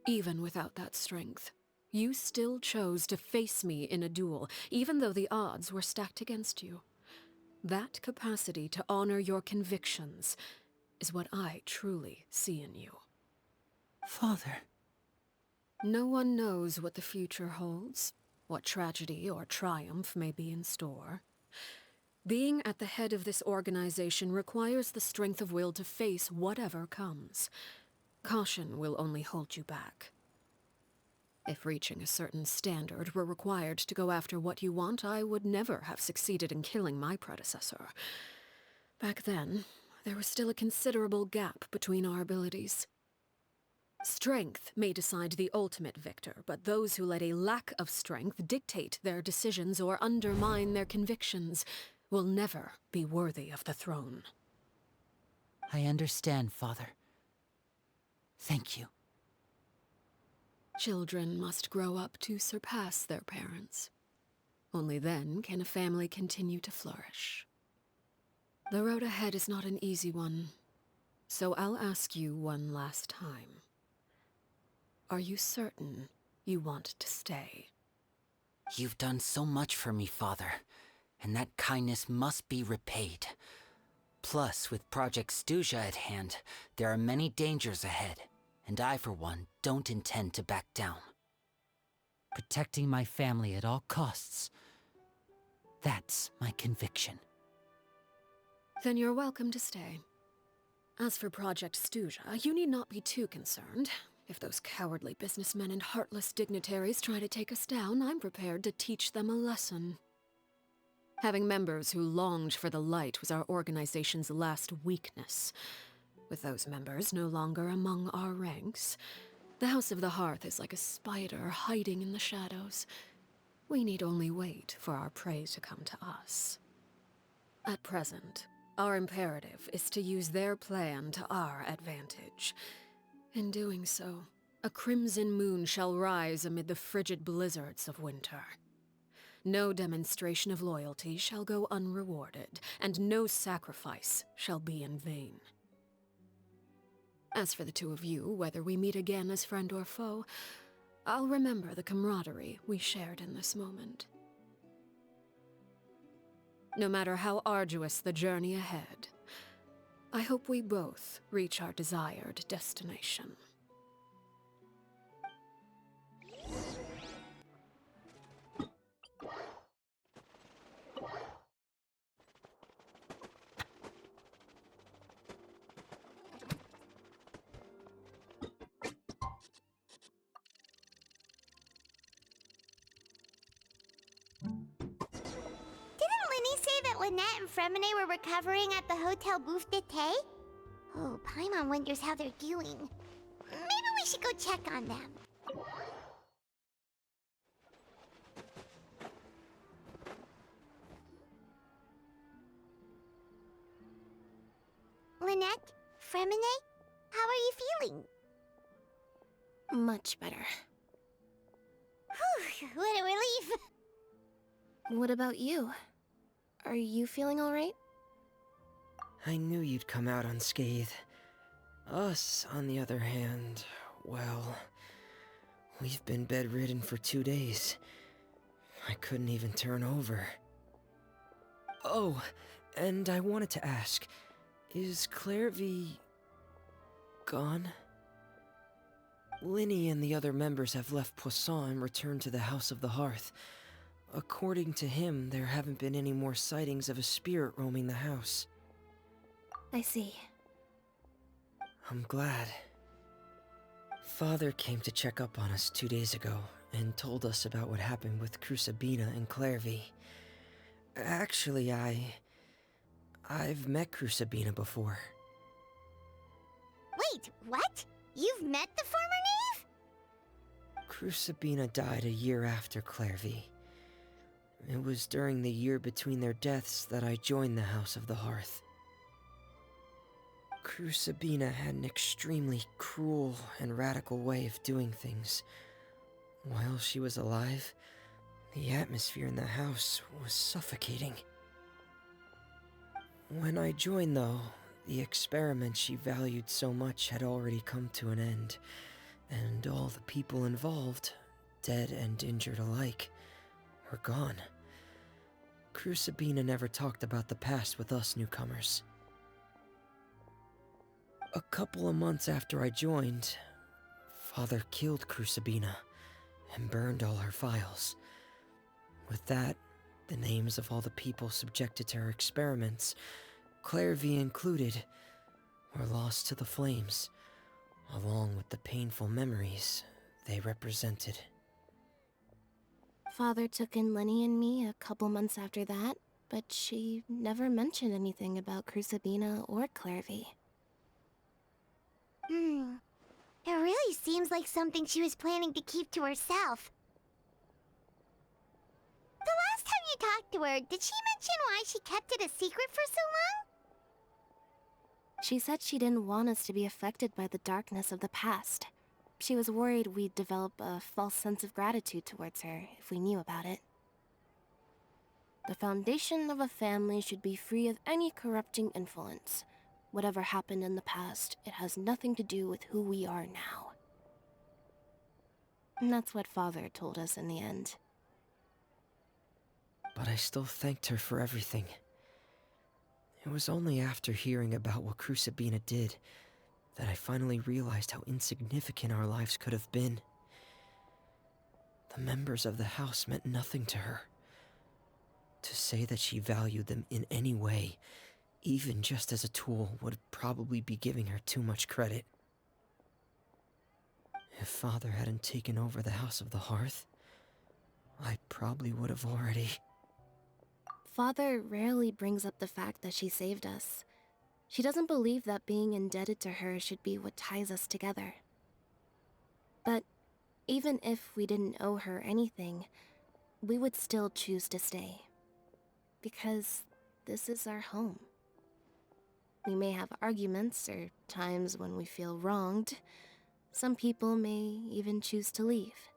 [SPEAKER 3] Even without that strength, you still chose to face me in a duel, even though the odds were stacked against you. That capacity to honor your convictions is what I truly see in you.
[SPEAKER 1] Father.
[SPEAKER 3] No one knows what the future holds, what tragedy or triumph may be in store. Being at the head of this organization requires the strength of will to face whatever comes. Caution will only hold you back. If reaching a certain standard were required to go after what you want, I would never have succeeded in killing my predecessor. Back then, there was still a considerable gap between our abilities. Strength may decide the ultimate victor, but those who let a lack of strength dictate their decisions or undermine their convictions will never be worthy of the throne.
[SPEAKER 1] I understand, Father. Thank you.
[SPEAKER 3] Children must grow up to surpass their parents. Only then can a family continue to flourish. The road ahead is not an easy one, so I'll ask you one last time. Are you certain you want to stay?
[SPEAKER 1] You've done so much for me, Father, and that kindness must be repaid. Plus, with Project Stuja at hand, there are many dangers ahead, and I, for one, don't intend to back down. Protecting my family at all costs, that's my conviction.
[SPEAKER 3] Then you're welcome to stay. As for Project Stuja, you need not be too concerned. If those cowardly businessmen and heartless dignitaries try to take us down, I'm prepared to teach them a lesson. Having members who longed for the light was our organization's last weakness. With those members no longer among our ranks, the House of the Hearth is like a spider hiding in the shadows. We need only wait for our prey to come to us. At present, our imperative is to use their plan to our advantage. In doing so, a crimson moon shall rise amid the frigid blizzards of winter. No demonstration of loyalty shall go unrewarded, and no sacrifice shall be in vain. As for the two of you, whether we meet again as friend or foe, I'll remember the camaraderie we shared in this moment. No matter how arduous the journey ahead, I hope we both reach our desired destination.
[SPEAKER 2] Lynette and Fremine were recovering at the Hotel Bouffe d'été? Oh, Paimon wonders how they're doing. Maybe we should go check on them. Lynette? Fremine? How are you feeling?
[SPEAKER 9] Much better.
[SPEAKER 2] Whew, what a relief!
[SPEAKER 9] What about you? Are you feeling all right?
[SPEAKER 8] I knew you'd come out unscathed. Us, on the other hand, well, we've been bedridden for 2 days. I couldn't even turn over. Oh, and I wanted to ask, is Clairvy gone? Linny and the other members have left Poisson and returned to the House of the Hearth. According to him, there haven't been any more sightings of a spirit roaming the house.
[SPEAKER 9] I see.
[SPEAKER 8] I'm glad. Father came to check up on us 2 days ago and told us about what happened with Crucibina and Clairvy. Actually, I've met Crucibina before.
[SPEAKER 2] Wait, what? You've met the former knave?
[SPEAKER 8] Crucibina died a year after Clairvy. It was during the year between their deaths that I joined the House of the Hearth. Crucibina had an extremely cruel and radical way of doing things. While she was alive, the atmosphere in the house was suffocating. When I joined, though, the experiment she valued so much had already come to an end, and all the people involved, dead and injured alike, were gone. Crucibina never talked about the past with us newcomers. A couple of months after I joined, Father killed Crucibina and burned all her files. With that, the names of all the people subjected to her experiments, Clairvy included, were lost to the flames, along with the painful memories they represented.
[SPEAKER 9] Father took in Lenny and me a couple months after that, but she never mentioned anything about Crucibina or Clairvy.
[SPEAKER 2] It really seems like something she was planning to keep to herself. The last time you talked to her, did she mention why she kept it a secret for so long?
[SPEAKER 9] She said she didn't want us to be affected by the darkness of the past. She was worried we'd develop a false sense of gratitude towards her if we knew about it. The foundation of a family should be free of any corrupting influence. Whatever happened in the past, it has nothing to do with who we are now. And that's what Father told us in the end.
[SPEAKER 8] But I still thanked her for everything. It was only after hearing about what Crucibina did that I finally realized how insignificant our lives could have been. The members of the house meant nothing to her. To say that she valued them in any way, even just as a tool, would probably be giving her too much credit. If Father hadn't taken over the House of the Hearth, I probably would have already...
[SPEAKER 9] Father rarely brings up the fact that she saved us. She doesn't believe that being indebted to her should be what ties us together. But even if we didn't owe her anything, we would still choose to stay. Because this is our home. We may have arguments or times when we feel wronged. Some people may even choose to leave.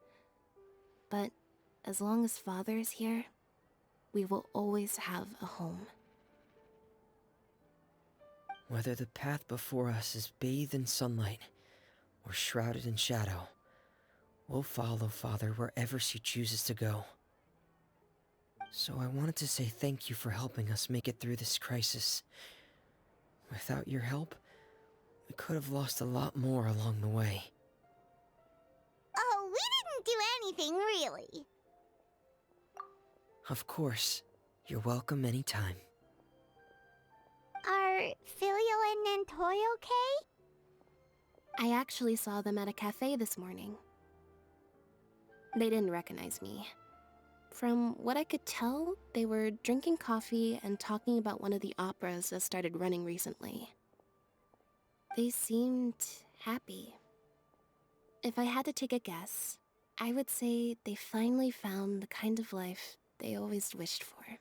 [SPEAKER 9] But as long as Father is here, we will always have a home.
[SPEAKER 8] Whether the path before us is bathed in sunlight or shrouded in shadow, we'll follow Father wherever she chooses to go. So I wanted to say thank you for helping us make it through this crisis. Without your help, we could have lost a lot more along the way.
[SPEAKER 2] Oh, we didn't do anything, really.
[SPEAKER 8] Of course. You're welcome anytime.
[SPEAKER 2] Are Filial and Nantoy okay?
[SPEAKER 9] I actually saw them at a cafe this morning. They didn't recognize me. From what I could tell, they were drinking coffee and talking about one of the operas that started running recently. They seemed happy. If I had to take a guess, I would say they finally found the kind of life they always wished for.